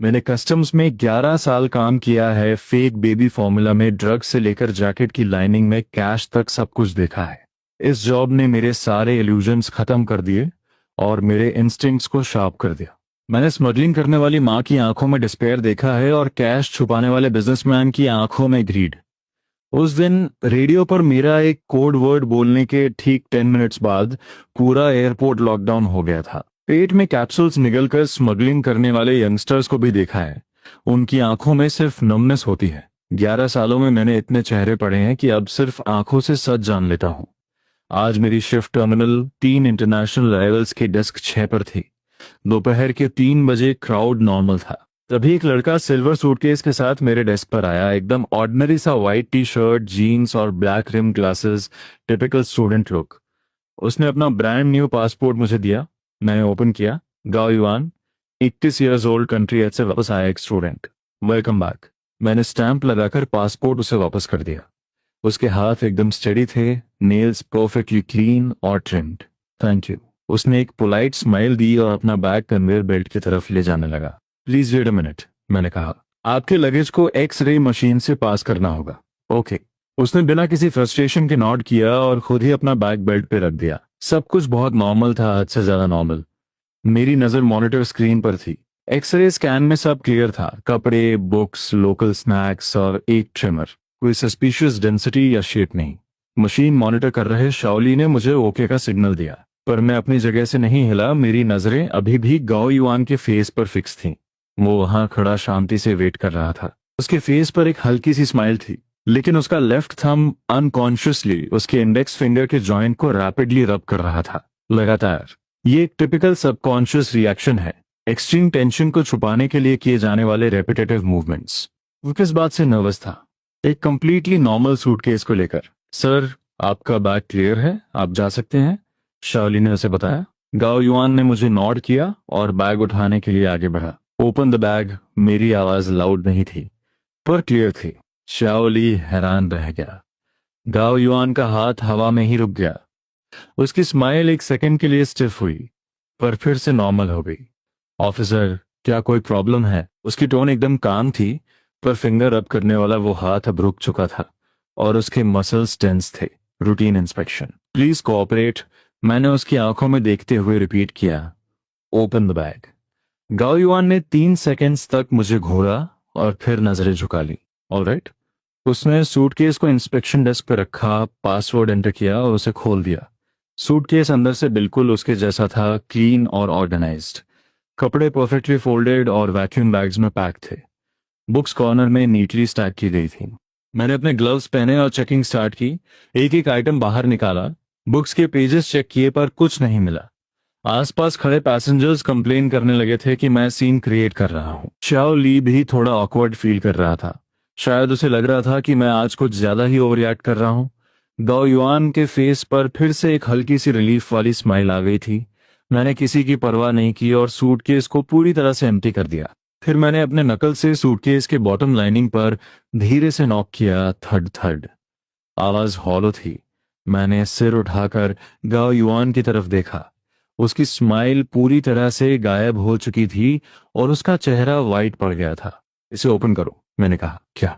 मैंने कस्टम्स में 11 साल काम किया है। फेक बेबी फॉर्मूला में ड्रग से लेकर जैकेट की लाइनिंग में कैश तक सब कुछ देखा है। इस जॉब ने मेरे सारे इल्यूजन्स खत्म कर दिए और मेरे इंस्टिंक्ट्स को शार्प कर दिया। मैंने स्मगलिंग करने वाली माँ की आंखों में डिस्पेयर देखा है और कैश छुपाने वाले बिजनेसमैन की आंखों में ग्रीड। उस दिन रेडियो पर मेरा एक कोड वर्ड बोलने के ठीक 10 मिनट्स बाद पूरा एयरपोर्ट लॉकडाउन हो गया था। पेट में कैप्सूल्स निगलकर स्मगलिंग करने वाले यंगस्टर्स को भी देखा है। उनकी आंखों में सिर्फ नमनेस होती है। 11 सालों में मैंने इतने चेहरे पढ़े हैं कि अब सिर्फ आंखों से सच जान लेता हूँ। आज मेरी शिफ्ट टर्मिनल 3 इंटरनेशनल अराइवल्स की डेस्क 6 पर थी। दोपहर के 3 बजे क्राउड नॉर्मल था। तभी एक लड़का सिल्वर सूटकेस के साथ मेरे डेस्क पर आया। एकदम ऑर्डिनरी सा व्हाइट टी शर्ट, जीन्स और black rim glasses, typical student look. उसने अपना ब्रांड न्यू पासपोर्ट मुझे दिया। मैंने ओपन किया। Gao Yuan, 21 years old, country एड से वापस आया एक स्टूडेंट, वेलकम बैक। मैंने स्टैंप लगाकर पासपोर्ट उसे वापस कर दिया। उसके हाथ एकदम स्टेडी थे, नेल्स परफेक्टली क्लीन और ट्रिम्ड। Thank you. उसने एक पोलाइट स्माइल दी और अपना बैग कन्वेयर बेल्ट की तरफ ले जाने लगा। प्लीज वेट अ मिनट, मैंने कहा। आपके लगेज को एक्स-रे मशीन से पास करना होगा। ओके। उसने बिना किसी फ्रस्ट्रेशन के नॉड किया और खुद ही अपना बैग बेल्ट पे रख दिया। सब कुछ बहुत नॉर्मल था, हद से ज्यादा नॉर्मल। मेरी नजर मॉनिटर स्क्रीन पर थी। एक्सरे स्कैन में सब क्लियर था। कपड़े, बुक्स, लोकल स्नैक्स और एक ट्रिमर। कोई सस्पिशियस डेंसिटी या शेप नहीं। मशीन मॉनिटर कर रहे शाओली ने मुझे ओके का सिग्नल दिया, पर मैं अपनी जगह से नहीं हिला। मेरी नजरें अभी भी गाओ युआन के फेस पर फिक्स थीं। वो वहां खड़ा शांति से वेट कर रहा था। उसके फेस पर एक हल्की सी स्माइल थी, लेकिन उसका लेफ्ट थंब अनकॉन्शियसली उसके इंडेक्स फिंगर के जॉइंट को रैपिडली रब कर रहा था, लगातार। ये एक टिपिकल सबकॉन्शियस रिएक्शन है, एक्सट्रीम टेंशन को छुपाने के लिए किए जाने वाले रेपिटेटिव मूवमेंट्स। वो किस बात से नर्वस था? एक कंप्लीटली नॉर्मल सूटकेस को लेकर। सर, आपका बैग क्लियर है, आप जा सकते हैं, शाओली ने उसे बताया। गाओ युआन ने मुझे नॉड किया और बैग उठाने के लिए आगे बढ़ा। Open the bag. मेरी आवाज लाउड नहीं थी, पर क्लियर थी। शाओली हैरान रह गया। गाओ युआन का हाथ हवा में ही रुक गया। उसकी स्माइल एक सेकंड के लिए स्टिफ हुई, पर फिर से नॉर्मल हो गई। ऑफिसर, क्या कोई प्रॉब्लम है? उसकी टोन एकदम काम थी, पर फिंगर अप करने वाला वो हाथ अब रुक चुका था और उसके मसल्स टेंस थे। Routine inspection. प्लीज कोऑपरेट, मैंने उसकी आंखों में देखते हुए रिपीट किया। Open the bag. गाओ युआन ने 3 सेकेंड्स तक मुझे घूरा और फिर नजरें झुका ली। ऑलराइट। उसने सूटकेस को इंस्पेक्शन डेस्क पर रखा, पासवर्ड एंटर किया और उसे खोल दिया। सूटकेस अंदर से बिल्कुल उसके जैसा था, क्लीन और ऑर्गेनाइज्ड। कपड़े परफेक्टली फोल्डेड और वैक्यूम बैग्स में पैक थे। बुक्स कॉर्नर में नीटली स्टैक की गई थी। मैंने अपने ग्लव्स पहने और चेकिंग स्टार्ट की। एक एक आइटम बाहर निकाला। बुक्स के पेजेस चेक किए, पर कुछ नहीं मिला। आसपास खड़े पैसेंजर्स कंप्लेन करने लगे थे कि मैं सीन क्रिएट कर रहा हूँ। शाओ ली भी थोड़ा ऑकवर्ड फील कर रहा था। शायद उसे लग रहा था कि मैं आज कुछ ज्यादा ही ओवररिएक्ट कर रहा हूँ। गाओ युआन के फेस पर फिर से एक हल्की सी रिलीफ वाली स्माइल आ गई थी। मैंने किसी की परवाह नहीं की और सूटकेस को पूरी तरह से एम्प्टी कर दिया। फिर मैंने अपने नकल से सूटकेस के बॉटम लाइनिंग पर धीरे से नॉक किया। थड थड। आवाज हॉलो थी। मैंने सिर उठाकर गाओ युआन की तरफ देखा। उसकी स्माइल पूरी तरह से गायब हो चुकी थी और उसका चेहरा वाइट पड़ गया था। इसे ओपन करो, मैंने कहा। क्या?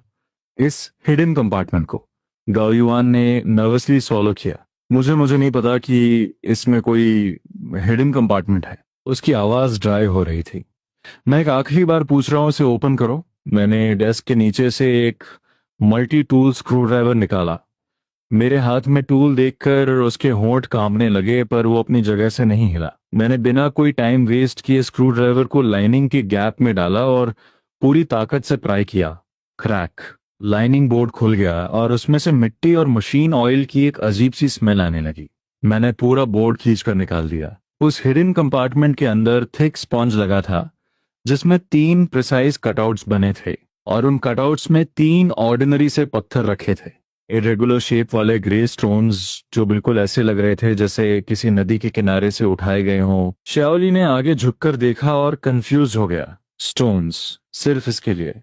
इस हिडन कंपार्टमेंट को? गाओ युआन ने नर्वसली सॉलो किया। मुझे नहीं पता कि इसमें कोई हिडन कंपार्टमेंट है। उसकी आवाज ड्राई हो रही थी। मैं एक आखिरी बार पूछ रहा हूं, इसे ओपन करो। मैंने डेस्क के नीचे से एक मल्टी टूल स्क्रू ड्राइवर निकाला। मेरे हाथ में टूल देखकर उसके होंठ कांपने लगे, पर वो अपनी जगह से नहीं हिला। मैंने बिना कोई टाइम वेस्ट किए स्क्रू ड्राइवर को लाइनिंग के गैप में डाला और पूरी ताकत से ट्राई किया। क्रैक। लाइनिंग बोर्ड खुल गया और उसमें से मिट्टी और मशीन ऑयल की एक अजीब सी स्मेल आने लगी। मैंने पूरा बोर्ड खींचकर निकाल दिया। उस हिडन कंपार्टमेंट के अंदर थिक स्पॉन्ज लगा था, जिसमें 3 प्रिसाइज कटआउट्स बने थे और उन कटआउट्स में 3 ऑर्डिनरी से पत्थर रखे थे। इरेगुलर शेप वाले ग्रे स्टोन्स जो बिल्कुल ऐसे लग रहे थे जैसे किसी नदी के किनारे से उठाए गए हों। शाओली ने आगे झुककर देखा और कंफ्यूज हो गया। स्टोन्स, सिर्फ इसके लिए।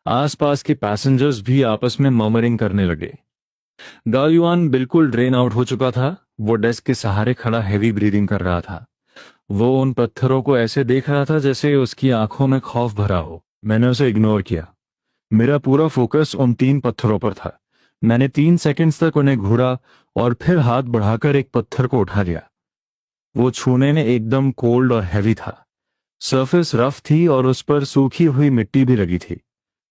आसपास के पैसेंजर्स भी आपस में मर्मरिंग करने लगे। गाओ युआन बिल्कुल ड्रेन आउट हो चुका था। वो डेस्क के सहारे खड़ा हैवी ब्रीदिंग कर रहा था। वो उन पत्थरों को ऐसे देख रहा था जैसे उसकी आंखों में खौफ भरा हो। मैंने उसे इग्नोर किया। मेरा पूरा फोकस उन 3 पत्थरों पर था। मैंने 3 सेकंड्स तक उन्हें घूरा और फिर हाथ बढ़ाकर एक पत्थर को उठा लिया। वो छूने में एकदम कोल्ड और हैवी था। सरफेस रफ थी और उस पर सूखी हुई मिट्टी भी लगी थी।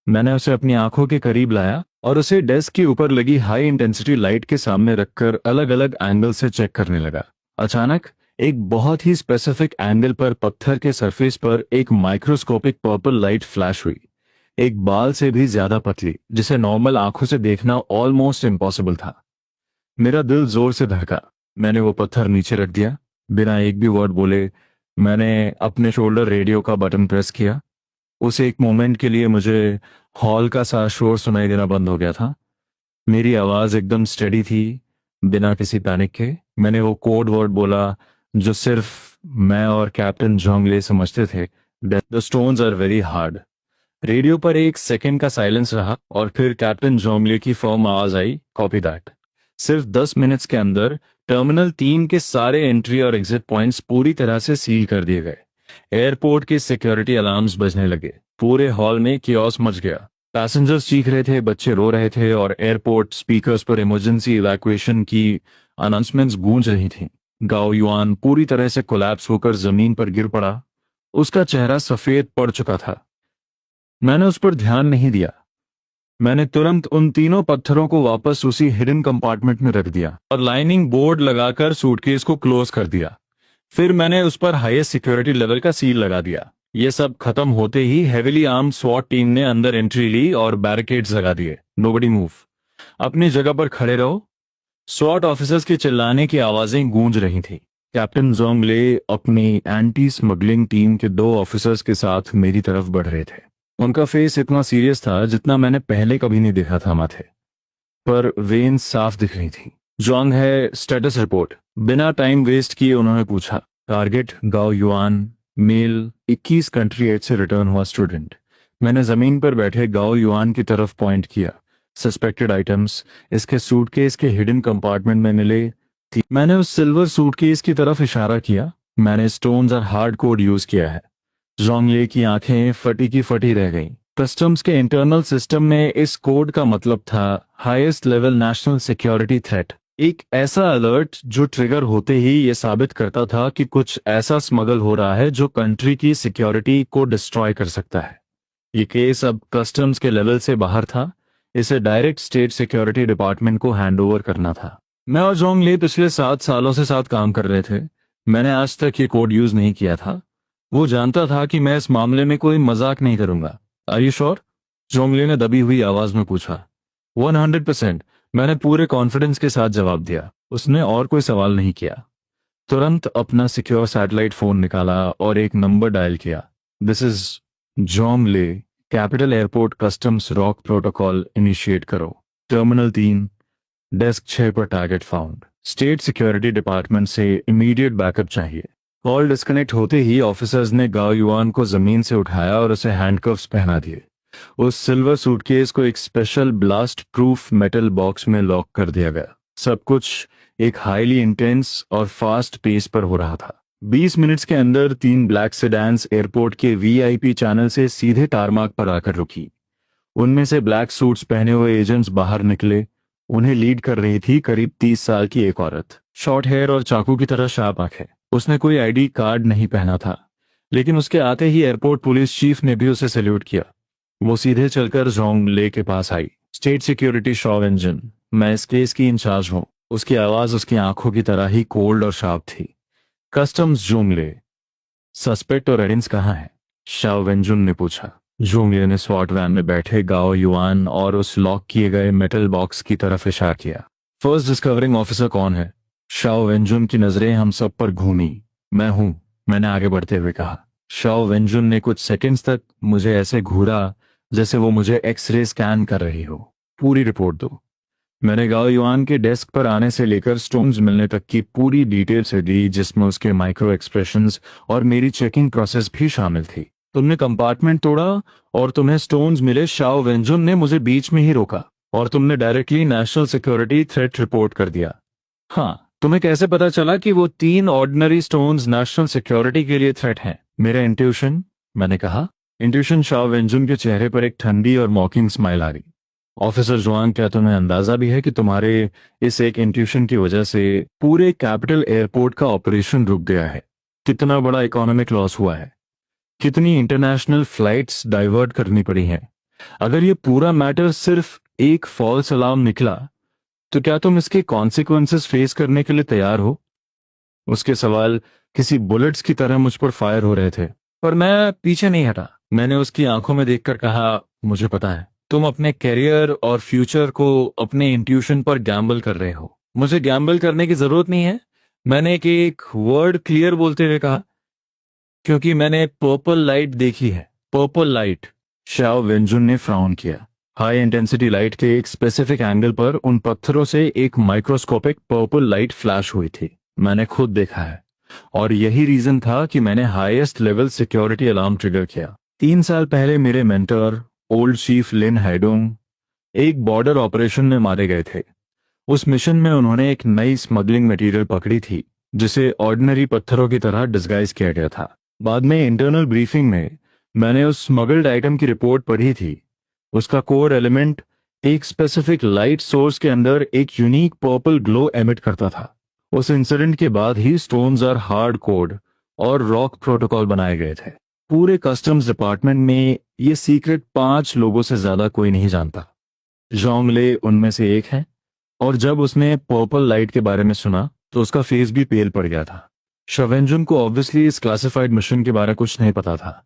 मैंने उसे अपनी आंखों के करीब लाया और उसे डेस्क के ऊपर लगी हाई इंटेंसिटी लाइट के सामने रखकर अलग अलग एंगल से चेक करने लगा। अचानक एक बहुत ही स्पेसिफिक एंगल पर पत्थर के सरफेस पर एक माइक्रोस्कोपिक पर्पल लाइट फ्लैश हुई, एक बाल से भी ज्यादा पतली, जिसे नॉर्मल आंखों से देखना ऑलमोस्ट इम्पॉसिबल था। मेरा दिल जोर से धड़का। मैंने वो पत्थर नीचे रख दिया, बिना एक भी वर्ड बोले। मैंने अपने शोल्डर रेडियो का बटन प्रेस किया। उस एक मोमेंट के लिए मुझे हॉल का सा शोर सुनाई देना बंद हो गया था। मेरी आवाज एकदम स्टेडी थी, बिना किसी पैनिक के। मैंने वो कोड वर्ड बोला जो सिर्फ मैं और कैप्टन जोंगले समझते थे, the stones are very hard. Radio पर एक सेकंड का साइलेंस रहा और फिर कैप्टन जोंगले की फर्म आवाज आई, कॉपी दैट। सिर्फ 10 मिनट्स के अंदर टर्मिनल 3 के सारे एंट्री और एग्जिट पॉइंट्स पूरी तरह से सील कर दिए गए। एयरपोर्ट के सिक्योरिटी अलार्म्स बजने लगे। पूरे हॉल में कियोस मच गया। पैसेंजर्स चीख रहे थे, बच्चे रो रहे थे और एयरपोर्ट स्पीकर्स पर इमरजेंसी इवैक्यूएशन की अनाउंसमेंट्स गूंज रही थीं। गाओ युआन पूरी तरह से कोलैप्स होकर जमीन पर गिर पड़ा। उसका चेहरा सफेद पड़ चुका था। मैंने उस पर ध्यान नहीं दिया। मैंने तुरंत उन तीनों पत्थरों को वापस उसी हिडन कंपार्टमेंट में रख दिया और लाइनिंग बोर्ड लगाकर सूटकेस को क्लोज कर दिया। फिर मैंने उस पर हाईएस्ट सिक्योरिटी लेवल का सील लगा दिया। ये सब खत्म होते ही हेविली आर्म्ड स्वॉट टीम ने अंदर एंट्री ली और बैरिकेड्स लगा दिए। नोबडी मूव, अपनी जगह पर खड़े रहो। स्वॉट ऑफिसर्स के चिल्लाने की आवाजें गूंज रही थी। कैप्टन जोंगले अपनी एंटी स्मगलिंग टीम के 2 ऑफिसर्स के साथ मेरी तरफ बढ़ रहे थे। उनका फेस इतना सीरियस था जितना मैंने पहले कभी नहीं देखा था माथे पर। वेन्स साफ दिख रही थी। जोंग है, स्टेटस रिपोर्ट। बिना टाइम वेस्ट किए उन्होंने पूछा। टारगेट गाओ युआन, मेल, 21 कंट्री एड से रिटर्न हुआ स्टूडेंट। मैंने जमीन पर बैठे गाओ युआन की तरफ पॉइंट किया। सस्पेक्टेड आइटम्स इसके सूटकेस के हिडन कंपार्टमेंट में मिले थी। मैंने उस सिल्वर सूटकेस की तरफ इशारा किया। मैंने स्टोन्स और हार्ड कोड यूज किया है। जोंगले की आंखें फटी की फटी रह गईं। कस्टम्स के इंटरनल सिस्टम में इस कोड का मतलब था highest level national security threat. एक ऐसा अलर्ट जो ट्रिगर होते ही ये साबित करता था कि कुछ ऐसा स्मगल हो रहा है जो कंट्री की सिक्योरिटी को डिस्ट्रॉय कर सकता है। ये केस अब कस्टम्स के लेवल से बाहर था। इसे डायरेक्ट स्टेट सिक्योरिटी डिपार्टमेंट को हैंडओवर करना था। मैं और जोंगले पिछले 7 सालों से साथ काम कर रहे थे। मैंने आज तक ये कोड यूज नहीं किया था। वो जानता था कि मैं इस मामले में कोई मजाक नहीं करूंगा। Are you sure? जोंगले ने दबी हुई आवाज में पूछा। 100%, मैंने पूरे कॉन्फिडेंस के साथ जवाब दिया। उसने और कोई सवाल नहीं किया। तुरंत अपना सिक्योर सैटेलाइट फोन निकाला और एक नंबर डायल किया। This is Zhongle, capital airport customs rock protocol initiate करो। टर्मिनल 3, डेस्क 6 पर target found. State security department से इमीडिएट बैकअप चाहिए। कॉल डिस्कनेक्ट होते ही ऑफिसर्स ने गाओ युआन को जमीन से उठाया और उसे हैंडकफ्स पहना दिए। उस सिल्वर सूटकेस को एक special blast proof metal box में लॉक कर दिया गया। सब कुछ एक हाईली इंटेंस और फास्ट पेस पर हो रहा था। 20 मिनट्स के अंदर 3 ब्लैक सेडान्स एयरपोर्ट के वीआईपी चैनल से सीधे टारमाक पर आकर रुकी। उनमें से ब्लैक सूट्स पहने हुए एजेंट्स बाहर निकले। उन्हें लीड कर रही थी करीब 30 साल की एक औरत, शॉर्ट हेयर और चाकू की तरह शार्प आंखें। उसने कोई आईडी कार्ड नहीं पहना था, लेकिन उसके आते ही एयरपोर्ट पुलिस चीफ ने भी उसे सैल्यूट किया। वो सीधे चलकर जोंगले के पास आई। स्टेट सिक्योरिटी शॉ वेंजन, मैं इस केस की इंचार्ज हूँ। उसकी आवाज उसकी आंखों की तरह ही कोल्ड और शार्प थी। कस्टम्स जोंगले, सस्पेक्ट और एडेंस कहाँ है? शाओ वेंजुन ने पूछा। जोंगले ने स्वॉट वैन में बैठे गाओ युआन और उस लॉक किए गए मेटल बॉक्स की तरफ इशारा किया। फर्स्ट डिस्कवरिंग ऑफिसर कौन है? शाओ वेंजुन की नजरें हम सब पर घूमी। मैं हूं, मैंने आगे बढ़ते हुए कहा। शाओ वेंजुन ने कुछ सेकंड्स तक मुझे ऐसे घूरा जैसे वो मुझे एक्सरे स्कैन कर रही हो। पूरी रिपोर्ट दो। मैंने गाओ युआन के डेस्क पर आने से लेकर स्टोन्स मिलने तक की पूरी डिटेल से दी, जिसमें उसके माइक्रो एक्सप्रेशंस और मेरी चेकिंग प्रोसेस भी शामिल थी। तुमने कंपार्टमेंट तोड़ा और तुम्हें स्टोन्स मिले। शाओ वेंजुन ने मुझे बीच में ही रोका और तुमने directly national security threat report कर दिया। हाँ, तुम्हें कैसे पता चला कि वो 3 ऑर्डिनरी स्टोन्स नेशनल सिक्योरिटी के लिए थ्रेट हैं? मेरा इंट्यूशन, मैंने कहा। इंट्यूशन शाह वेंजुन के चेहरे पर एक ठंडी और मॉकिंग स्माइल आ रही। ऑफिसर जुआंग, क्या तुम्हें अंदाजा भी है कि तुम्हारे इस एक इंट्यूशन की वजह से पूरे कैपिटल एयरपोर्ट का ऑपरेशन रुक गया है? कितना बड़ा इकोनॉमिक लॉस हुआ है, कितनी इंटरनेशनल फ्लाइट्स डाइवर्ट करनी पड़ी हैं? अगर ये पूरा मैटर सिर्फ एक फॉल्स अलार्म निकला तो क्या तुम इसके कॉन्सिक्वेंसेस फेस करने के लिए तैयार हो? उसके सवाल किसी बुलेट्स की तरह मुझ पर फायर हो रहे थे, पर मैं पीछे नहीं हटा। मैंने उसकी आंखों में देखकर कहा, मुझे पता है तुम अपने करियर और फ्यूचर को अपने इंट्यूशन पर गैम्बल कर रहे हो। मुझे गैम्बल करने की जरूरत नहीं है। मैंने एक वर्ड क्लियर बोलते हुए कहा, क्योंकि मैंने पर्पल लाइट देखी है। Purple light? शाओ वेंजुन ने फ्राउन किया। हाई इंटेंसिटी लाइट के एक स्पेसिफिक एंगल पर उन पत्थरों से एक माइक्रोस्कोपिक पर्पल लाइट फ्लैश हुई थी। मैंने खुद देखा है, और यही रीजन था कि मैंने highest level security alarm trigger किया। 3 साल पहले मेरे मेंटर ओल्ड चीफ लिन हैडोंग एक बॉर्डर ऑपरेशन में मारे गए थे। उस मिशन में उन्होंने एक नई स्मगलिंग मटेरियल पकड़ी थी जिसे ऑर्डिनरी पत्थरों की तरह डिस्गाइज किया गया था। बाद में इंटरनल ब्रीफिंग में मैंने उस स्मगल्ड आइटम की रिपोर्ट पढ़ी थी। उसका कोर एलिमेंट एक स्पेसिफिक लाइट सोर्स के अंदर एक यूनिक पर्पल ग्लो एमिट करता था। उस इंसिडेंट के बाद ही स्टोन्स और हार्ड कोड और रॉक प्रोटोकॉल बनाए गए थे। पूरे कस्टम्स डिपार्टमेंट में ये सीक्रेट 5 लोगों से ज्यादा कोई नहीं जानता। जोंगले उनमें से एक है, और जब उसने पर्पल लाइट के बारे में सुना तो उसका फेस भी पेल पड़ गया था। शवेंजुन को ऑब्वियसली इस क्लासिफाइड मिशन के बारे में कुछ नहीं पता था।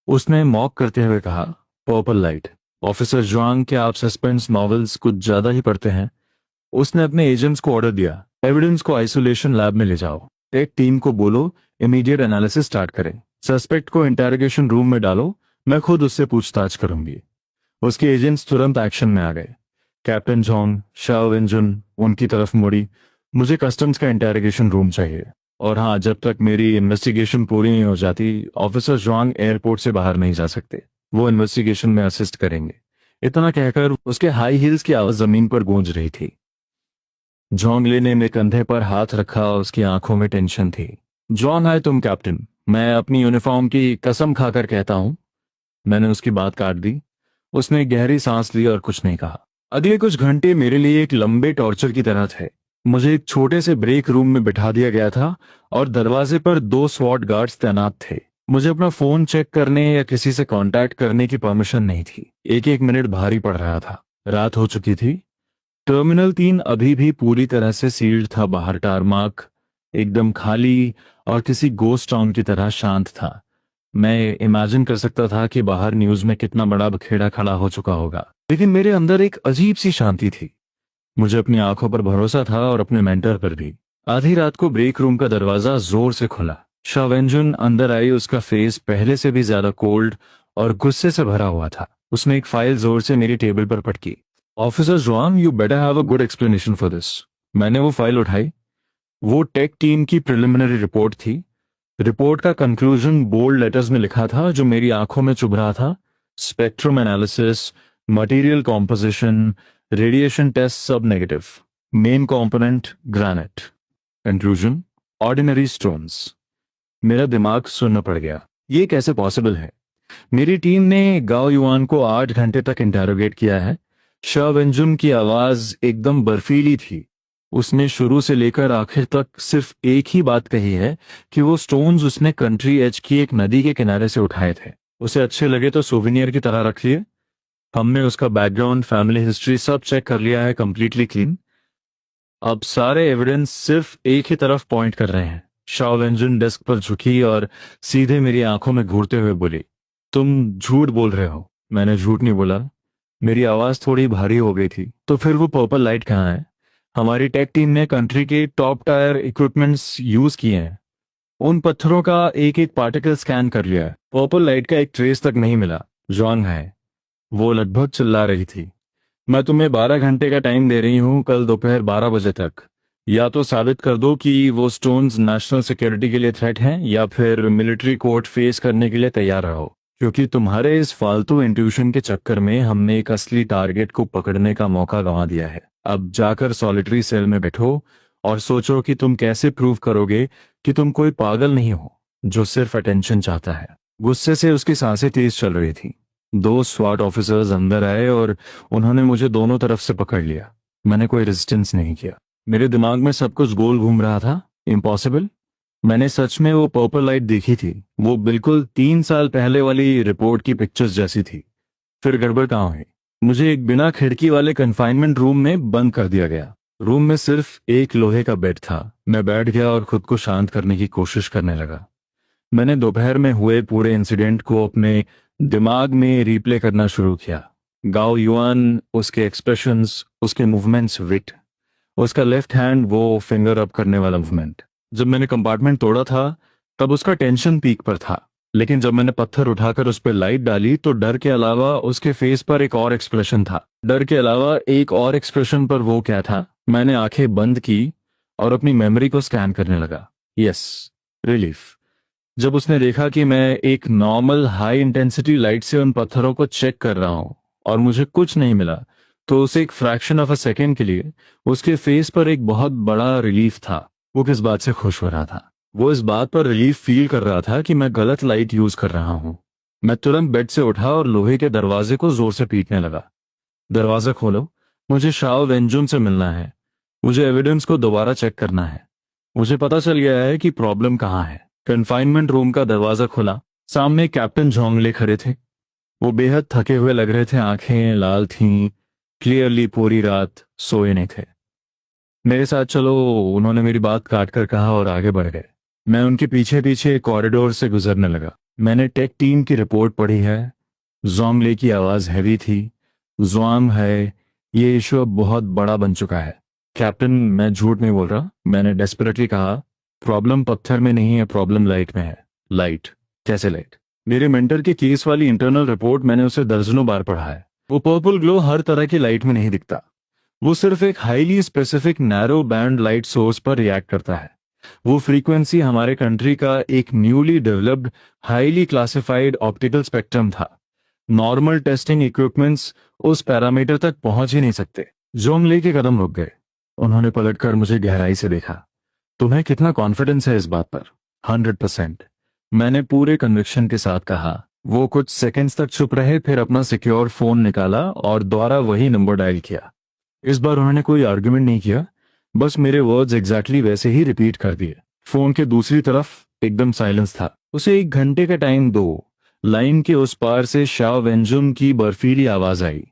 उसने मॉक करते हुए कहा, पर्पल लाइट? ऑफिसर जुआंग, क्या आप सस्पेंस नॉवेल्स कुछ ज्यादा ही पढ़ते हैं? उसने अपने एजेंट्स को ऑर्डर दिया, एविडेंस को आइसोलेशन लैब में ले जाओ। टेक टीम को बोलो इमीडिएट एनालिसिस स्टार्ट करें। सस्पेक्ट को इंटेरोगेशन रूम में डालो, मैं खुद उससे पूछताछ करूंगी। उसके एजेंट्स तुरंत एक्शन में आ गए। कैप्टन जॉन, शाओ वेंजुन उनकी तरफ मुड़ी, मुझे कस्टम्स का इंटेरोगेशन रूम चाहिए। और हाँ, जब तक मेरी इन्वेस्टिगेशन पूरी नहीं हो जाती, ऑफिसर जुआंग एयरपोर्ट से बाहर नहीं जा सकते। वो इन्वेस्टिगेशन में असिस्ट करेंगे। इतना कहकर उसके हाई हील्स की आवाज जमीन पर गूंज रही थी। जोंगले ने मेरे कंधे पर हाथ रखा, उसकी आंखों में टेंशन थी। जॉन है तुम कैप्टन, मैं अपनी यूनिफॉर्म की कसम खाकर कहता हूं। मैंने उसकी बात काट दी। उसने गहरी सांस ली और कुछ नहीं कहा। अगले कुछ घंटे मेरे लिए एक लंबे टॉर्चर की तरह थे। मुझे एक छोटे से ब्रेक रूम में बिठा दिया गया था और दरवाजे पर 2 स्वॉट गार्ड्स तैनात थे। मुझे अपना फोन चेक करने या किसी से कांटेक्ट करने की परमिशन नहीं थी। एक एक मिनट भारी पड़ रहा था। रात हो चुकी थी। टर्मिनल 3 अभी भी पूरी तरह से सील्ड था। बाहर टारमाक एकदम खाली और किसी गोस्ट टाउन की तरह शांत था। मैं इमेजिन कर सकता था कि बाहर न्यूज में कितना बड़ा बखेड़ा खड़ा हो चुका होगा, लेकिन मेरे अंदर एक अजीब सी शांति थी। मुझे अपनी आंखों पर भरोसा था और अपने मेंटर पर भी। आधी रात को ब्रेक रूम का दरवाजा जोर से खुला। शावेंजुन अंदर आई। उसका फेस पहले से भी ज्यादा कोल्ड और गुस्से से भरा हुआ था। उसने एक फाइल जोर से मेरी टेबल पर पटकी। ऑफिसर जुआन, you better have a good explanation for this. मैंने वो फाइल उठाई। वो टेक टीम की प्रिलिमिनरी रिपोर्ट थी। रिपोर्ट का कंक्लूजन बोल्ड लेटर्स में लिखा था, जो मेरी आंखों में चुभ रहा था। Spectrum analysis, material composition, radiation test सब negative. Main component granite. Conclusion ordinary stones. मेरा दिमाग सुन्न पड़ गया। ये कैसे पॉसिबल है? मेरी टीम ने गाओ युआन को 8 घंटे तक इंटेरोगेट किया है। शाह वेंजुन की आवाज एकदम बर्फीली थी। उसने शुरू से लेकर आखिर तक सिर्फ एक ही बात कही है कि वो स्टोन्स उसने कंट्री एज की एक नदी के किनारे से उठाए थे। उसे अच्छे लगे तो सोविनियर की तरह रख लिए। हमने उसका बैकग्राउंड, फैमिली हिस्ट्री सब चेक कर लिया है, कंप्लीटली क्लीन। अब सारे एविडेंस सिर्फ एक ही तरफ पॉइंट कर रहे हैं। शाओ वेंजुन डेस्क पर झुकी और सीधे मेरी आंखों में घूरते हुए बोली, तुम झूठ बोल रहे हो। मैंने झूठ नहीं बोला। मेरी आवाज थोड़ी भारी हो गई थी। तो फिर वो पर्पल लाइट कहाँ है? हमारी टेक टीम ने कंट्री के टॉप टायर इक्विपमेंट्स यूज किए हैं। उन पत्थरों का एक एक पार्टिकल स्कैन कर लिया है। पर्पल लाइट का एक ट्रेस तक नहीं मिला। जॉन है, वो लगभग चिल्ला रही थी। मैं तुम्हें 12 घंटे का टाइम दे रही हूँ, कल दोपहर 12 बजे तक। या तो साबित कर दो कि वो स्टोन्स नेशनल सिक्योरिटी के लिए थ्रेट हैं, या फिर मिलिट्री कोर्ट फेस करने के लिए तैयार रहो, क्योंकि तुम्हारे इस फालतू इंट्यूशन के चक्कर में हमने एक असली टारगेट को पकड़ने का मौका गंवा दिया है। अब जाकर सॉलिटरी सेल में बैठो और सोचो कि तुम कैसे प्रूव करोगे कि तुम कोई पागल नहीं हो जो सिर्फ अटेंशन चाहता है। गुस्से से उसकी सांसें तेज चल रही थी। दो स्वाट ऑफिसर्स अंदर आए और उन्होंने मुझे दोनों तरफ से पकड़ लिया। मैंने कोई रेजिस्टेंस नहीं किया। मेरे दिमाग में सब कुछ गोल घूम रहा था। इम्पॉसिबल। मैंने सच में वो पर्पल लाइट देखी थी। वो बिल्कुल 3 साल पहले वाली रिपोर्ट की पिक्चर्स जैसी थी। फिर गड़बड़ कहाँ हुई? मुझे एक बिना खिड़की वाले कन्फाइनमेंट रूम में बंद कर दिया गया। रूम में सिर्फ एक लोहे का बेड था। मैं बैठ गया और खुद को शांत करने की कोशिश करने लगा। मैंने दोपहर में हुए पूरे इंसिडेंट को अपने दिमाग में रिप्ले करना शुरू किया। गाओ युआन, उसके एक्सप्रेशंस, उसके मूवमेंट्स, विट, उसका लेफ्ट हैंड वो फिंगर अप करने वाला मूवमेंट। जब मैंने कंपार्टमेंट तोड़ा था तब उसका टेंशन पीक पर था, लेकिन जब मैंने पत्थर उठाकर उस पर लाइट डाली तो डर के अलावा उसके फेस पर एक और एक्सप्रेशन था। डर के अलावा एक और एक्सप्रेशन पर वो क्या था? मैंने आंखें बंद की और अपनी मेमोरी को स्कैन करने लगा। Yes, relief. जब उसने देखा कि मैं एक नॉर्मल हाई इंटेंसिटी लाइट से उन पत्थरों को चेक कर रहा हूं और मुझे कुछ नहीं मिला, तो उसे एक फ्रैक्शन ऑफ अ सेकेंड के लिए उसके फेस पर एक बहुत बड़ा रिलीफ था। वो किस बात से खुश हो रहा था? वो इस बात पर रिलीफ फील कर रहा था कि मैं गलत लाइट यूज कर रहा हूं। मैं तुरंत बेड से उठा और लोहे के दरवाजे को जोर से पीटने लगा। दरवाजा खोलो, मुझे शाओ वेंजुन से मिलना है। मुझे एविडेंस को दोबारा चेक करना है। मुझे पता चल गया है कि प्रॉब्लम कहाँ है। कन्फाइनमेंट रूम का दरवाजा खुला। सामने कैप्टन जोंगले खड़े थे। वो बेहद थके हुए लग रहे थे, आंखें लाल थीं। क्लियरली पूरी रात सोए नहीं थे। मेरे साथ चलो, उन्होंने मेरी बात काट कर कहा और आगे बढ़ गए। मैं उनके पीछे पीछे कॉरिडोर से गुजरने लगा। मैंने टेक टीम की रिपोर्ट पढ़ी है। जोंगले की आवाज हैवी थी। जुआम है, ये इशू अब बहुत बड़ा बन चुका है। कैप्टन, मैं झूठ नहीं बोल रहा, मैंने डेस्परेटली कहा। प्रॉब्लम पत्थर में नहीं है, प्रॉब्लम लाइट में है। लाइट? कैसे लाइट? मेरे मेंटर के केस वाली इंटरनल रिपोर्ट मैंने उसे दर्जनों बार पढ़ा है। वो पर्पल ग्लो हर तरह की लाइट में नहीं दिखता। वो सिर्फ एक highly specific narrow band light source पर रिएक्ट करता है। वो फ्रीक्वेंसी हमारे कंट्री का एक newly developed highly classified optical spectrum था। नॉर्मल टेस्टिंग इक्विपमेंट्स उस पैरामीटर तक पहुंच ही नहीं सकते। जोंगले के कदम रुक गए। उन्होंने पलटकर मुझे गहराई से देखा। तुम्हें कितना कॉन्फिडेंस है इस बात पर? 100%। मैंने पूरे कन्विक्शन के साथ कहा। वो कुछ सेकंड्स तक चुप रहे, फिर अपना सिक्योर फोन निकाला और दोबारा वही नंबर डायल किया। इस बार उन्होंने कोई आर्गुमेंट नहीं किया, बस मेरे वर्ड्स एग्जैक्टली वैसे ही रिपीट कर दिए। फोन के दूसरी तरफ एकदम साइलेंस था। उसे 1 घंटे का टाइम दो। लाइन के उस पार से शाओ वेंजुन की बर्फीली आवाज आई।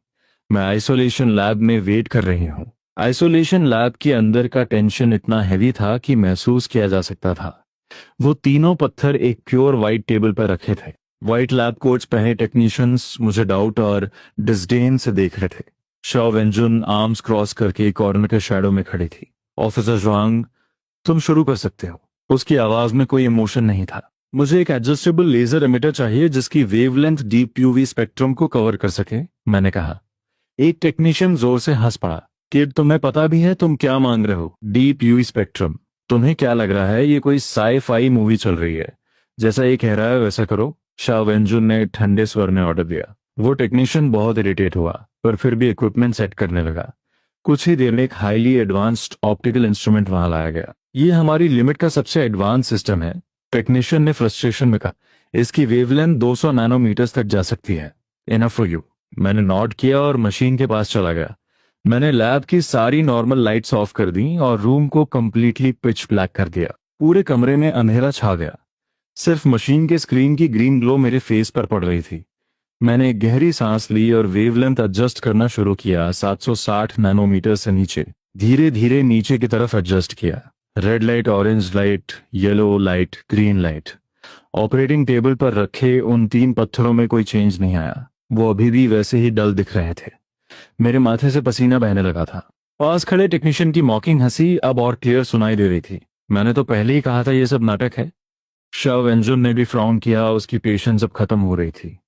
मैं आइसोलेशन लैब में वेट कर रही हूँ। आइसोलेशन लैब के अंदर का टेंशन इतना हैवी था कि महसूस किया जा सकता था। वो तीनों पत्थर एक प्योर वाइट टेबल पर रखे थे। वाइट लैब कोट्स पहने टेक्नीशियंस मुझे डाउट और डिस्डेन से देख रहे थे। शाओ वेंजुन आर्म्स क्रॉस करके कॉर्नर के शैडो में खड़ी थी। ऑफिसर जुआंग, तुम शुरू कर सकते हो। उसकी आवाज में कोई इमोशन नहीं था। मुझे एक एडजस्टेबल लेजर एमिटर चाहिए जिसकी वेवलेंथ डीप यूवी स्पेक्ट्रम को कवर कर सके, मैंने कहा। एक टेक्नीशियन जोर से हंस पड़ा। किड, तुम्हें पता भी है तुम क्या मांग रहे हो? Deep UV spectrum? तुम्हें क्या लग रहा है ये कोई साई फाई मूवी चल रही है? जैसा ये कह रहा है वैसा करो, शाह वेंजुन ने ठंडे स्वर में ऑर्डर दिया। वो टेक्नीशियन बहुत इरिटेट हुआ, पर फिर भी इक्विपमेंट सेट करने लगा। कुछ ही देर में एक हाईली एडवांस्ड ऑप्टिकल इंस्ट्रूमेंट वहां लाया गया। ये हमारी लिमिट का सबसे एडवांस सिस्टम है, टेक्नीशियन ने फ्रस्ट्रेशन में कहा। इसकी वेवलेंथ 200 नैनोमीटर्स तक जा सकती है। Enough for you. मैंने नॉट किया और मशीन के पास चला गया। मैंने लैब की सारी नॉर्मल लाइट्स ऑफ कर दी और रूम को कंप्लीटली पिच ब्लैक कर दिया। पूरे कमरे में अंधेरा छा गया। सिर्फ मशीन के स्क्रीन की ग्रीन ग्लो मेरे फेस पर पड़ रही थी। मैंने एक गहरी सांस ली और वेवलेंथ एडजस्ट करना शुरू किया। 760 नैनोमीटर से नीचे, धीरे धीरे नीचे की तरफ एडजस्ट किया। Red light, orange light, yellow light, green light. Operating table पर रखे उन 3 पत्थरों में कोई चेंज नहीं आया। वो अभी भी वैसे ही डल दिख रहे थे। मेरे माथे से पसीना बहने लगा था। पास खड़े टेक्नीशियन की मॉकिंग हंसी अब और क्लियर सुनाई दे रही थी। मैंने तो पहले ही कहा था ये सब नाटक है। शाओ वेंजुन ने भी फ्राउन किया। उसकी पेशेंस अब खत्म हो रही थी।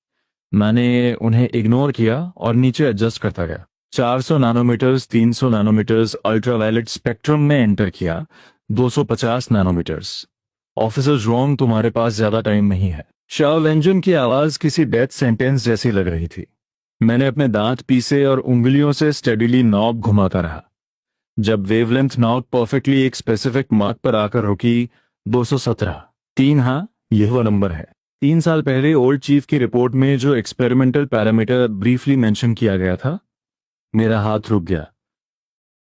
मैंने उन्हें इग्नोर किया और नीचे एडजस्ट करता गया। 400 नैनोमीटर्स, 300 नैनोमीटर्स अल्ट्रावायलेट स्पेक्ट्रम में एंटर किया। 250 नैनोमीटर्स। ऑफिसर जोंग, तुम्हारे पास ज्यादा टाइम नहीं है। शाओ वेंजुन की आवाज किसी डेथ सेंटेंस जैसी लग रही थी। मैंने अपने दांत पीसे और उंगलियों से स्टेडिली नॉब घुमाता रहा। जब वेवलेंथ नॉब परफेक्टली एक स्पेसिफिक मार्क पर आकर रुकी, 217। 3, हाँ, यह वो नंबर है। 3 साल पहले ओल्ड चीफ की रिपोर्ट में जो एक्सपेरिमेंटल पैरामीटर ब्रीफली मेंशन किया गया था, मेरा हाथ रुक गया।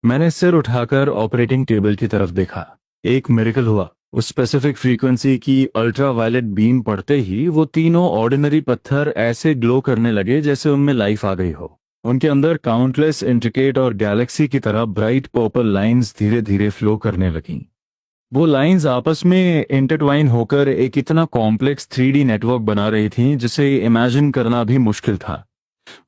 मैंने सिर उठाकर ऑपरेटिंग टेबल की तरफ देखा। एक मिरेकल हुआ। उस स्पेसिफिक फ्रीक्वेंसी की अल्ट्रावायलेट बीम पड़ते ही वो तीनों ऑर्डिनरी पत्थर ऐसे ग्लो करने लगे जैसे उनमें लाइफ आ गई हो। उनके अंदर काउंटलेस इंट्रिकेट और गैलेक्सी की तरह ब्राइट पर्पल लाइंस धीरे धीरे फ्लो करने लगीं। वो लाइंस आपस में इंटरट्वाइन होकर एक इतना कॉम्प्लेक्स 3D नेटवर्क बना रही थीं जिसे इमेजिन करना भी मुश्किल था।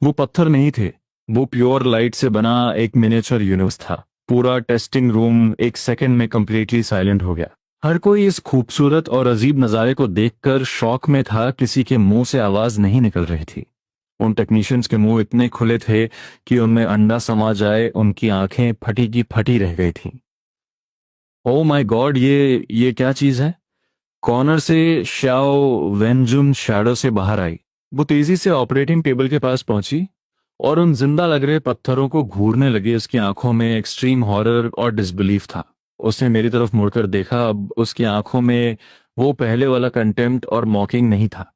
वो पत्थर नहीं थे, वो प्योर लाइट से बना एक मिनिएचर यूनिवर्स था। पूरा टेस्टिंग रूम एक सेकंड में कंप्लीटली साइलेंट हो गया। हर कोई इस खूबसूरत और अजीब नज़ारे को देखकर शॉक में था। किसी के मुंह से आवाज नहीं निकल रही थी। उन टेक्नीशियंस के मुंह इतने खुले थे कि उनमें अंडा समा जाए। उनकी आंखें फटी की फटी रह गई थीं। ओ माय गॉड, ये क्या चीज है? कॉर्नर से श्याओ वेनजुन शैडो से बाहर आई। वो तेजी से ऑपरेटिंग टेबल के पास पहुंची और उन जिंदा लग रहे पत्थरों को घूरने लगी। उसकी आंखों में एक्सट्रीम हॉरर और डिसबिलीफ था। उसने मेरी तरफ मुड़कर देखा। अब उसकी आंखों में वो पहले वाला कंटेम्प्ट और मॉकिंग नहीं था।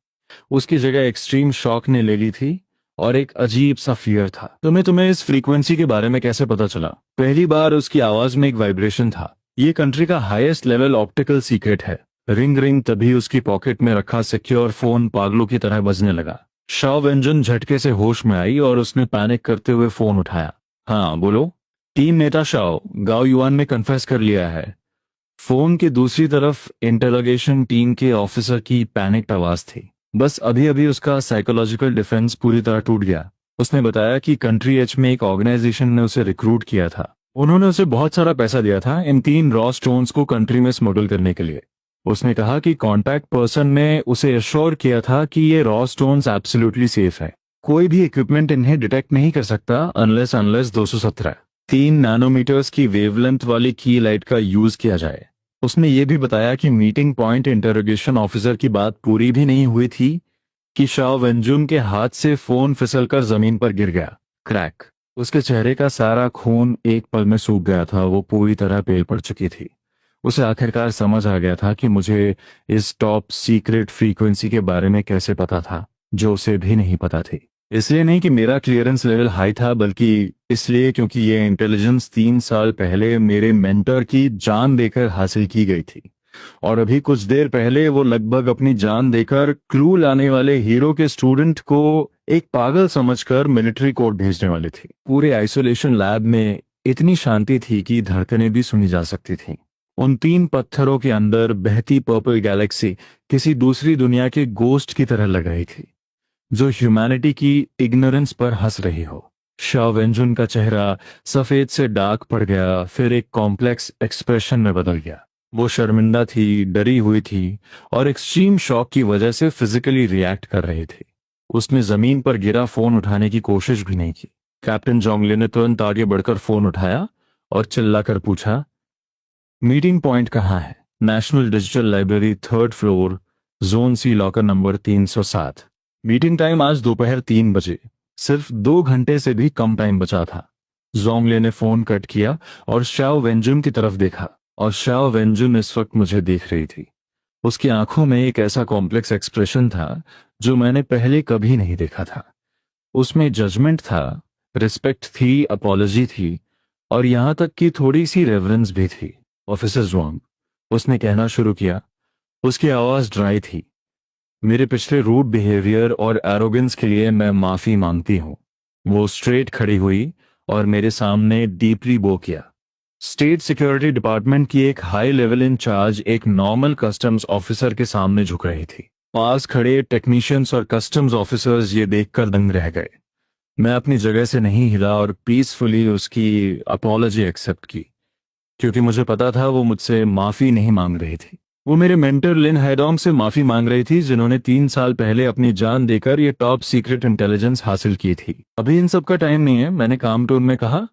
उसकी जगह एक्सट्रीम शॉक ने ले ली थी और एक अजीब सा फियर था। तुम्हें इस फ्रीक्वेंसी के बारे में कैसे पता चला? पहली बार उसकी आवाज में एक वाइब्रेशन था। ये कंट्री का हाईएस्ट लेवल ऑप्टिकल सीक्रेट है। Ring ring. तभी उसकी पॉकेट में रखा सिक्योर फोन पागलों की तरह बजने लगा। शाओ वेंजन झटके से होश में आई और उसने पैनिक करते हुए फोन उठाया। हाँ बोलो। टीम नेता शाओ, गाओ युआन में कन्फेस कर लिया है। फोन की दूसरी तरफ इंटरोगेशन टीम के ऑफिसर की पैनिक्ड आवाज थी। बस अभी अभी उसका साइकोलॉजिकल डिफेंस पूरी तरह टूट गया। उसने बताया कि कंट्री एच में एक ऑर्गेनाइजेशन ने उसे रिक्रूट किया था। उन्होंने उसे बहुत सारा पैसा दिया था इन 3 रॉ स्टोन्स को कंट्री में स्मगल करने के लिए। उसने कहा कि कांटेक्ट पर्सन ने उसे एश्योर किया था कि ये रॉ स्टोन्स एब्सोल्युटली सेफ है। कोई भी इक्विपमेंट इन्हें डिटेक्ट नहीं कर सकता अनलेस 217 3 नैनोमीटर्स की वेवलेंथ वाली की लाइट का यूज किया जाए। उसने ये भी बताया कि मीटिंग पॉइंट इंटरोगेशन ऑफिसर की बात पूरी भी नहीं हुई थी कि शाओ वेंजुन के हाथ से फोन फिसलकर जमीन पर गिर गया। क्रैक। उसके चेहरे का सारा खून एक पल में सूख गया था। वो पूरी तरह पेल पड़ चुकी थी। उसे आखिरकार समझ आ गया था कि मुझे इस टॉप सीक्रेट फ्रीक्वेंसी के बारे में कैसे पता था, जो उसे भी नहीं पता थी। इसलिए नहीं कि मेरा क्लियरेंस लेवल हाई था, बल्कि इसलिए क्योंकि ये इंटेलिजेंस 3 साल पहले मेरे मेंटर की जान देकर हासिल की गई थी। और अभी कुछ देर पहले वो लगभग अपनी जान देकर क्लू लाने वाले हीरो के स्टूडेंट को एक पागल समझकर मिलिट्री कोर्ट भेजने वाले थे। पूरे आइसोलेशन लैब में इतनी शांति थी कि धड़कनें भी सुनी जा सकती थीं। उन 3 पत्थरों के अंदर बहती पर्पल गैलेक्सी किसी दूसरी दुनिया के गोस्ट की तरह लग रही थी, जो ह्यूमैनिटी की इग्नोरेंस पर हंस रही हो। शाओ वेंजुन का चेहरा सफेद से डार्क पड़ गया, फिर एक कॉम्प्लेक्स एक्सप्रेशन में बदल गया। वो शर्मिंदा थी, डरी हुई थी और एक्सट्रीम शॉक की वजह से फिजिकली रिएक्ट कर रही थी। उसने जमीन पर गिरा फोन उठाने की कोशिश भी नहीं की। कैप्टन जोंगले ने तुरंत आगे बढ़कर फोन उठाया और चिल्लाकर पूछा, मीटिंग पॉइंट कहाँ है? National digital library, 3rd floor, zone C, locker number 307। Meeting time आज दोपहर 3 बजे। सिर्फ 2 घंटे से भी कम टाइम बचा था। जोंगले ने फोन कट किया और शाओ वेंजुन की तरफ देखा, और शाओ वेंजुन इस वक्त मुझे देख रही थी। उसकी आंखों में एक ऐसा कॉम्प्लेक्स एक्सप्रेशन था जो मैंने पहले कभी नहीं देखा था। उसमें जजमेंट था, रिस्पेक्ट थी, अपॉलॉजी थी और यहां तक कि थोड़ी सी रेवरेंस भी थी। ऑफिसर जोंग, उसने कहना शुरू किया। उसकी आवाज ड्राई थी। मेरे पिछले रूड बिहेवियर और एरोगेंस के लिए मैं माफी मांगती हूं। वो स्ट्रेट खड़ी हुई और मेरे सामने डीपली बो किया। स्टेट सिक्योरिटी डिपार्टमेंट की एक हाई लेवल इंचार्ज एक नॉर्मल कस्टम्स ऑफिसर के सामने झुक रही थी। पास खड़े टेक्नीशियंस और कस्टम्स ऑफिसर्स ये देखकर दंग रह गए। मैं अपनी जगह से नहीं हिला और पीसफुली उसकी अपॉलॉजी एक्सेप्ट की, क्योंकि मुझे पता था वो मुझसे माफी नहीं मांग रही थी। वो मेरे मेंटर लिन हैडोंग से माफी मांग रही थी, जिन्होंने 3 साल पहले अपनी जान देकर ये टॉप सीक्रेट इंटेलिजेंस हासिल की थी। अभी इन सब का टाइम नहीं है, मैंने काम टोन में कहा।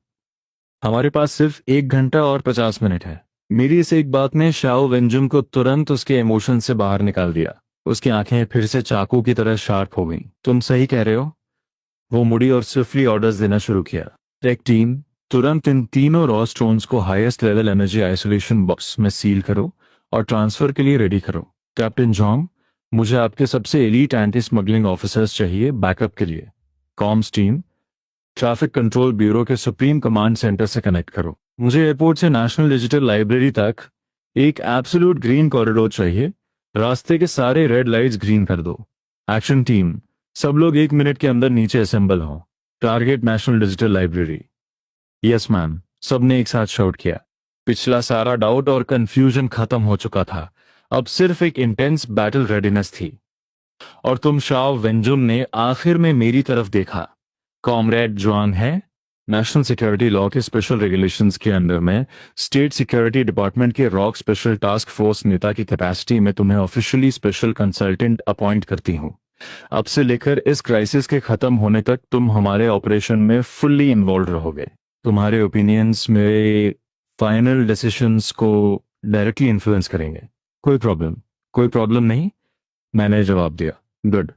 हमारे पास सिर्फ 1 घंटा और 50 मिनट है। मेरी इस एक बात ने शाओ वेंजुन को तुरंत उसके इमोशन से बाहर निकाल दिया। उसकी आंखें फिर से चाकू की तरह शार्प हो गईं। तुम सही कह रहे हो। वो मुड़ी और स्विफ्टली ऑर्डर्स देना शुरू किया। टेक टीम, तुरंत इन तीनों रॉ स्टोन्स को highest level energy isolation box में सील करो और ट्रांसफर के लिए रेडी करो। कैप्टन जोंग, मुझे आपके सबसे एलीट एंटी स्मगलिंग ऑफिसर्स चाहिए बैकअप के लिए। Comms team, traffic control bureau के सुप्रीम कमांड सेंटर से कनेक्ट करो। मुझे एयरपोर्ट से नेशनल डिजिटल लाइब्रेरी तक एक एब्सोल्यूट ग्रीन कॉरिडोर चाहिए। रास्ते के सारे रेड लाइट्स ग्रीन कर दो। एक्शन टीम, सब लोग 1 मिनट के अंदर नीचे असेंबल हो। Target national digital library. Yes ma'am, सबने एक साथ शाउट किया। पिछला सारा डाउट और कंफ्यूजन खत्म हो चुका था। अब सिर्फ एक इंटेंस बैटल रेडीनेस थी। और तुम शाओ वेंजुम ने आखिर में मेरी तरफ देखा। कॉमरेड जुआंग है। नेशनल सिक्योरिटी लॉ के स्पेशल रेगुलेशंस के अंडर में स्टेट सिक्योरिटी डिपार्टमेंट के रॉक स्पेशल टास्क फोर्स नेता की कैपेसिटी में तुम्हें ऑफिशियली स्पेशल कंसल्टेंट अपॉइंट करती हूँ। अब से लेकर इस क्राइसिस के खत्म होने तक तुम हमारे ऑपरेशन में फुल्ली इन्वॉल्व रहोगे। तुम्हारे ओपिनियंस मेरे फाइनल डिसीजंस को डायरेक्टली इन्फ्लुएंस करेंगे। कोई प्रॉब्लम? कोई प्रॉब्लम नहीं, मैंने जवाब दिया। Good,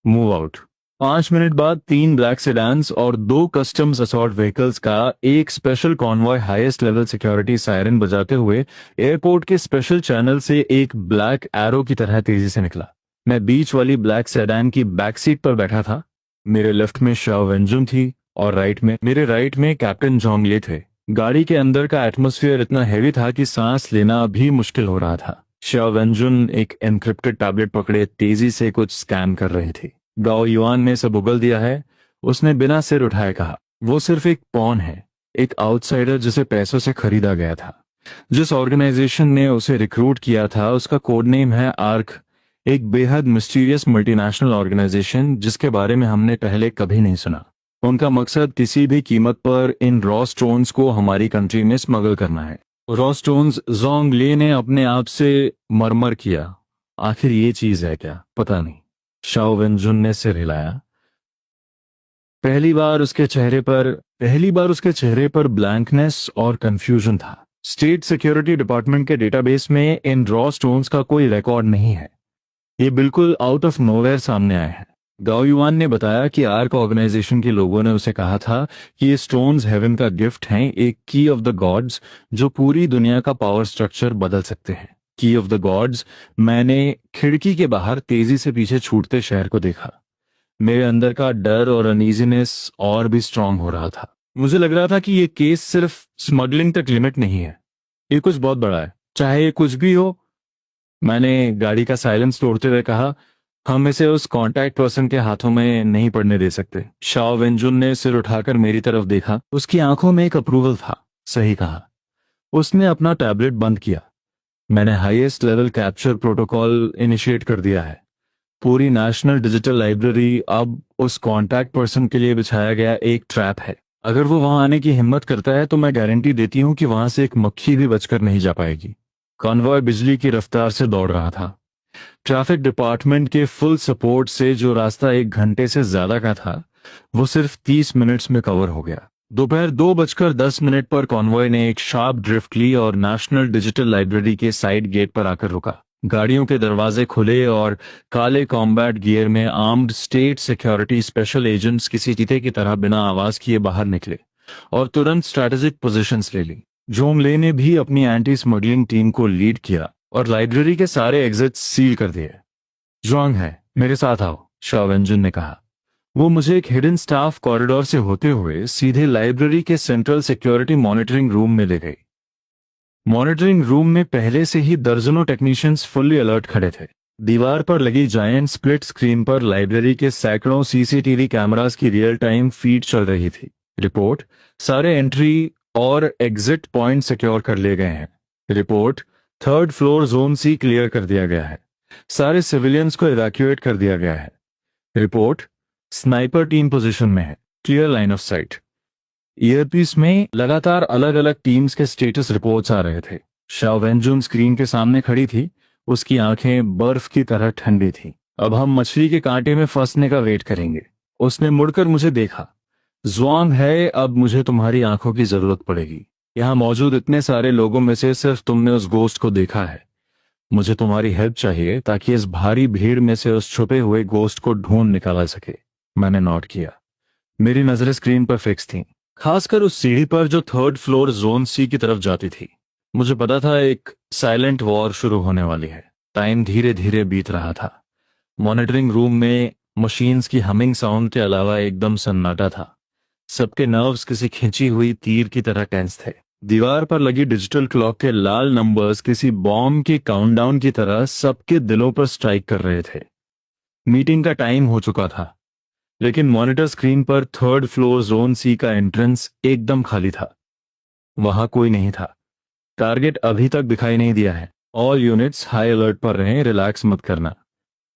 move out. 5 मिनट बाद 3 ब्लैक सेडान्स और 2 कस्टम्स असॉर्ट व्हीकल्स का एक special convoy highest level security siren बजाते हुए एयरपोर्ट के स्पेशल चैनल से एक ब्लैक एरो की तरह तेजी से निकला। मैं बीच वाली ब्लैक सेडान की बैक सीट पर बैठा था। मेरे लेफ्ट में शाओ वेंजुन थी और मेरे राइट में कैप्टन जोंगले थे। गाड़ी के अंदर का एटमॉस्फेयर इतना हैवी था कि सांस लेना भी मुश्किल हो रहा था। शाओ वेंजुन एक एनक्रिप्टेड टैबलेट पकड़े तेजी से कुछ स्कैन कर रहे थे। गाओ युआन ने सब उगल दिया है, उसने बिना सिर उठाए कहा। वो सिर्फ एक पॉन है, एक आउटसाइडर जिसे पैसों से खरीदा गया था। जिस ऑर्गेनाइजेशन ने उसे रिक्रूट किया था उसका कोड नेम है आर्क, एक बेहद मिस्टीरियस मल्टीनेशनल ऑर्गेनाइजेशन जिसके बारे में हमने पहले कभी नहीं सुना। उनका मकसद किसी भी कीमत पर इन रॉ स्टोन्स को हमारी कंट्री में स्मगल करना है। रॉ स्टोन्स जोंगले ने अपने आप से मरमर किया। आखिर ये चीज है क्या? पता नहीं। शाओ वेंजुन ने सिर हिलाया। पहली बार उसके चेहरे पर ब्लैंकनेस और कंफ्यूजन था। स्टेट सिक्योरिटी डिपार्टमेंट के डेटाबेस में इन रॉ स्टोन्स का कोई रिकॉर्ड नहीं है। ये बिल्कुल आउट ऑफ नोवेयर सामने आए हैं। गाओ युआन ने बताया कि आर्क ऑर्गेनाइजेशन के लोगों ने उसे कहा था कि ये स्टोन्स हेवन का गिफ्ट हैं, एक की ऑफ द गॉड्स जो पूरी दुनिया का पावर स्ट्रक्चर बदल सकते हैं। की ऑफ द गॉड्स। मैंने खिड़की के बाहर तेजी से पीछे छूटते शहर को देखा। मेरे अंदर का डर और अनईजीनेस और भी स्ट्रांग हो रहा था। मुझे लग रहा था कि ये केस सिर्फ स्मगलिंग तक लिमिट नहीं है, ये कुछ बहुत बड़ा है, चाहे ये कुछ भी हो। मैंने गाड़ी का साइलेंस तोड़ते हुए कहा, हम इसे उस कांटेक्ट पर्सन के हाथों में नहीं पड़ने दे सकते। शाओ वेंजुन ने सिर उठाकर मेरी तरफ देखा। उसकी आंखों में एक अप्रूवल था। सही कहा। उसने अपना टैबलेट बंद किया। मैंने highest level capture protocol initiate कर दिया है। पूरी नेशनल डिजिटल लाइब्रेरी अब उस कांटेक्ट पर्सन के लिए बिछाया गया एक ट्रैप है। अगर वो वहां आने की हिम्मत करता है तो मैं गारंटी देती हूं कि वहां से एक मक्खी भी बचकर नहीं जा पाएगी। कॉन्वॉय बिजली की रफ्तार से दौड़ रहा था। ट्रैफिक डिपार्टमेंट के फुल सपोर्ट से जो रास्ता 1 घंटे से ज्यादा का था वो सिर्फ 30 मिनट्स में कवर हो गया। दोपहर 2:10 पर कॉन्वॉय ने एक शार्प ड्रिफ्ट ली और नेशनल डिजिटल लाइब्रेरी के साइड गेट पर आकर रुका। गाड़ियों के दरवाजे खुले और काले कॉम्बैट गियर में armed state security special agents किसी चीते की तरह बिना आवाज किए बाहर निकले और तुरंत स्ट्रैटेजिक पोजीशंस ले ली। जोंगले ने भी अपनी एंटी स्मगलिंग टीम को लीड किया और लाइब्रेरी के सारे एग्जिट्स सील कर दिए। जुआंग है, मेरे साथ आओ, शाओ वेंजुन ने कहा। वो मुझे एक हिडन स्टाफ कॉरिडोर से होते हुए सीधे लाइब्रेरी के सेंट्रल सिक्योरिटी मॉनिटरिंग रूम में ले गई। मॉनिटरिंग रूम में पहले से ही दर्जनों टेक्नीशियंस फुल्ली अलर्ट खड़े थे। दीवार पर लगी जायंट स्प्लिट स्क्रीन पर लाइब्रेरी के सैकड़ों सीसीटीवी कैमरास की रियल टाइम फीड चल रही थी। रिपोर्ट, सारे एंट्री और एग्जिट पॉइंट सिक्योर कर लिए गए हैं। रिपोर्ट, 3rd फ्लोर जोन सी क्लियर कर दिया गया है। सारे सिविलियंस को इवैक्यूएट कर दिया गया है। रिपोर्ट, स्नाइपर टीम पोजीशन में है, clear line of site. Earpiece में लगातार अलग अलग टीम्स के स्टेटस रिपोर्ट्स आ रहे थे। शाओ वेंजुन स्क्रीन के सामने खड़ी थी, उसकी आंखें बर्फ की तरह ठंडी थी। अब हम मछली के कांटे में फंसने का वेट करेंगे। उसने मुड़कर मुझे देखा। जुआंग है, अब मुझे तुम्हारी आंखों की जरूरत पड़ेगी। यहाँ मौजूद इतने सारे लोगों में से सिर्फ तुमने उस गोस्ट को देखा है। मुझे तुम्हारी हेल्प चाहिए ताकि इस भारी भीड़ में से उस छुपे हुए गोस्ट को ढूंढ निकाला सके। मैंने नोट किया। मेरी नजरें स्क्रीन पर फिक्स थीं, खासकर उस सीढ़ी पर जो 3rd फ्लोर जोन सी की तरफ जाती थी। मुझे पता था एक साइलेंट वॉर शुरू होने वाली है। टाइम धीरे धीरे बीत रहा था। मॉनिटरिंग रूम में मशीन्स की हमिंग साउंड के अलावा एकदम सन्नाटा था। सबके नर्व्स किसी खिंची हुई तीर की तरह टेंस थे। दीवार पर लगी डिजिटल क्लॉक के लाल नंबर्स किसी बॉम्ब के काउंटडाउन की तरह सबके दिलों पर स्ट्राइक कर रहे थे। मीटिंग का टाइम हो चुका था, लेकिन मॉनिटर स्क्रीन पर थर्ड फ्लोर जोन सी का एंट्रेंस एकदम खाली था। वहां कोई नहीं था। टारगेट अभी तक दिखाई नहीं दिया है। ऑल यूनिट्स हाई अलर्ट पर रहें, रिलैक्स मत करना।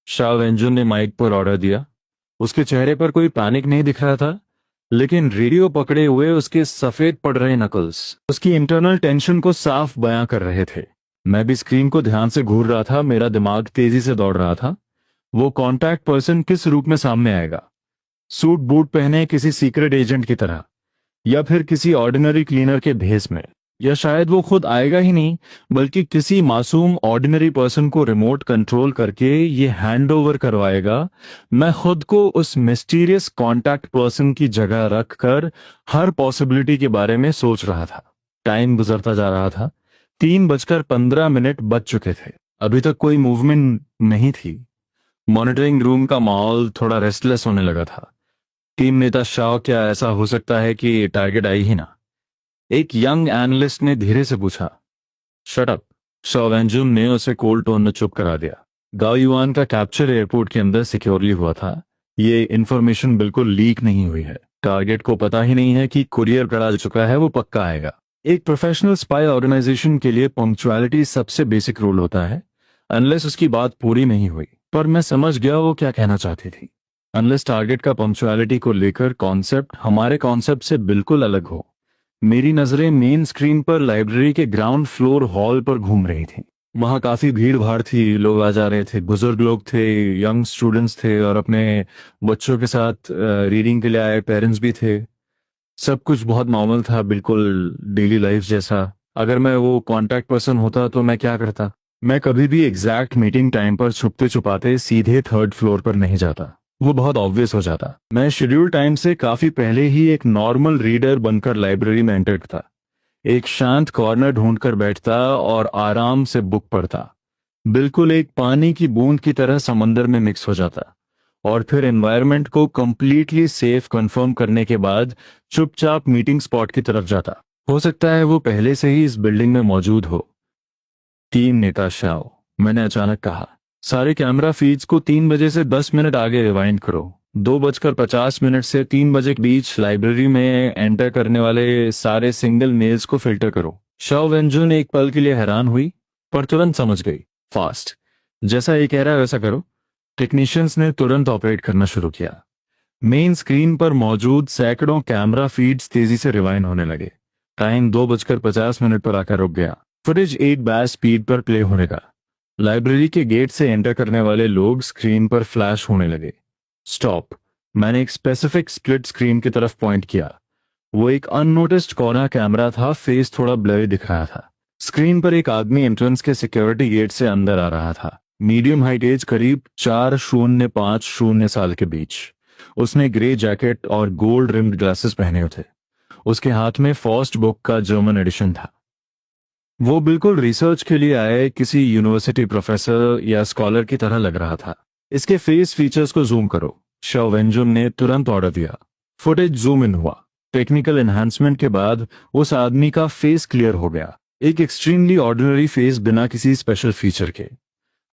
शाह वेंजुन ने माइक पर ऑर्डर दिया। उसके चेहरे पर कोई पैनिक नहीं दिख रहा था, लेकिन रेडियो पकड़े हुए उसके सफेद पड़ रहे नकल्स उसकी इंटरनल टेंशन को साफ बयां कर रहे थे। मैं भी स्क्रीन को ध्यान से घूर रहा था, मेरा दिमाग तेजी से दौड़ रहा था। वो कांटेक्ट पर्सन किस रूप में सामने आएगा? सूट बूट पहने किसी सीक्रेट एजेंट की तरह, या फिर किसी ऑर्डिनरी क्लीनर के भेस में, या शायद वो खुद आएगा ही नहीं, बल्कि किसी मासूम ऑर्डिनरी पर्सन को रिमोट कंट्रोल करके ये हैंड ओवर करवाएगा। मैं खुद को उस मिस्टीरियस कांटेक्ट पर्सन की जगह रखकर हर पॉसिबिलिटी के बारे में सोच रहा था। टाइम गुजरता जा रहा था। 3:15 बज चुके थे। अभी तक कोई मूवमेंट नहीं थी। मॉनिटरिंग रूम का माहौल थोड़ा रेस्टलेस होने लगा था। टीम नेता शाह, क्या ऐसा हो सकता है कि टारगेट आई ही ना? एक यंग एनालिस्ट ने धीरे से पूछा। Shut up. शाह वेंजुम ने उसे कोल्ड टोन में चुप करा दिया। गाओ युआन का कैप्चर एयरपोर्ट के अंदर सिक्योरली हुआ था। ये इंफॉर्मेशन बिल्कुल लीक नहीं हुई है। टारगेट को पता ही नहीं है कि कुरियर करा चुका है, वो पक्का आएगा। एक प्रोफेशनल स्पाई ऑर्गेनाइजेशन के लिए पंक्चुअलिटी सबसे बेसिक रूल होता है, अनलेस उसकी बात पूरी नहीं हुई। पर मैं समझ गया वो क्या कहना चाहती थी। अनलेस टारगेट का पंक्चुअलिटी को लेकर कॉन्सेप्ट हमारे कॉन्सेप्ट से बिल्कुल अलग हो। मेरी नजरें मेन स्क्रीन पर लाइब्रेरी के ग्राउंड फ्लोर हॉल पर घूम रही थी। वहां काफी भीड़ भाड़ थी, लोग आ जा रहे थे, बुजुर्ग लोग थे, यंग स्टूडेंट्स थे, और अपने बच्चों के साथ रीडिंग के लिए आए पेरेंट्स भी थे। सब कुछ बहुत नॉर्मल था, बिल्कुल डेली लाइफ जैसा। अगर मैं वो कांटेक्ट पर्सन होता तो मैं क्या करता? मैं कभी भी एग्जैक्ट मीटिंग टाइम पर छुपते छुपाते सीधे थर्ड फ्लोर पर नहीं जाता। वो बहुत ऑब्वियस हो जाता। मैं शेड्यूल टाइम से काफी पहले ही एक नॉर्मल रीडर बनकर लाइब्रेरी में एंटर करता। एक शांत कॉर्नर ढूंढकर बैठता और आराम से बुक पढ़ता। बिल्कुल एक पानी की बूंद की तरह समंदर में मिक्स हो जाता। और फिर एनवायरनमेंट को कंप्लीटली सेफ कंफर्म करने के बाद चुपचाप मीटिंग स्पॉट की तरफ जाता। हो सकता है वो पहले से ही इस बिल्डिंग में मौजूद हो। टीम नेता शाओ, मैंने अचानक कहा, सारे कैमरा फीड्स को 3 बजे से 10 मिनट आगे रिवाइंड करो। 2:50 से 3 बजे के बीच लाइब्रेरी में एंटर करने वाले सारे सिंगल मेल्स को फिल्टर करो। शाओ वेंजुन एक पल के लिए हैरान हुई, पर तुरंत समझ गई। फास्ट, जैसा ये कह रहा है वैसा करो। टेक्नीशियंस ने तुरंत ऑपरेट करना शुरू किया। मेन स्क्रीन पर मौजूद सैकड़ों कैमरा फीड्स तेजी से रिवाइंड होने लगे। टाइम 2:50 पर आकर रुक गया। फुटेज 8 बैच स्पीड पर प्ले होने का। लाइब्रेरी के गेट से एंटर करने वाले लोग स्क्रीन पर फ्लैश होने लगे। स्टॉप। मैंने एक स्पेसिफिक स्प्लिट स्क्रीन की तरफ पॉइंट किया। वो एक अननोटिस्ड कॉर्नर कैमरा था, फेस थोड़ा ब्लरी दिख रहा था। स्क्रीन पर एक आदमी एंट्रेंस के सिक्योरिटी गेट से अंदर आ रहा था। मीडियम हाइट एज, करीब 4.05 साल के बीच। उसने ग्रे जैकेट और गोल्ड रिम्ड ग्लासेस पहने हुए थे। उसके हाथ में फर्स्ट बुक का जर्मन एडिशन था। वो बिल्कुल रिसर्च के लिए आए किसी यूनिवर्सिटी प्रोफेसर या स्कॉलर की तरह लग रहा था। इसके फेस फीचर्स को जूम करो, शाओ वेंजुन ने तुरंत ऑर्डर दिया। फुटेज जूम इन हुआ। टेक्निकल एनहांसमेंट के बाद उस आदमी का फेस क्लियर हो गया। एक एक्सट्रीमली ऑर्डिनरी फेस, बिना किसी स्पेशल फीचर के।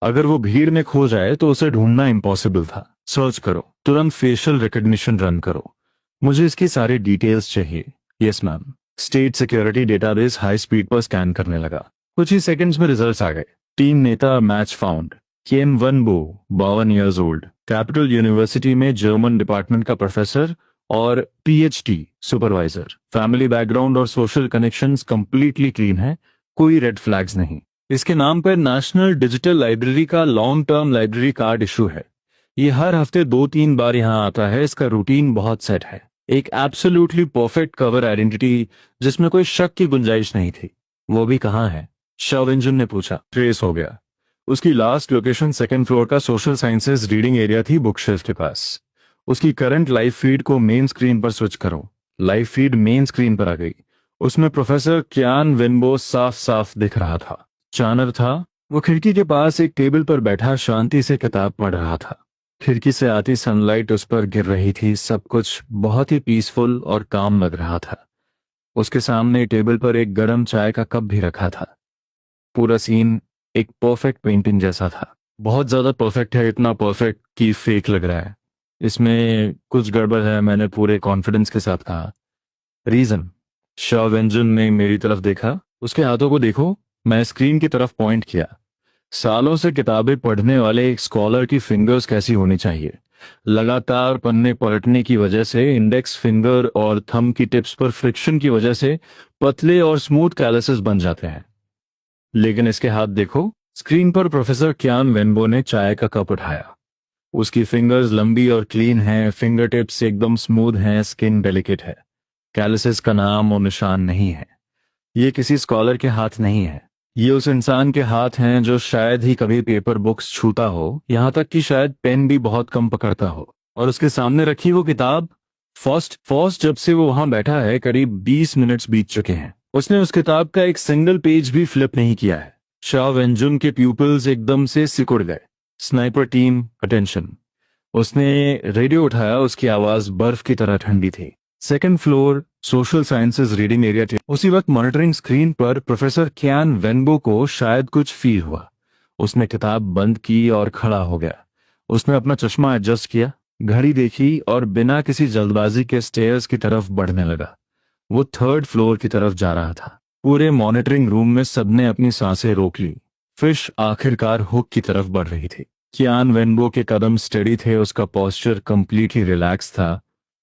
अगर वो भीड़ में खो जाए तो उसे ढूंढना इम्पॉसिबल था। सर्च करो, तुरंत फेशियल रिकॉग्निशन रन करो। मुझे इसकी सारी डिटेल्स चाहिए। Yes ma'am. State security database high speed पर स्कैन करने लगा। कुछ ही सेकंड्स में रिजल्ट्स आ गए। टीम नेता मैच फाउंड। केम वन बो, 52 ईयर्स ओल्ड, कैपिटल यूनिवर्सिटी में जर्मन डिपार्टमेंट का प्रोफेसर और पीएचडी सुपरवाइजर। फैमिली बैकग्राउंड और सोशल कनेक्शंस कंप्लीटली क्लीन है, कोई रेड फ्लैग्स नहीं। इसके नाम पर नेशनल डिजिटल लाइब्रेरी का long term library card issue है। ये हर हफ्ते 2-3 बार यहाँ आता है। इसका रूटीन बहुत सेट है। एक एब्सोल्युटली परफेक्ट कवर आइडेंटिटी जिसमें कोई शक की गुंजाइश नहीं थी। वो भी कहाँ है? शाओ वेंजुन ने पूछा। ट्रेस हो गया। उसकी लास्ट लोकेशन सेकंड फ्लोर का सोशल साइंसेज रीडिंग एरिया थी, बुक शेल्फ के पास। उसकी करंट लाइव फीड को मेन स्क्रीन पर स्विच करो। लाइव फीड मेन स्क्रीन पर आ गई। उसमें प्रोफेसर क्यान वेनबो साफ साफ दिख रहा था। चानर था, वो खिड़की के पास एक टेबल पर बैठा शांति से किताब पढ़ रहा था। खिड़की से आती सनलाइट उस पर गिर रही थी। सब कुछ बहुत ही पीसफुल और काम लग रहा था। उसके सामने टेबल पर एक गर्म चाय का कप भी रखा था। पूरा सीन एक परफेक्ट पेंटिंग जैसा था। बहुत ज्यादा परफेक्ट है, इतना परफेक्ट कि फेक लग रहा है। इसमें कुछ गड़बड़ है, मैंने पूरे कॉन्फिडेंस के साथ कहा। रीजन? शाह व्यंजन ने मेरी तरफ देखा। उसके हाथों को देखो। मैं स्क्रीन की तरफ पॉइंट किया। सालों से किताबें पढ़ने वाले एक स्कॉलर की फिंगर्स कैसी होनी चाहिए? लगातार पन्ने पलटने की वजह से इंडेक्स फिंगर और थंब की टिप्स पर फ्रिक्शन की वजह से पतले और स्मूथ कैलसेस बन जाते हैं। लेकिन इसके हाथ देखो। स्क्रीन पर प्रोफेसर क्यान वेनबो ने चाय का कप उठाया। उसकी फिंगर्स लंबी और क्लीन हैं, फिंगर टिप्स एकदम स्मूथ हैं, स्किन डेलिकेट है। कैलसेस का नाम और निशान नहीं है। ये किसी स्कॉलर के हाथ नहीं है। ये उस इंसान के हाथ हैं जो शायद ही कभी पेपर बुक्स छूता हो, यहां तक कि शायद पेन भी बहुत कम पकड़ता हो। और उसके सामने रखी वो किताब। फर्स्ट फर्स्ट जब से वो वहां बैठा है करीब 20 मिनट्स बीत चुके हैं। उसने उस किताब का एक सिंगल पेज भी फ्लिप नहीं किया है। शाह वेंजुन के प्यूपिल्स एकदम से सिकुड़ गए। Sniper team attention. उसने रेडियो उठाया। उसकी आवाज बर्फ की तरह ठंडी थी। Second floor social sciences reading area. उसी वक्त मॉनिटरिंग स्क्रीन पर प्रोफेसर क्यान वेनबो को शायद कुछ फील हुआ। उसने किताब बंद की और खड़ा हो गया। उसने अपना चश्मा एडजस्ट किया, घड़ी देखी और बिना किसी जल्दबाजी के स्टेयर्स की तरफ बढ़ने लगा। वो थर्ड फ्लोर की तरफ जा रहा था। पूरे मॉनिटरिंग रूम में सबने अपनी सांसें रोक ली। फिश आखिरकार हुक की तरफ बढ़ रही थी। क्यान वेनबो के कदम स्टेडी थे, उसका पोस्चर कंप्लीटली रिलैक्स था,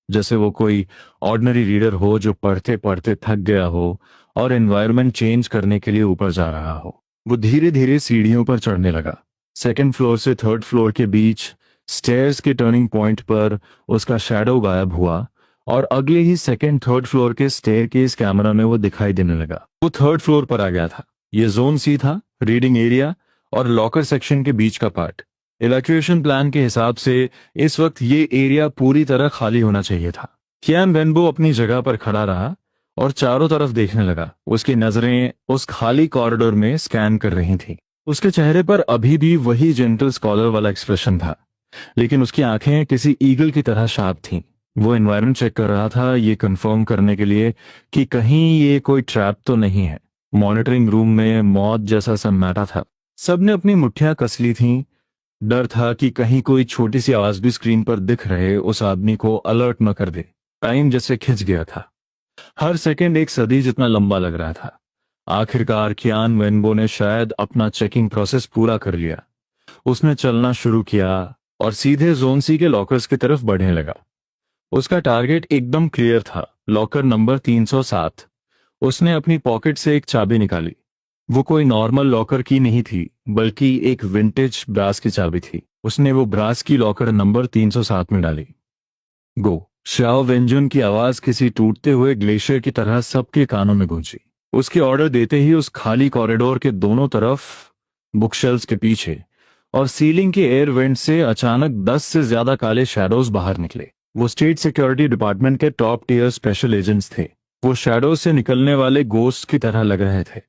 जैसे वो कोई ऑर्डिनरी रीडर हो जो पढ़ते पढ़ते थक गया हो और एनवायरनमेंट चेंज करने के लिए ऊपर जा रहा हो। वो धीरे धीरे सीढ़ियों पर चढ़ने लगा। सेकंड फ्लोर से थर्ड फ्लोर के बीच स्टेयर्स के टर्निंग पॉइंट पर उसका शैडो गायब हुआ और अगले ही सेकंड थर्ड फ्लोर के स्टेयर केस कैमरा में वो दिखाई देने लगा। वो थर्ड फ्लोर पर आ गया था। ये जोन सी था, रीडिंग एरिया और लॉकर सेक्शन के बीच का पार्ट। इवैक्यूएशन प्लान के हिसाब से इस वक्त ये एरिया पूरी तरह खाली होना चाहिए था। क्यान वेनबो अपनी जगह पर खड़ा रहा और चारों तरफ देखने लगा। उसकी नजरें उस खाली कॉरिडोर में स्कैन कर रही थी। उसके चेहरे पर अभी भी वही जेंटल स्कॉलर वाला एक्सप्रेशन था, लेकिन उसकी आंखें किसी ईगल की तरह शार्प थीं। वो एनवायरनमेंट चेक कर रहा था, ये कंफर्म करने के लिए कि कहीं ये कोई ट्रैप तो नहीं है। मॉनिटरिंग रूम में मौत जैसा सन्नाटा था। सबने अपनी मुट्ठियां कस ली थीं। डर था कि कहीं कोई छोटी सी आवाज भी स्क्रीन पर दिख रहे उस आदमी को अलर्ट न कर दे। टाइम जैसे खिंच गया था। हर सेकंड एक सदी जितना लंबा लग रहा था। आखिरकार क्यान वेनबो ने शायद अपना चेकिंग प्रोसेस पूरा कर लिया। उसने चलना शुरू किया और सीधे जोन सी के लॉकर्स की तरफ बढ़ने लगा। उसका टारगेट एकदम क्लियर था, लॉकर नंबर 307। उसने अपनी पॉकेट से एक चाबी निकाली। वो कोई नॉर्मल लॉकर की नहीं थी, बल्कि एक विंटेज ब्रास की चाबी थी। उसने वो ब्रास की लॉकर नंबर 307 में डाली। गो। शाओ वेंजुन की आवाज किसी टूटते हुए ग्लेशियर की तरह सबके कानों में गूंजी। उसके ऑर्डर देते ही उस खाली कॉरिडोर के दोनों तरफ, बुकशेल्फ्स के पीछे और सीलिंग के एयर वेंट से अचानक 10 से ज्यादा काले शैडोज बाहर निकले। वो स्टेट सिक्योरिटी डिपार्टमेंट के टॉप टियर स्पेशल एजेंट्स थे। वो शैडोज से निकलने वाले गोस्ट की तरह लग रहे थे,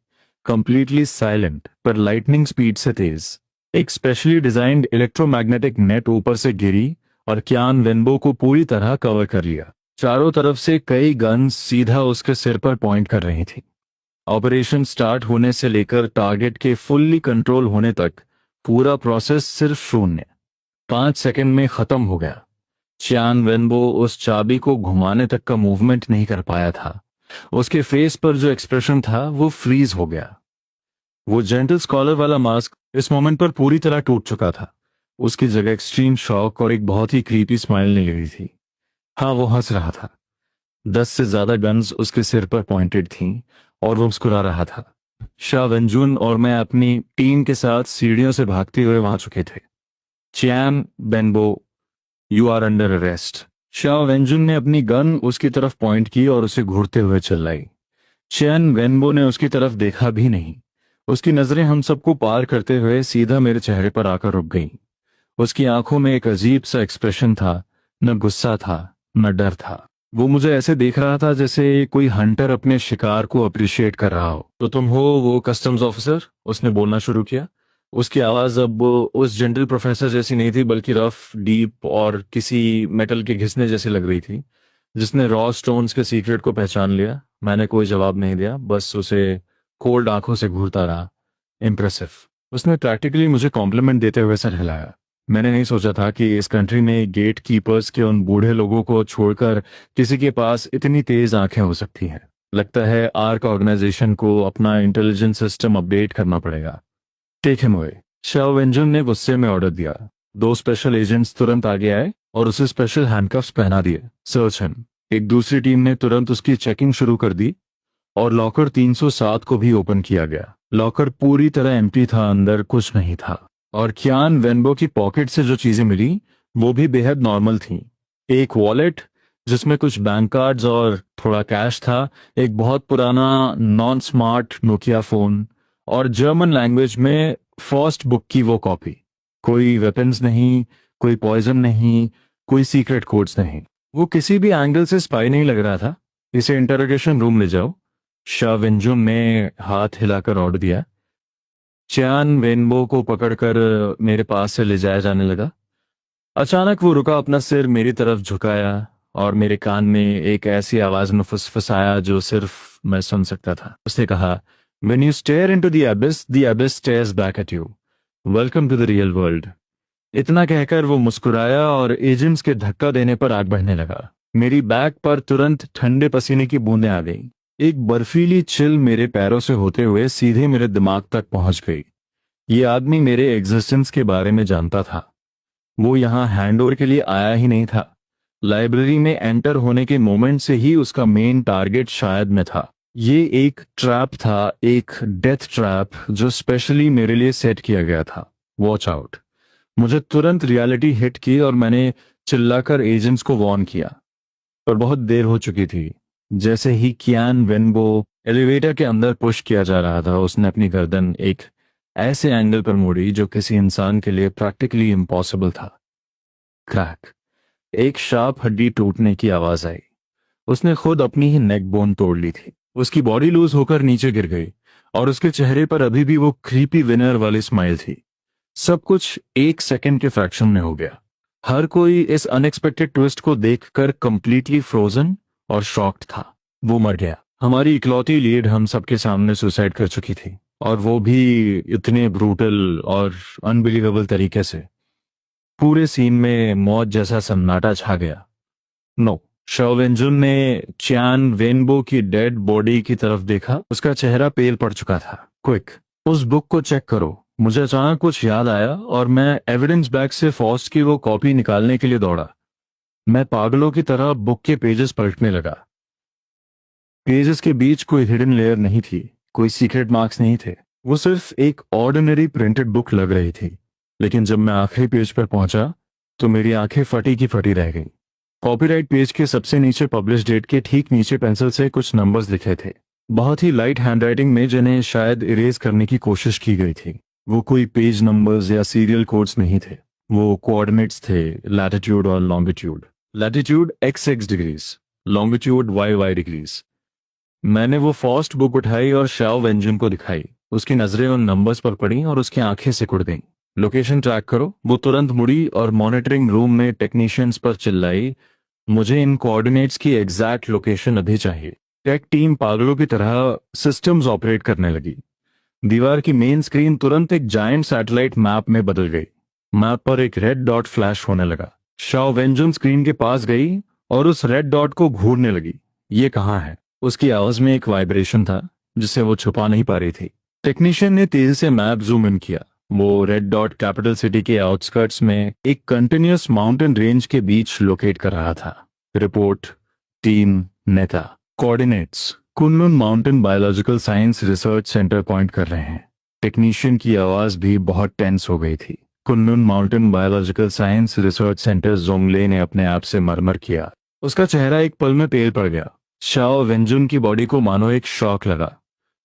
कंप्लीटली साइलेंट पर लाइटनिंग स्पीड से तेज। एक स्पेशली डिजाइन्ड इलेक्ट्रोमैग्नेटिक नेट ऊपर से गिरी और क्यान वेनबो को पूरी तरह कवर कर लिया। चारों तरफ से कई गन्स सीधा उसके सिर पर पॉइंट कर रही थी। ऑपरेशन स्टार्ट होने से लेकर टारगेट के फुल्ली कंट्रोल होने तक पूरा प्रोसेस सिर्फ 5 सेकंड में खत्म हो गया। क्यान वेनबो उस चाबी को घुमाने तक का मूवमेंट नहीं कर पाया था। उसके फेस पर जो एक्सप्रेशन था वो फ्रीज हो गया। वो जेंटल स्कॉलर वाला मास्क इस मोमेंट पर पूरी तरह टूट चुका था। उसकी जगह एक्सट्रीम शॉक और एक बहुत ही क्रीपी स्माइल निकल रही थी। हाँ, वो हंस रहा था। 10 से ज्यादा गन्स उसके सिर पर पॉइंटेड थीं और वो मुस्कुरा रहा था। शाह वेंजुन और मैं अपनी टीम के साथ सीढ़ियों से भागते हुए वहां चुके थे। Qian Wenbo, you are under arrest. Shao Wenjun ने अपनी गन उसकी तरफ पॉइंट की और उसे घूरते हुए चिल्लाई। क्यान वेनबो ने उसकी तरफ देखा भी नहीं। उसकी नजरें हम सबको पार करते हुए सीधा मेरे चेहरे पर आकर रुक गईं। उसकी आंखों में एक अजीब सा एक्सप्रेशन था, न गुस्सा था न डर था। वो मुझे ऐसे देख रहा था जैसे कोई हंटर अपने शिकार को अप्रिशिएट कर रहा हो। तो तुम हो वो कस्टम्स ऑफिसर? उसने बोलना शुरू किया। उसकी आवाज़ अब उस जनरल प्रोफेसर जैसी नहीं थी, बल्कि रफ, डीप और किसी मेटल के घिसने जैसी लग रही थी। जिसने रॉ स्टोन्स के सीक्रेट को पहचान लिया। मैंने कोई जवाब नहीं दिया, बस उसे कोल्ड आंखों से घूरता रहा। इम्प्रेसिव। उसने प्रैक्टिकली मुझे कॉम्प्लीमेंट देते हुए सर हिलाया। मैंने नहीं सोचा था कि इस कंट्री में गेट कीपर्स के उन बूढ़े लोगों को छोड़कर किसी के पास इतनी तेज आंखें हो सकती हैं। लगता है आर्क ऑर्गेनाइजेशन को अपना इंटेलिजेंस सिस्टम अपडेट करना पड़ेगा। Take him away. Shao Wenjun ने गुस्से में ऑर्डर दिया। दो स्पेशल एजेंट्स तुरंत आगे आए और उसे स्पेशल हैंडकफ्स पहना दिए। Search him. एक दूसरी टीम ने तुरंत उसकी चेकिंग शुरू कर दी और लॉकर 307 को भी ओपन किया गया। लॉकर पूरी तरह एम्प्टी था, अंदर कुछ नहीं था। और कियान वेनबो की पॉकेट से जो चीजें मिली वो भी बेहद नॉर्मल थीं। एक वॉलेट जिसमें कुछ बैंक कार्ड्स और थोड़ा कैश था, एक बहुत पुराना नॉन स्मार्ट नोकिया फोन और जर्मन लैंग्वेज में फर्स्ट बुक की वो कॉपी। कोई वेपन्स नहीं, कोई पॉइजन नहीं, कोई सीक्रेट कोड्स नहीं। वो किसी भी एंगल से स्पाई नहीं लग रहा था। इसे इंटरोगेशन रूम ले जाओ। शाह वेंजुन ने हाथ हिलाकर ऑर्डर दिया। चियान वेनबो को पकड़कर मेरे पास से ले जाया जाने लगा। अचानक वो रुका, अपना सिर मेरी तरफ झुकाया और मेरे कान में एक ऐसी आवाज में फुसफुसाया जो सिर्फ मैं सुन सकता था। उसने कहा, When you stare into the abyss stares back at you. Welcome to the real world. इतना कहकर वो मुस्कुराया और एजेंट्स के धक्का देने पर आग बढ़ने लगा। मेरी बैक पर तुरंत ठंडे पसीने की बूंदें आ गई। एक बर्फीली चिल मेरे पैरों से होते हुए सीधे मेरे दिमाग तक पहुंच गई। ये आदमी मेरे एग्जिस्टेंस के बारे में जानता था। वो यहाँ हैंडओवर के लिए आया ही नहीं था। लाइब्रेरी में एंटर होने के मोमेंट से ही उसका मेन टारगेट शायद मैं था। ये एक ट्रैप था, एक डेथ ट्रैप जो स्पेशली मेरे लिए सेट किया गया था। Watch out. मुझे तुरंत रियलिटी हिट की और मैंने चिल्लाकर एजेंट्स को वार्न किया, पर बहुत देर हो चुकी थी। जैसे ही कियान वेनबो एलिवेटर के अंदर पुश किया जा रहा था, उसने अपनी गर्दन एक ऐसे एंगल पर मोड़ी जो किसी इंसान के लिए प्रैक्टिकली इम्पॉसिबल था। क्रैक। एक शार्प हड्डी टूटने की आवाज आई। उसने खुद अपनी ही नेक बोन तोड़ ली थी। उसकी बॉडी लूज होकर नीचे गिर गई और उसके चेहरे पर अभी भी वो क्रीपी विनर वाली स्माइल थी। सब कुछ एक सेकंड के फ्रैक्शन में हो गया। हर कोई इस अनएक्सपेक्टेड ट्विस्ट को देखकर कंप्लीटली फ्रोजन और शॉक्ड था। वो मर गया। हमारी इकलौती लीड हम सबके सामने सुसाइड कर चुकी थी, और वो भी इतने ब्रूटल और अनबिलीवेबल तरीके से। पूरे सीन में मौत जैसा सन्नाटा छा गया। नो। शाओ वेंजुन ने चियान वेनबो की डेड बॉडी की तरफ देखा। उसका चेहरा पेल पड़ चुका था। क्विक, उस बुक को चेक करो। मुझे अचानक कुछ याद आया और मैं एविडेंस बैग से फॉस्ट की वो कॉपी निकालने के लिए दौड़ा। मैं पागलों की तरह बुक के पेजेस पलटने लगा। पेजेस के बीच कोई हिडन लेयर नहीं थी, कोई सीक्रेट मार्क्स नहीं थे। वो सिर्फ एक ऑर्डिनरी प्रिंटेड बुक लग रही थी। लेकिन जब मैं आखिरी पेज पर पहुंचा तो मेरी आंखें फटी की फटी रह गईं। कॉपीराइट पेज के सबसे नीचे पब्लिश डेट के ठीक नीचे पेंसिल से कुछ नंबर्स लिखे थे, बहुत ही लाइट हैंडराइटिंग में, जिन्हें शायद इरेज करने की कोशिश की गई थी। वो कोई पेज नंबर्स या सीरियल कोड्स नहीं थे। वो कोऑर्डिनेट्स थे, लैटिट्यूड और longitude. Latitude XX degrees, longitude YY degrees. मैंने वो फर्स्ट बुक उठाई और शाओ वेंजुन को दिखाई। उसकी नजरें उन नंबर्स पर पड़ी और उसकी आंखें सिकुड़ गईं। लोकेशन ट्रैक करो। वो तुरंत मुड़ी और मॉनिटरिंग रूम में टेक्नीशियंस पर चिल्लाई, मुझे इन कोऑर्डिनेट्स की एग्जैक्ट लोकेशन अभी चाहिए। टेक टीम पागलों की तरह सिस्टम्स ऑपरेट करने लगी। दीवार की मेन स्क्रीन तुरंत एक जायंट सैटेलाइट मैप में बदल गई। मैप पर एक रेड डॉट फ्लैश होने लगा। शाओ वेंजुन स्क्रीन के पास गई और उस रेड डॉट को घूरने लगी। ये कहाँ है? उसकी आवाज में एक वाइब्रेशन था जिसे वो छुपा नहीं पा रही थी। टेक्नीशियन ने तेजी से मैप जूम इन किया। वो रेड डॉट कैपिटल सिटी के आउटस्कर्ट्स में एक कंटिन्यूअस माउंटेन रेंज के बीच लोकेट कर रहा था। रिपोर्ट, टीम, नेता। Coordinates, Kunlun mountain biological science research centre point कर रहे हैं। टेक्नीशियन की आवाज भी बहुत टेंस हो गई थी। Kunlun mountain biological science research centre, Zhongle ने अपने आप से मरमर किया। उसका चेहरा एक पल में पेल पड़ गया। शाओ वेंजुन की बॉडी को मानो एक शॉक लगा।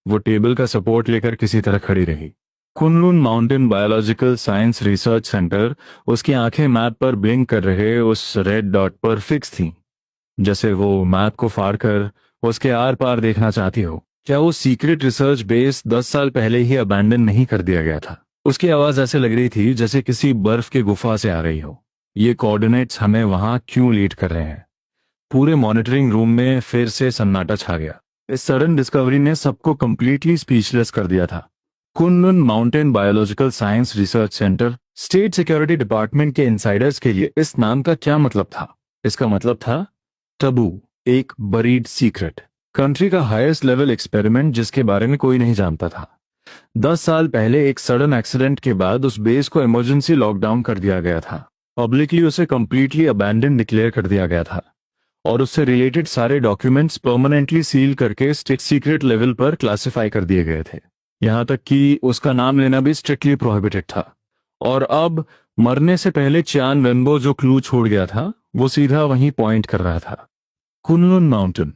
वो टेबल का सपोर्ट लेकर किसी तरह खड़ी रही। Kunlun mountain biological science research centre. उसकी आंखें मैप पर ब्लिंक कर रहे उस रेड डॉट पर फिक्स थीं, जैसे वो मैप को फाड़ कर उसके आर पार देखना चाहती हो। क्या वो सीक्रेट रिसर्च बेस 10 साल पहले ही अबैंडन नहीं कर दिया गया था? उसकी आवाज ऐसे लग रही थी जैसे किसी बर्फ के गुफा से आ रही हो। ये कोऑर्डिनेट्स हमें वहां क्यों लीड कर रहे हैं? पूरे मॉनिटरिंग रूम में फिर से सन्नाटा छा गया। इस सडन डिस्कवरी ने सबको कंप्लीटली स्पीचलेस कर दिया था। Kunlun mountain biological science research centre, state security department के इनसाइडर्स के लिए इस नाम का क्या मतलब था? इसका मतलब था टबू, एक बरीड सीक्रेट, कंट्री का हाईएस्ट लेवल एक्सपेरिमेंट जिसके बारे में कोई नहीं जानता था। 10 साल पहले एक सडन एक्सीडेंट के बाद उस बेस को इमरजेंसी लॉकडाउन कर दिया गया था। पब्लिकली उसे कंप्लीटली अबैंडन डिक्लेयर कर दिया गया था और उससे रिलेटेड सारे डॉक्यूमेंट्स परमानेंटली सील करके स्टेट सीक्रेट लेवल पर क्लासिफाई कर दिए गए थे। यहां तक कि उसका नाम लेना भी स्ट्रिक्टली प्रोहिबिटेड था। और अब मरने से पहले चियान वेन्बो जो क्लू छोड़ गया था वो सीधा वहीं पॉइंट कर रहा था, कुनलुन माउंटेन।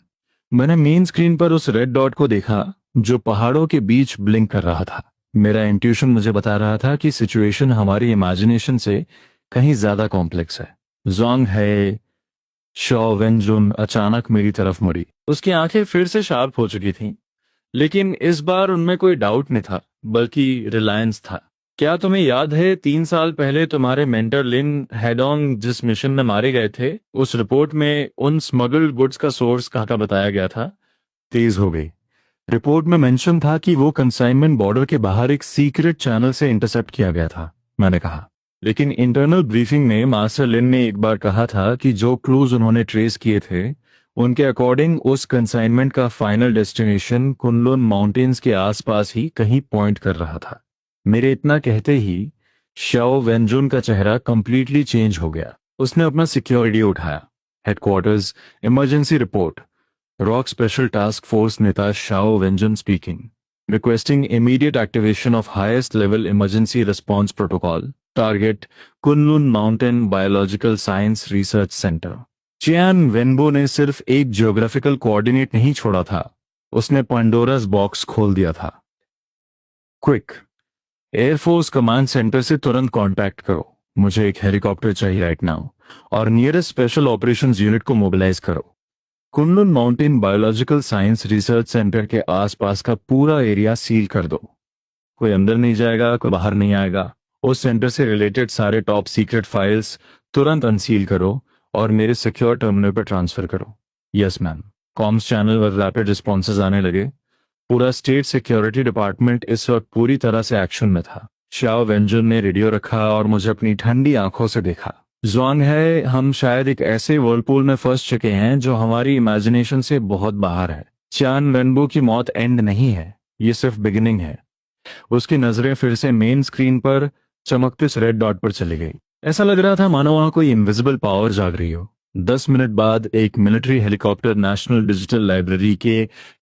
मैंने मेन स्क्रीन पर उस रेड डॉट को देखा जो पहाड़ों के बीच ब्लिंक कर रहा था। मेरा इंट्यूशन मुझे बता रहा था कि सिचुएशन हमारी इमेजिनेशन से कहीं ज्यादा कॉम्प्लेक्स है। जोंग है शॉ वेंजुन अचानक मेरी तरफ मुड़ी। उसकी आंखें फिर से शार्प हो चुकी थीं, लेकिन इस बार उनमें कोई डाउट नहीं था, बल्कि रिलायंस था। क्या तुम्हें याद है 3 साल पहले तुम्हारे मेंटर लिन हेडोंग जिस मिशन में मारे गए थे, उस रिपोर्ट में उन स्मगल्ड गुड्स का सोर्स कहाँ का बताया गया था? तेज हो गई। रिपोर्ट में मेंशन था कि वो कंसाइनमेंट बॉर्डर के बाहर एक सीक्रेट चैनल से इंटरसेप्ट किया गया था, मैंने कहा। लेकिन इंटरनल ब्रीफिंग में मास्टर लिन ने एक बार कहा था कि जो क्लूज उन्होंने ट्रेस किए थे उनके अकॉर्डिंग उस कंसाइनमेंट का फाइनल डेस्टिनेशन कुनलुन माउंटेन्स के आसपास ही कहीं पॉइंट कर रहा था। मेरे इतना कहते ही शाओ वेंजुन का चेहरा कंप्लीटली चेंज हो गया। उसने अपना सिक्योरिटी उठाया। Headquarters, emergency report. Rock special task force नेता Shao Wenjun speaking, requesting immediate activation of highest level emergency response protocol, target Kunlun mountain biological science research centre. Qian Wenbo ने सिर्फ एक geographical coordinate नहीं छोड़ा था, उसने पंडोरास box खोल दिया था। क्विक, एयरफोर्स कमांड सेंटर से तुरंत कांटेक्ट करो। मुझे एक हेलीकॉप्टर चाहिए राइट नाउ, और नियरेस्ट स्पेशल ऑपरेशंस यूनिट को मोबिलाइज करो। Kunlun mountain biological science research centre के आसपास का पूरा एरिया सील कर दो। कोई अंदर नहीं जाएगा, कोई बाहर नहीं आएगा। उस सेंटर से रिलेटेड सारे टॉप सीक्रेट फाइल्स तुरंत अनसील करो और मेरे सिक्योर टर्मिनल पर ट्रांसफर करो। Yes ma'am. कॉम्स चैनल पर रैपिड रिस्पॉन्सेज आने लगे। पूरा स्टेट सिक्योरिटी डिपार्टमेंट इस वक्त पूरी तरह से एक्शन में था। शाओ वेंजुन ने रेडियो रखा और मुझे अपनी ठंडी आंखों से देखा। ज़ुआंग है, हम शायद एक ऐसे वर्लपूल में फंस चुके हैं जो हमारी इमेजिनेशन से बहुत बाहर है। चियान वेन्बो की मौत एंड नहीं है, ये सिर्फ बिगिनिंग है। उसकी नजरें फिर से मेन स्क्रीन पर चमकते इस रेड डॉट पर चली गई। ऐसा लग रहा था मानो वहां कोई इनविजिबल पावर जाग रही हो। 10 मिनट बाद एक military helicopter national digital library के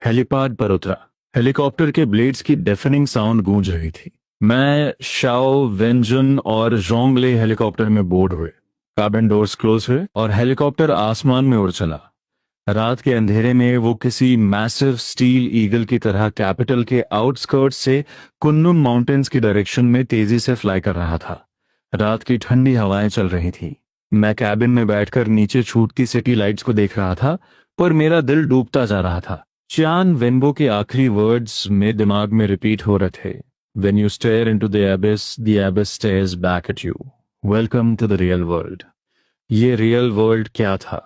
हेलीपैड पर उतरा। हेलीकॉप्टर के ब्लेड्स की डेफनिंग साउंड गूंज रही थी। मैं, शाओ वेंजुन और जोंगले हेलीकॉप्टर में बोर्ड हुए। कैबिन डोर्स क्लोज हुए और हेलीकॉप्टर आसमान में उड़ चला। रात के अंधेरे में वो किसी मैसिव स्टील ईगल की तरह कैपिटल के आउटस्कर्ट्स से कुनलुन माउंटेन्स की डायरेक्शन में तेजी से फ्लाई कर रहा था। रात की ठंडी हवाएं चल रही थी। मैं कैबिन में बैठकर नीचे छूटती सिटी लाइट्स को देख रहा था, पर मेरा दिल डूबता जा रहा था। चियान वेन्बो के आखिरी वर्ड्स में दिमाग में रिपीट हो रहे थे। When you stare into the abyss stares back at you. Welcome to the real world. ये रियल वर्ल्ड क्या था?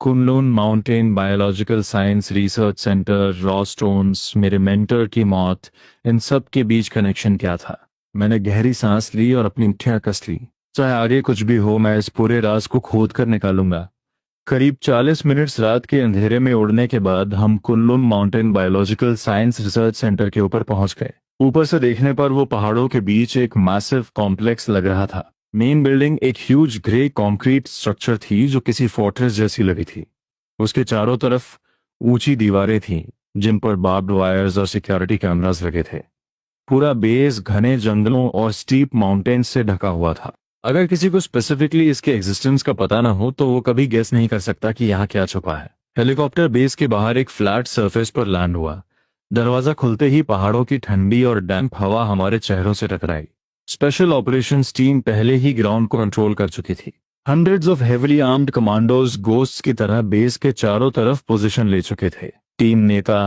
Kunlun mountain biological science research centre, raw stones, मेरे मेंटर की मौत, इन सब के बीच कनेक्शन क्या था? मैंने गहरी सांस ली और अपनी मुट्ठियां कस ली। चाहे आगे कुछ भी हो, मैं इस पूरे राज को खोद कर निकालूंगा। करीब 40 मिनट्स रात के अंधेरे में उड़ने के बाद हम Kunlun mountain biological science research centre के ऊपर पहुंच गए। ऊपर से देखने पर वो पहाड़ों के बीच एक मैसिव कॉम्प्लेक्स लग रहा था। मेन बिल्डिंग एक ह्यूज ग्रे कंक्रीट स्ट्रक्चर थी जो किसी फोर्ट्रेस जैसी लगी थी। उसके चारों तरफ ऊंची दीवारें थीं जिन पर बार्ब्ड वायर्स और सिक्योरिटी कैमरास लगे थे। पूरा बेस घने जंगलों और स्टीप माउंटेन्स से ढका हुआ था। अगर किसी को स्पेसिफिकली इसके एग्जिस्टेंस का पता ना हो तो वो कभी गेस नहीं कर सकता कि यहाँ क्या छुपा है। हेलीकॉप्टर बेस के बाहर एक फ्लैट सरफेस पर लैंड हुआ। दरवाजा खुलते ही पहाड़ों की ठंडी और डैम्प हवा हमारे चेहरों से टकराई। स्पेशल ऑपरेशंस टीम पहले ही ग्राउंड को कंट्रोल कर चुकी थी। Hundreds of heavily armed commandos ghosts की तरह बेस के चारों तरफ पोजीशन ले चुके थे। टीम नेता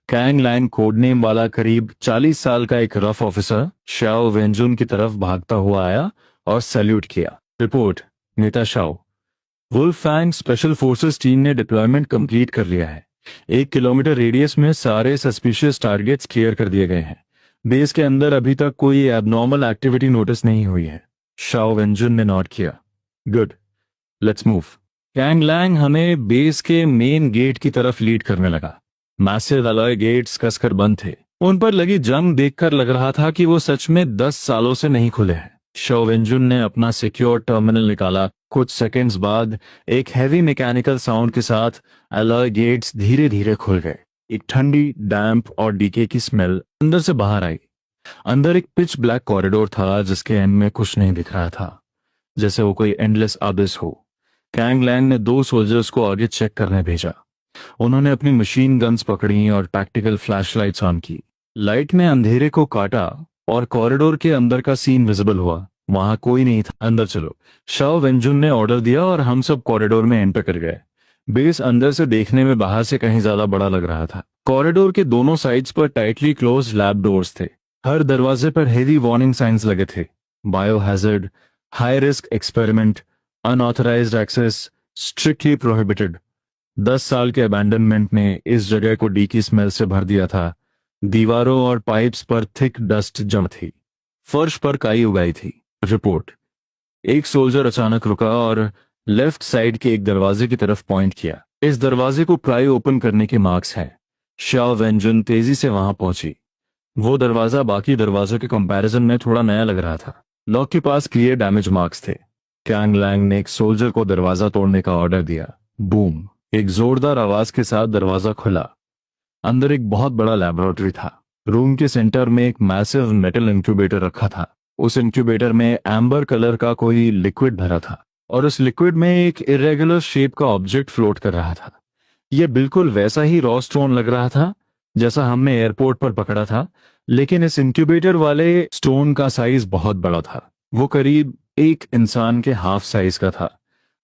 कैंग लैंग कोड नेम वाला करीब 40 साल का एक रफ ऑफिसर शाओ वेंजुन की तरफ भागता हुआ आया और सैल्यूट किया। रिपोर्ट, नेता शाओ, वुल्फैंग स्पेशल फोर्सेस टीम ने डिप्लॉयमेंट कंप्लीट कर लिया है। 1 किलोमीटर रेडियस में सारे सस्पिशियस टारगेट्स क्लियर कर दिए गए हैं। बेस के अंदर अभी तक कोई एबनॉर्मल एक्टिविटी नोटिस नहीं हुई है। शाओ वेंजुन ने नोट किया। Good, let's move. Cang Lang हमें बेस के मेन गेट की तरफ लीड करने लगा। मैसिव अलॉय गेट्स कसकर बंद थे। उन पर लगी जंग देखकर लग रहा था कि वो सच में 10 सालों से नहीं खुले हैं। शाओ वेंजुन ने अपना सिक्योर टर्मिनल निकाला। कुछ सेकंड्स बाद एक हैवी मैकेनिकल साउंड के साथ अलॉय गेट्स धीरे धीरे खुल गए। एक ठंडी, डैम्प और डीके की स्मेल अंदर से बाहर आई। अंदर एक पिच ब्लैक कॉरिडोर था जिसके एंड में कुछ नहीं दिख रहा था, जैसे वो कोई एंडलेस अबिस हो। कैंग लैंग ने 2 सोल्जर्स को आगे चेक करने भेजा। उन्होंने अपनी मशीन गन्स पकड़ी और टैक्टिकल फ्लैशलाइट्स ऑन की। लाइट ने अंधेरे को काटा और कॉरिडोर के अंदर का सीन विजिबल हुआ। वहां कोई नहीं था। अंदर चलो, शाओ वेंजुन ने ऑर्डर दिया और हम सब कॉरिडोर में एंटर कर गए। बेस अंदर से देखने में बाहर से कहीं ज्यादा बड़ा लग रहा था। कॉरिडोर के दोनों साइड्स पर टाइटली क्लोज लैब डोर्स थे। हर दरवाजे पर हेवी वार्निंग साइंस लगे थे। Biohazard, high risk experiment, unauthorised access, strictly prohibited. 10 साल के अबैंडनमेंट ने इस जगह को डी की स्मेल से भर दिया था। दीवारों और पाइप्स पर थिक डस्ट जम थी। फर्श पर काई उगाई थी। रिपोर्ट, एक सोल्जर अचानक रुका और लेफ्ट साइड के एक दरवाजे की तरफ पॉइंट किया। इस दरवाजे को प्राय ओपन करने के मार्क्स हैं। शाओ वेंजुन तेजी से वहां पहुंची। वो दरवाजा बाकी दरवाजों के कंपैरिजन में थोड़ा नया लग रहा था। लॉक के पास क्लियर डैमेज मार्क्स थे। कैंग लैंग ने एक सोल्जर को दरवाजा तोड़ने का ऑर्डर दिया। बूम, एक जोरदार आवाज के साथ दरवाजा खुला। अंदर एक बहुत बड़ा लैबोरेटरी था। रूम के सेंटर में एक मैसिव मेटल इंक्यूबेटर रखा था। उस इंक्यूबेटर में एम्बर कलर का कोई लिक्विड भरा था और उस लिक्विड में एक इरेगुलर शेप का ऑब्जेक्ट फ्लोट कर रहा था। यह बिल्कुल वैसा ही रॉ स्टोन लग रहा था जैसा हमने एयरपोर्ट पर पकड़ा था, लेकिन इस इंक्यूबेटर वाले स्टोन का साइज बहुत बड़ा था। वो करीब एक इंसान के हाफ साइज का था।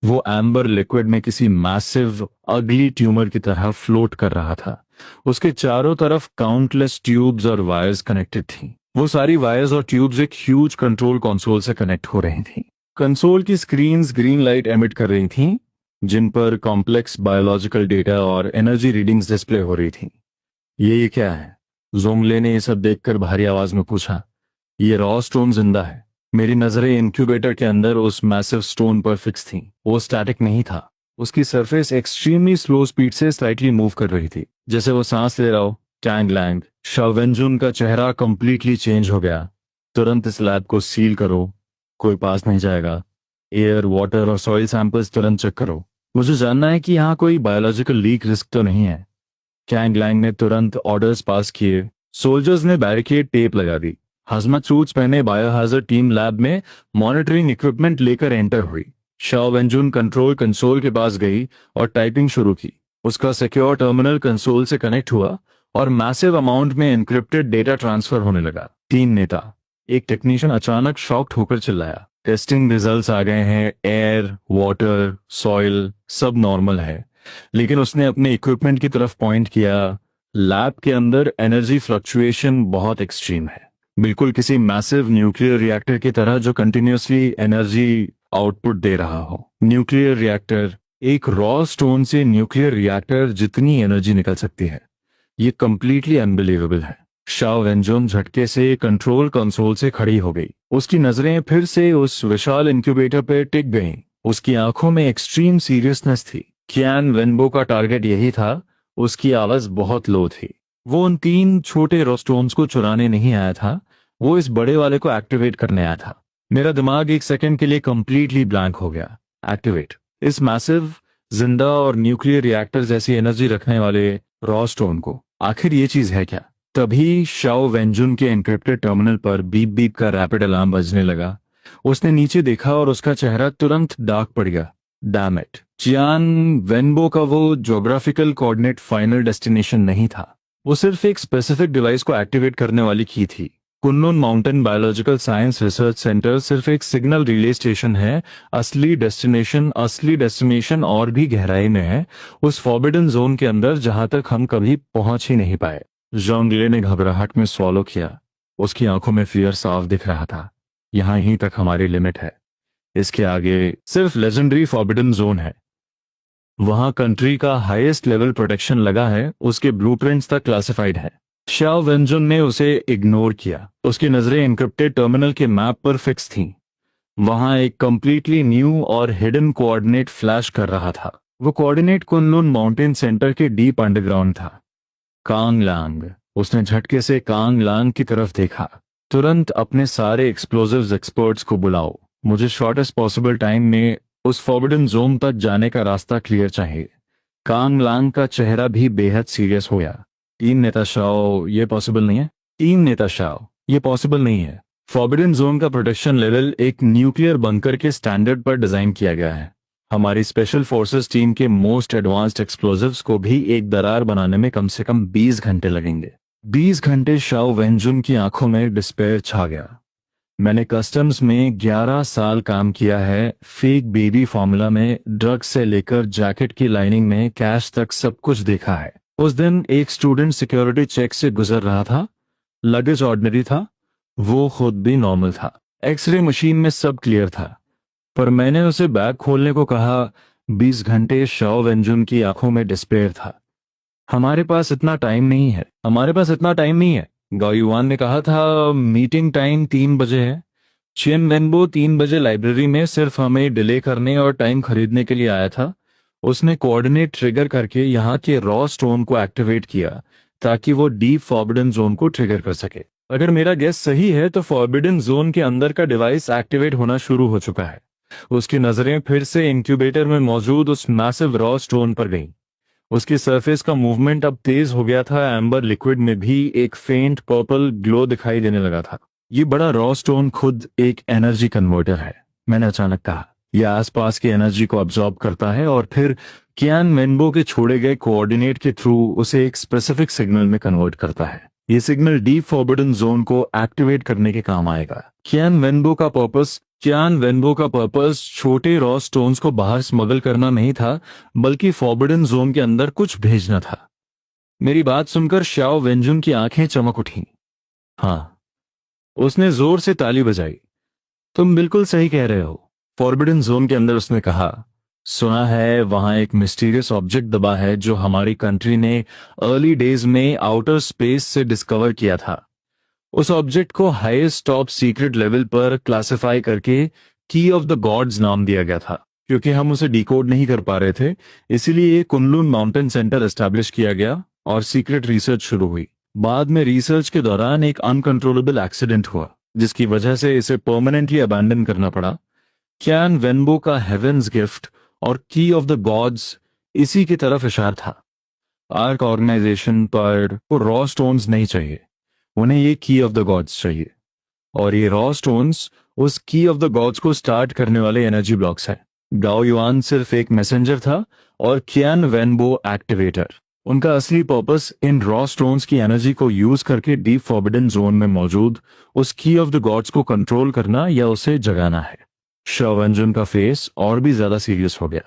वो एम्बर लिक्विड में किसी मैसिव अगली ट्यूमर की तरह फ्लोट कर रहा था। उसके चारों तरफ काउंटलेस ट्यूब्स और वायर्स कनेक्टेड थी। वो सारी वायर्स और ट्यूब्स एक ह्यूज कंट्रोल कंसोल से कनेक्ट हो रही थी। कंसोल की स्क्रीन्स ग्रीन लाइट एमिट कर रही थीं, जिन पर कॉम्प्लेक्स बायोलॉजिकल डेटा और एनर्जी रीडिंग्स डिस्प्ले हो रही थी। ये क्या है? जोंगले ने ये सब देखकर भारी आवाज में पूछा। ये रॉ स्टोन जिंदा है। मेरी नजरें इंक्यूबेटर के अंदर उस मैसिव स्टोन पर फिक्स थीं। वो स्टैटिक नहीं था। उसकी सरफेस एक्सट्रीमली स्लो स्पीड से स्लाइटली मूव कर रही थी, जैसे वो सांस ले रहा हो। कैंग लैंग, शाओ वेंजुन का चेहरा कंप्लीटली चेंज हो गया। तुरंत इस लैब को सील करो, कोई पास नहीं जाएगा। एयर, वाटर और सॉइल सैंपल्स तुरंत चेक करो। मुझे जानना है कि यहाँ कोई बायोलॉजिकल लीक रिस्क तो नहीं है। कैंग लैंग ने तुरंत ऑर्डर्स पास किए। सोल्जर्स ने बैरिकेड टेप लगा दी। हजमत सूट्स पहने बायोहाजर्ड टीम लैब में मॉनिटरिंग इक्विपमेंट लेकर एंटर हुई। शाओ वेंजुन कंट्रोल कंसोल के पास गई और टाइपिंग शुरू की। उसका सिक्योर टर्मिनल कंसोल से कनेक्ट हुआ और मैसिव अमाउंट में एन्क्रिप्टेड डेटा ट्रांसफर होने लगा। टीम नेता, एक टेक्नीशियन अचानक शॉक्ड होकर चिल्लाया। टेस्टिंग रिजल्ट्स आ गए हैं। एयर, वाटर, सॉइल सब नॉर्मल है। लेकिन उसने अपने इक्विपमेंट की तरफ पॉइंट किया। लैब के अंदर एनर्जी फ्लक्चुएशन बहुत एक्सट्रीम है, बिल्कुल किसी मैसिव न्यूक्लियर रिएक्टर की तरह जो कंटिन्यूअसली एनर्जी आउटपुट दे रहा हो। न्यूक्लियर रिएक्टर, एक रॉ स्टोन से न्यूक्लियर रिएक्टर जितनी एनर्जी निकल सकती है, ये कंप्लीटली अनबिलीवेबल है। शाओ वेंजुन झटके से कंट्रोल कंसोल से खड़ी हो गई। उसकी नजरें फिर से उस विशाल इंक्यूबेटर पर टिक गईं। उसकी आंखों में एक्सट्रीम सीरियसनेस थी। कियान वेनबो का टारगेट यही था। उसकी आवाज बहुत लो थी। वो उन 3 छोटे रोस्टोन्स को चुराने नहीं आया था, वो इस बड़े वाले को एक्टिवेट करने आया था। मेरा दिमाग एक सेकंड के लिए कंप्लीटली ब्लैंक हो गया। एक्टिवेट इस मैसिव, जिंदा और न्यूक्लियर रिएक्टर जैसी एनर्जी रखने वाले रॉ स्टोन को, आखिर ये चीज है क्या? तभी शाओ वेंजुन के एन्क्रिप्टेड टर्मिनल पर बीप बीप का रैपिड अलार्म बजने लगा। उसने नीचे देखा और उसका चेहरा तुरंत डार्क पड़ गया। डैम इट, चियान वेनबो का वो ज्योग्राफिकल कोऑर्डिनेट फाइनल डेस्टिनेशन नहीं था। वो सिर्फ एक स्पेसिफिक डिवाइस को एक्टिवेट करने वाली की थी। Kunlun mountain biological science research centre सिर्फ एक सिग्नल रिले स्टेशन है। असली डेस्टिनेशन और भी गहराई में है, उस फॉरबिडन जोन के अंदर जहां तक हम कभी पहुंच ही नहीं पाए। जोंगले ने घबराहट में स्वॉलो किया। उसकी आंखों में फियर साफ दिख रहा था। यहां ही तक हमारी लिमिट है, इसके आगे सिर्फ लेजेंडरी फॉरबिडन जोन है। वहां कंट्री का हाईएस्ट लेवल प्रोटेक्शन लगा है, उसके ब्लूप्रिंट्स तक क्लासिफाइड है। शाओ वेंजुन ने उसे इग्नोर किया। उसकी नजरें इनक्रिप्टेड टर्मिनल के मैप पर फिक्स थीं। वहां एक कंप्लीटली न्यू और हिडन कोऑर्डिनेट फ्लैश कर रहा था। वो कोऑर्डिनेट कुनलुन माउंटेन सेंटर के डीप अंडरग्राउंड था। कांग लांग। उसने झटके से कांग लांग की तरफ देखा। तुरंत अपने सारे एक्सप्लोजिव्स एक्सपर्ट्स को बुलाओ। मुझे शॉर्टेस्ट पॉसिबल टाइम में उस फॉरबिडन जोन तक जाने का रास्ता क्लियर चाहिए। कांग लांग का चेहरा भी बेहद सीरियस हो गया। टीम नेता शाओ, ये पॉसिबल नहीं है। टीम नेता शाओ, ये पॉसिबल नहीं है। फॉरबिडन जोन का प्रोटेक्शन लेवल एक न्यूक्लियर बंकर के स्टैंडर्ड पर डिजाइन किया गया है। हमारी स्पेशल फोर्सेस टीम के मोस्ट एडवांस्ड एक्सप्लोजिव्स को भी एक दरार बनाने में कम से कम 20 घंटे लगेंगे। 20 घंटे। शाओ वेंजुन की आंखों में डिस्पेयर छा गया। मैंने कस्टम्स में 11 साल काम किया है। फेक बेबी फॉर्मूला में ड्रग्स से लेकर जैकेट की लाइनिंग में कैश तक सब कुछ देखा है। उस दिन एक स्टूडेंट सिक्योरिटी चेक से गुजर रहा था। लगेज ऑर्डिनरी था, वो खुद भी नॉर्मल था। एक्सरे मशीन में सब क्लियर था, पर मैंने उसे बैग खोलने को कहा। 20 घंटे। शाओ वेंजुन की आंखों में डिस्पेयर था। हमारे पास इतना टाइम नहीं है, हमारे पास इतना टाइम नहीं है। गाओ युआन ने कहा था मीटिंग टाइम 3 बजे है। चियन वेनबो 3 बजे लाइब्रेरी में सिर्फ हमें डिले करने और टाइम खरीदने के लिए आया था। उसने कोऑर्डिनेट ट्रिगर करके यहाँ के रॉ स्टोन को एक्टिवेट किया ताकि वो डीप फॉरबिडन जोन को ट्रिगर कर सके। अगर मेरा गेस सही है तो फॉरबिडन जोन के अंदर का डिवाइस एक्टिवेट होना शुरू हो चुका है। उसकी नजरें फिर से इंक्यूबेटर में मौजूद उस मैसिव रॉ स्टोन पर गईं। उसकी सरफेस का मूवमेंट अब तेज हो गया था। एम्बर लिक्विड में भी एक फेंट पर्पल ग्लो दिखाई देने लगा था। ये बड़ा रॉ स्टोन खुद एक एनर्जी कन्वर्टर है, मैंने अचानक कहा। यह आसपास की एनर्जी को अब्सॉर्ब करता है और फिर कियान वेनबो के छोड़े गए कोऑर्डिनेट के थ्रू उसे एक स्पेसिफिक सिग्नल में कन्वर्ट करता है। ये सिग्नल डीप फॉरबिडन जोन को एक्टिवेट करने के काम आएगा। कियान वेनबो का पर्पस छोटे रॉ स्टोन्स को बाहर स्मगल करना नहीं था, बल्कि फॉरबिडन जोन के अंदर कुछ भेजना था। मेरी बात सुनकर शाओ वेंजुन की आंखें चमक उठी। हाँ, उसने जोर से ताली बजाई। तुम बिल्कुल सही कह रहे हो। फॉरबिडन जोन के अंदर उसने कहा, सुना है वहां एक मिस्टीरियस ऑब्जेक्ट दबा है जो हमारी कंट्री ने अर्ली डेज में आउटर स्पेस से डिस्कवर किया था। उस ऑब्जेक्ट को हाईएस्ट टॉप सीक्रेट लेवल पर क्लासिफाई करके की ऑफ द गॉड्स नाम दिया गया था। क्योंकि हम उसे डिकोड नहीं कर पा रहे थे, इसीलिए कुनलुन माउंटेन सेंटर एस्टैब्लिश किया गया और सीक्रेट रिसर्च शुरू हुई। बाद में रिसर्च के दौरान एक अनकंट्रोलेबल एक्सीडेंट हुआ, जिसकी वजह से इसे परमानेंटली अबैंडन करना पड़ा। कियान वेनबो का हेवेंस गिफ्ट और की ऑफ द गॉड्स इसी की तरफ इशारा था। आर्क ऑर्गेनाइजेशन पर वो रॉ स्टोन्स नहीं चाहिए, उन्हें ये की ऑफ द गॉड्स चाहिए। और ये रॉ स्टोन्स उस की ऑफ द गॉड्स को स्टार्ट करने वाले एनर्जी ब्लॉक्स हैं। गाओ युआन सिर्फ एक मैसेंजर था और कियान वेनबो एक्टिवेटर। उनका असली पर्पस इन रॉ स्टोन्स की एनर्जी को यूज करके डीप फॉरबिडन जोन में मौजूद उस की ऑफ द गॉड्स को कंट्रोल करना या उसे जगाना है। शाओ वेंजुन का फेस और भी ज्यादा सीरियस हो गया।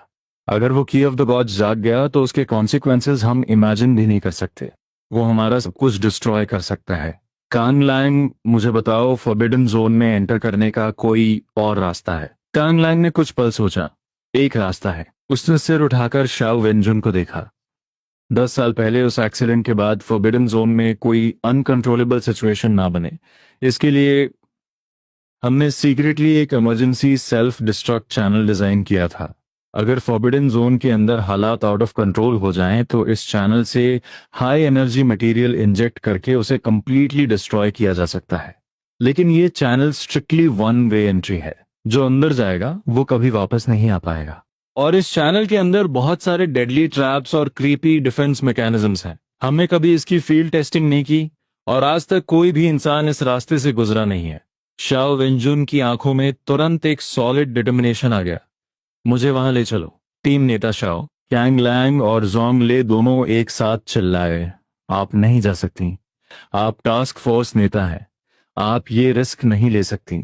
अगर वो की ऑफ द गॉड्स जाग गया तो उसके कॉन्सिक्वेंसेस हम इमेजिन भी नहीं कर सकते। वो हमारा सब कुछ डिस्ट्रॉय कर सकता है। कांग लैंग, मुझे बताओ फॉरबिडन जोन में एंटर करने का कोई और रास्ता है? कांग लैंग ने कुछ पल सोचा। एक रास्ता है। उसने सिर उठाकर शाओ वेंजुन को देखा। 10 साल पहले उस एक्सीडेंट के बाद फॉरबिडन जोन में कोई अनकंट्रोलेबल सिचुएशन ना बने, इसके लिए हमने सीक्रेटली एक emergency self destruct channel design किया था। अगर फॉरबिडन जोन के अंदर हालात आउट ऑफ कंट्रोल हो जाएं तो इस चैनल से हाई एनर्जी मटेरियल इंजेक्ट करके उसे कंप्लीटली डिस्ट्रॉय किया जा सकता है। लेकिन ये channel strictly one way entry है। जो अंदर जाएगा वो कभी वापस नहीं आ पाएगा। और इस चैनल के अंदर बहुत सारे डेडली ट्रैप्स और क्रीपी डिफेंस मैकेनिज्म्स हैं। हमने कभी इसकी फील्ड टेस्टिंग नहीं की और आज तक कोई भी इंसान इस रास्ते से गुजरा नहीं है। शाओ वेंजुन की आंखों में तुरंत एक सॉलिड डिटर्मिनेशन आ गया। मुझे वहां ले चलो। टीम नेता शाओ, कैंग लैंग और जोंगले दोनों एक साथ चिल्लाए, आप नहीं जा सकती। आप टास्क फोर्स नेता हैं, आप ये रिस्क नहीं ले सकती।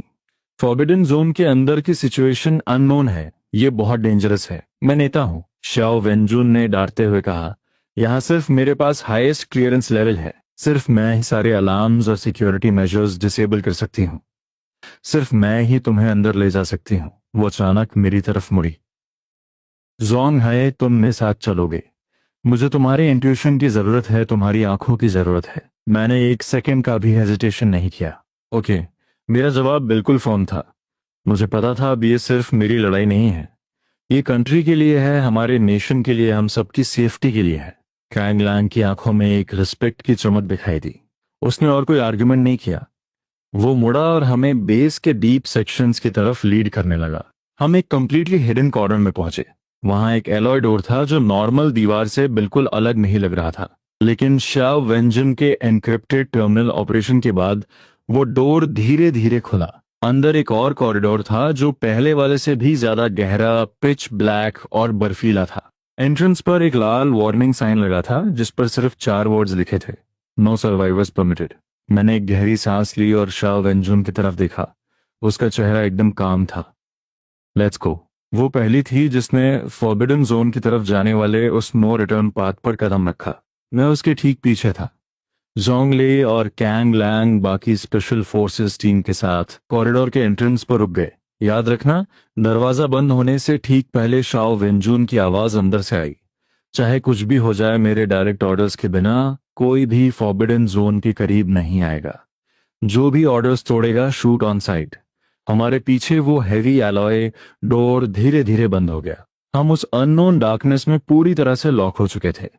फॉरबिडन जोन के अंदर की सिचुएशन अननोन है, ये बहुत डेंजरस है। मैं नेता हूँ, शाओ वेंजुन ने डांटते हुए कहा। यहाँ सिर्फ मेरे पास हाईएस्ट क्लियरेंस लेवल है। सिर्फ मैं ही सारे अलार्म्स और सिक्योरिटी मेजर्स डिसेबल कर सकती हूँ। सिर्फ मैं ही तुम्हें अंदर ले जा सकती हूँ। वो अचानक मेरी तरफ मुड़ी। जोंग है, तुम मेरे साथ चलोगे? मुझे तुम्हारे इंट्यूशन की जरूरत है, तुम्हारी आंखों की जरूरत है। मैंने एक सेकंड का भी हेजिटेशन नहीं किया। ओके, मेरा जवाब बिल्कुल फॉर्म था। मुझे पता था अब ये सिर्फ मेरी लड़ाई नहीं है, ये कंट्री के लिए है, हमारे नेशन के लिए, हम सबकी सेफ्टी के लिए है। कैंग लैंग की आंखों में एक रिस्पेक्ट की चमक दिखाई दी। उसने और कोई आर्गुमेंट नहीं किया। वो मुड़ा और हमें बेस के डीप सेक्शंस की तरफ लीड करने लगा। हम एक कंप्लीटली हिडन कॉर्नर में पहुंचे। वहां एक एलॉय डोर था जो नॉर्मल दीवार से बिल्कुल अलग नहीं लग रहा था, लेकिन शाओ वेंजन के एनक्रिप्टेड टर्मिनल ऑपरेशन के बाद वो डोर धीरे धीरे खुला। अंदर एक और कॉरिडोर था जो पहले वाले से भी ज्यादा गहरा, पिच ब्लैक और बर्फीला था। एंट्रेंस पर एक लाल वार्निंग साइन लगा था जिस पर सिर्फ 4 वर्ड्स लिखे थे, नो सर्वाइवर्स परमिटेड। मैंने एक गहरी सांस ली और शाओ वेंजुन की तरफ देखा। उसका चेहरा एकदम काम था। Let's go. वो पहली थी जिसने फॉरबिडन जोन की तरफ जाने वाले उस नो रिटर्न पाथ पर कदम रखा। मैं उसके ठीक पीछे था। जोंगले और कैंग लैंग बाकी स्पेशल फोर्सेस टीम के साथ कॉरिडोर के एंट्रेंस पर रुक गए। याद रखना, दरवाजा बंद होने से ठीक पहले शाओ वेंजुन की आवाज अंदर से आई। चाहे कुछ भी हो जाए, मेरे डायरेक्ट ऑर्डर्स के बिना कोई भी फॉरबिडन जोन के करीब नहीं आएगा। जो भी ऑर्डर्स तोड़ेगा, शूट ऑन साइट। हमारे पीछे वो हैवी एलॉय डोर धीरे धीरे बंद हो गया। हम उस अननोन डार्कनेस में पूरी तरह से लॉक हो चुके थे।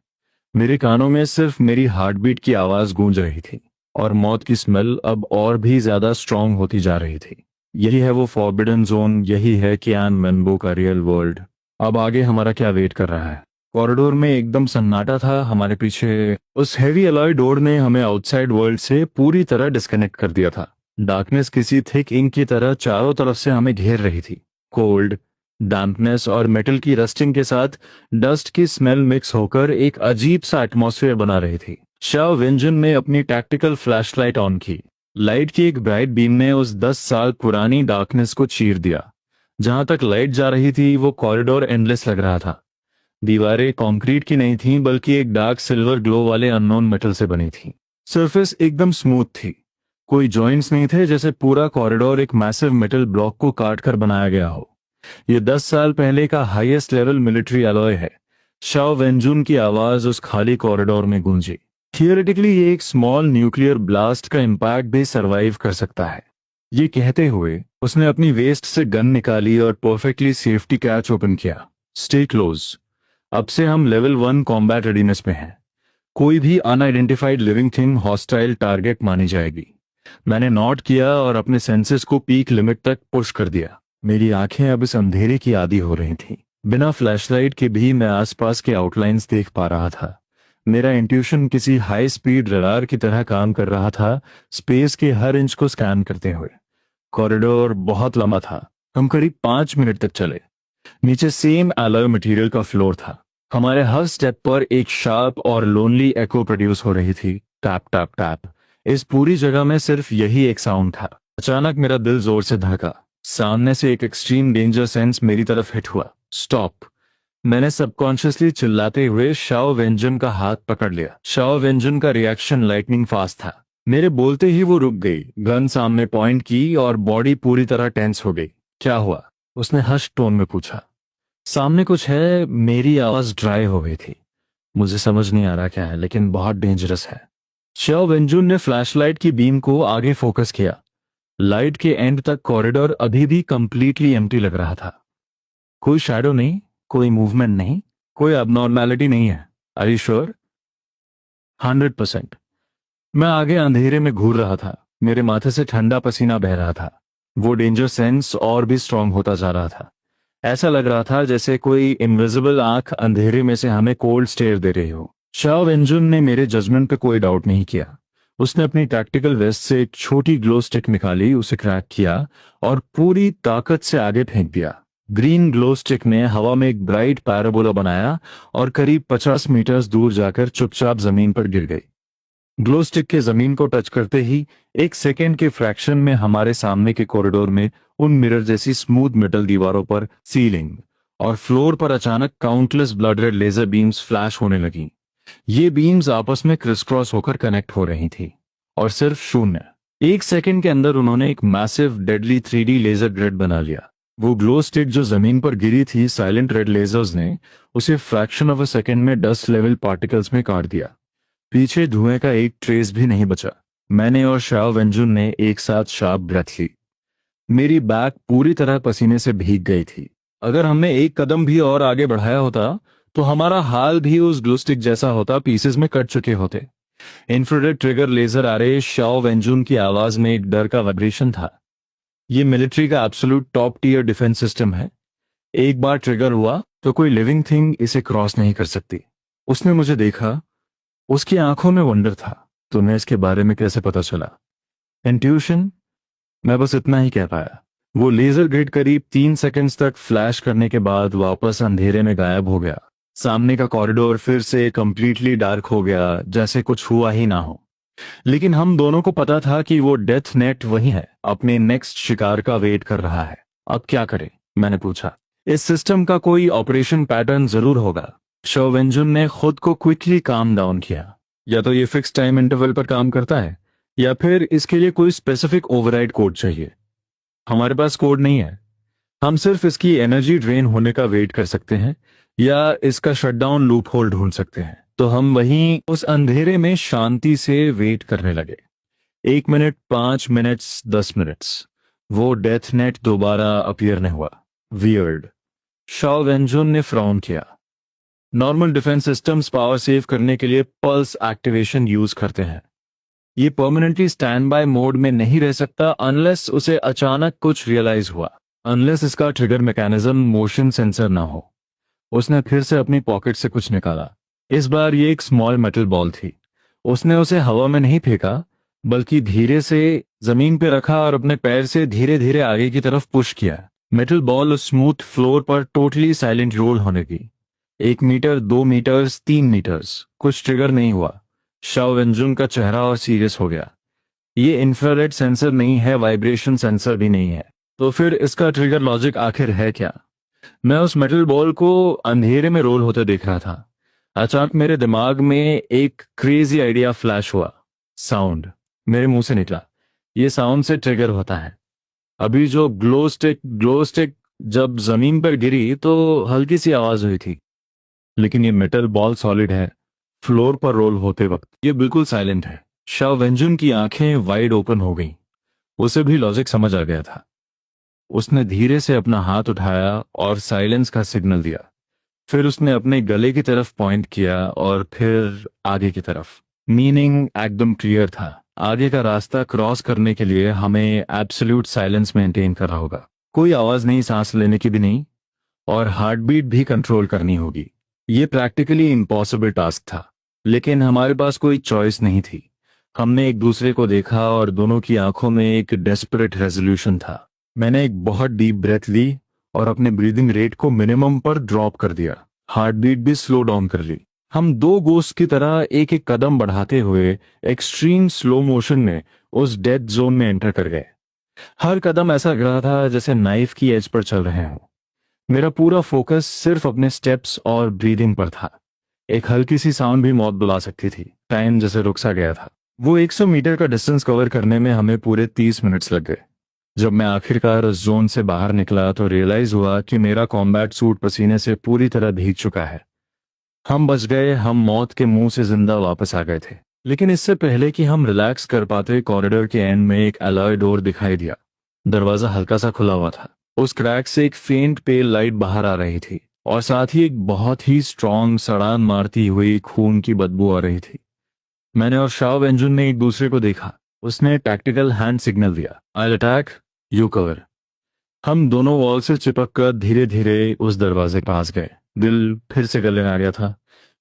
मेरे कानों में सिर्फ मेरी हार्ट बीट की आवाज गूंज रही थी और मौत की स्मेल अब और भी ज्यादा स्ट्रांग होती जा रही थी। यही है वो फॉरबिडन जोन, यही है कियान मेनबो का रियल वर्ल्ड। अब आगे हमारा क्या वेट कर रहा है? कॉरिडोर में एकदम सन्नाटा था। हमारे पीछे उस हेवी अलॉय डोर ने हमें आउटसाइड वर्ल्ड से पूरी तरह डिस्कनेक्ट कर दिया था। डार्कनेस किसी थिक इंक की तरह चारों तरफ से हमें घेर रही थी। कोल्ड, डैम्पनेस और मेटल की रस्टिंग के साथ डस्ट की स्मेल मिक्स होकर एक अजीब सा एटमॉस्फेयर बना रही थी। शाओ वेंजन ने अपनी टैक्टिकल फ्लैशलाइट ऑन की। लाइट की एक ब्राइट बीम ने उस 10 साल पुरानी डार्कनेस को चीर दिया। जहां तक लाइट जा रही थी वो कॉरिडोर एंडलेस लग रहा था। दीवारें कंक्रीट की नहीं थीं, बल्कि एक डार्क सिल्वर ग्लो वाले अननोन मेटल से बनी थी। सरफेस एकदम स्मूथ थी, कोई जॉइंट्स नहीं थे, जैसे पूरा कॉरिडोर एक मैसिव मेटल ब्लॉक को काट कर बनाया गया हो। ये 10 साल पहले का हाईएस्ट लेवल मिलिट्री अलॉय है। शाओ वेंजुन की आवाज उस खाली कॉरिडोर में गूंजी। थियोरेटिकली ये एक स्मॉल न्यूक्लियर ब्लास्ट का इम्पैक्ट भी सरवाइव कर सकता है। ये कहते हुए उसने अपनी वेस्ट से गन निकाली और परफेक्टली सेफ्टी कैच ओपन किया। Stay close. अब से हम लेवल 1 कॉम्बैट रेडीनेस में हैं। कोई भी unidentified living thing hostile target मानी जाएगी। मैंने नोट किया और अपने सेंसेस को पीक लिमिट तक पुश कर दिया। मेरी आंखें अब इस अंधेरे की आदी हो रही थीं। बिना फ्लैशलाइट के भी मैं आसपास के आउटलाइंस देख पा रहा था। मेरा इंट्यूशन किसी हाई स्पीड रडार की तरह काम कर रहा था, स्पेस के हर इंच को स्कैन करते हुए। कॉरिडोर बहुत लंबा था। हम करीब 5 मिनट तक चले। नीचे सेम एलॉय मटेरियल का फ्लोर था। हमारे हर स्टेप पर एक शार्प और लोनली एको प्रोड्यूस हो रही थी, टैप टैप टैप। इस पूरी जगह में सिर्फ यही एक साउंड था। अचानक मेरा दिल जोर से धड़का। सामने से एक एक्सट्रीम डेंजर सेंस मेरी तरफ हिट हुआ। स्टॉप! मैंने सबकॉन्शियसली चिल्लाते हुए शाओ वेंजन का हाथ पकड़ लिया। शाओ वेंजन का रिएक्शन लाइटनिंग फास्ट था। मेरे बोलते ही वो रुक गई, गन सामने पॉइंट की और बॉडी पूरी तरह टेंस हो गई। क्या हुआ? उसने हश टोन में पूछा। सामने कुछ है। मेरी आवाज ड्राई हो गई थी। मुझे समझ नहीं आ रहा क्या है, लेकिन बहुत डेंजरस है। शाओ वेंजुन ने फ्लैशलाइट की बीम को आगे फोकस किया। लाइट के एंड तक कॉरिडोर अभी भी कंप्लीटली एम्प्टी लग रहा था। कोई शैडो नहीं, कोई मूवमेंट नहीं, कोई अबनॉर्मैलिटी नहीं है। Are you sure? 100%। मैं आगे अंधेरे में घूर रहा था। मेरे माथे से ठंडा पसीना बह रहा था। वो डेंजर सेंस और भी स्ट्रांग होता जा रहा था। ऐसा लग रहा था जैसे कोई इनविजिबल आंख अंधेरे में से हमें कोल्ड स्टेयर दे रही हो। शाओ वेंजुन ने मेरे जजमेंट पे कोई डाउट नहीं किया। उसने अपनी टैक्टिकल वेस्ट से एक छोटी ग्लो स्टिक निकाली, उसे क्रैक किया और पूरी ताकत से आगे फेंक दिया। ग्रीन ग्लो स्टिक ने हवा में एक ब्राइट पैराबोला बनाया और करीब 50 मीटर दूर जाकर चुपचाप जमीन पर गिर गई। ग्लो स्टिक के जमीन को टच करते ही एक सेकेंड के फ्रैक्शन में हमारे सामने के कॉरिडोर में उन मिरर जैसी स्मूथ मेटल दीवारों पर, सीलिंग और फ्लोर पर अचानक countless blood red laser beams flash होने लगी। ये बीम्स आपस में क्रिस क्रॉस होकर कनेक्ट हो रही थी और सिर्फ शून्य एक सेकंड के अंदर उन्होंने एक massive deadly 3D laser grid बना लिया। वो ग्लो स्टिक जो जमीन पर गिरी थी, साइलेंट रेड लेजर्स ने उसे फ्रैक्शन ऑफ अ सेकंड में डस्ट लेवल पार्टिकल्स में काट दिया। पीछे धुएं का एक ट्रेस भी नहीं बचा। मैंने और शाओ वेंजुन ने एक साथ शार्प ब्रेथ ली। मेरी बैक पूरी तरह पसीने से भीग गई थी। अगर हमने एक कदम भी और आगे बढ़ाया होता तो हमारा हाल भी उस ग्लू स्टिक जैसा होता, पीसेस में कट चुके होते। इंफ्रारेड ट्रिगर लेजर आ रहे शाओ वेंजुन की आवाज में एक डर का वाइब्रेशन था। ये मिलिट्री का absolute top tier defence system है। एक बार ट्रिगर हुआ तो कोई लिविंग थिंग इसे क्रॉस नहीं कर सकती। उसने मुझे देखा, उसकी आंखों में वंडर था। तुम्हें इसके बारे में कैसे पता चला? इंट्यूशन, मैं बस इतना ही कह पाया। वो लेजर ग्रिड करीब 3 सेकंड्स तक फ्लैश करने के बाद वापस अंधेरे में गायब हो गया। सामने का कॉरिडोर फिर से कंप्लीटली डार्क हो गया, जैसे कुछ हुआ ही ना हो। लेकिन हम दोनों को पता था कि वो डेथ नेट वही है, अपने नेक्स्ट शिकार का वेट कर रहा है। अब क्या करें? मैंने पूछा। इस सिस्टम का कोई ऑपरेशन पैटर्न जरूर होगा। शो वेंजुन ने खुद को क्विकली काम डाउन किया। या तो ये फिक्स टाइम इंटरवल पर काम करता है, या फिर इसके लिए कोई स्पेसिफिक ओवरराइड कोड चाहिए। हमारे पास कोड नहीं है। हम सिर्फ इसकी एनर्जी ड्रेन होने का वेट कर सकते हैं, या इसका शटडाउन लूप होल ढूंढ सकते हैं। तो हम वहीं उस अंधेरे में शांति से वेट करने लगे। 1 मिनट, 5 मिनट्स, 10 मिनट्स। वो डेथ नेट दोबारा अपीयर नहीं हुआ। वियर्ड। शाओ वेंजुन ने फ्राउन किया। Normal defence systems power save करने के लिए पल्स एक्टिवेशन यूज करते हैं। ये परमानेंटली स्टैंड बाय मोड में नहीं रह सकता अनलेस उसे अचानक कुछ रियलाइज हुआ, अनलेस इसका ट्रिगर मैकेनिज्म मोशन सेंसर ना हो। उसने फिर से अपनी पॉकेट से कुछ निकाला। इस बार ये एक स्मॉल मेटल बॉल थी। उसने उसे हवा में नहीं फेंका, बल्कि धीरे से जमीन पे रखा और अपने पैर से धीरे धीरे आगे की तरफ पुश किया। मेटल बॉल उस स्मूथ फ्लोर पर टोटली साइलेंट रोल होने की। 1 मीटर, 2 मीटर्स, 3 मीटर्स, कुछ ट्रिगर नहीं हुआ। शाओ वेंजुन का चेहरा और सीरियस हो गया। ये इंफ्रारेड सेंसर नहीं है, वाइब्रेशन सेंसर भी नहीं है। तो फिर इसका ट्रिगर लॉजिक आखिर है क्या? मैं उस मेटल बॉल को अंधेरे में रोल होते देख रहा था। अचानक मेरे दिमाग में एक क्रेजी आइडिया फ्लैश हुआ। साउंड मेरे मुंह से निकला। ये साउंड से ट्रिगर होता है। अभी जो ग्लो स्टिक जब जमीन पर गिरी तो हल्की सी आवाज हुई थी, लेकिन ये मेटल बॉल सॉलिड है। फ्लोर पर रोल होते वक्त ये बिल्कुल साइलेंट है। शाओ वेंजुन की आंखें वाइड ओपन हो गईं। उसे भी लॉजिक समझ आ गया था। उसने धीरे से अपना हाथ उठाया और साइलेंस का सिग्नल दिया। फिर उसने अपने गले की तरफ पॉइंट किया और फिर आगे की तरफ। मीनिंग एकदम क्लियर था। आगे का रास्ता क्रॉस करने के लिए हमें एब्सोल्यूट साइलेंस मेंटेन करना होगा। कोई आवाज नहीं, सांस लेने की भी नहीं, और हार्ट बीट भी कंट्रोल करनी होगी। ये प्रैक्टिकली इम्पॉसिबल टास्क था, लेकिन हमारे पास कोई चॉइस नहीं थी। हमने एक दूसरे को देखा और दोनों की आंखों में एक डेस्परेट रेजोल्यूशन था। मैंने एक बहुत डीप ब्रेथ ली और अपने ब्रीदिंग रेट को मिनिमम पर ड्रॉप कर दिया। हार्ट बीट भी स्लो डाउन कर ली। हम दो गोस्ट की तरह एक एक कदम बढ़ाते हुए एक्सट्रीम स्लो मोशन में उस डेथ जोन में एंटर कर गए। हर कदम ऐसा लग रहा था जैसे नाइफ की एज पर चल रहे हों। मेरा पूरा फोकस सिर्फ अपने स्टेप्स और ब्रीदिंग पर था। एक हल्की सी साउंड भी मौत बुला सकती थी। टाइम जैसे रुक सा गया था। वो 100 मीटर का डिस्टेंस कवर करने में हमें पूरे 30 मिनट्स लग गए। जब मैं आखिरकार उस जोन से बाहर निकला तो रियलाइज हुआ कि मेरा कॉम्बैट सूट पसीने से पूरी तरह भीग चुका है। हम बच गए। हम मौत के मुंह से जिंदा वापस आ गए थे। लेकिन इससे पहले कि हम रिलैक्स कर पाते, कॉरिडोर के एंड में एक अलॉय डोर दिखाई दिया। दरवाजा हल्का सा खुला हुआ था। उस क्रैक से एक फेंट पेल लाइट बाहर आ रही थी, और साथ ही एक बहुत ही स्ट्रॉन्ग सड़ान मारती हुई खून की बदबू आ रही थी। मैंने और शाओ वेंजुन ने एक दूसरे को देखा। उसने टैक्टिकल हैंड सिग्नल दिया। आई अटैक, यू कवर। हम दोनों वॉल से चिपक कर धीरे धीरे उस दरवाजे के पास गए। दिल फिर से गले आ गया था।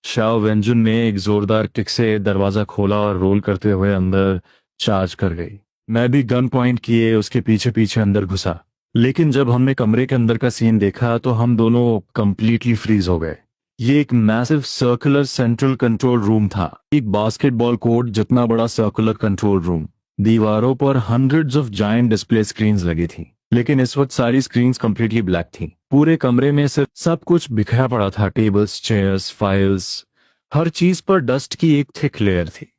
शाओ वेंजुन ने एक जोरदार किक से दरवाजा खोला और रोल करते हुए अंदर चार्ज कर गई। मैं भी गन पॉइंट किए उसके पीछे पीछे अंदर घुसा। लेकिन जब हमने कमरे के अंदर का सीन देखा तो हम दोनों कंप्लीटली फ्रीज हो गए। ये एक massive circular central control room था, एक बास्केटबॉल कोर्ट जितना बड़ा सर्कुलर कंट्रोल रूम। दीवारों पर hundreds of giant display screens लगी थी, लेकिन इस वक्त सारी स्क्रीन्स कंप्लीटली ब्लैक थी। पूरे कमरे में सिर्फ सब कुछ बिखरा पड़ा था, टेबल्स, चेयर्स, फाइल्स, हर चीज पर डस्ट की एक थिक लेयर थी।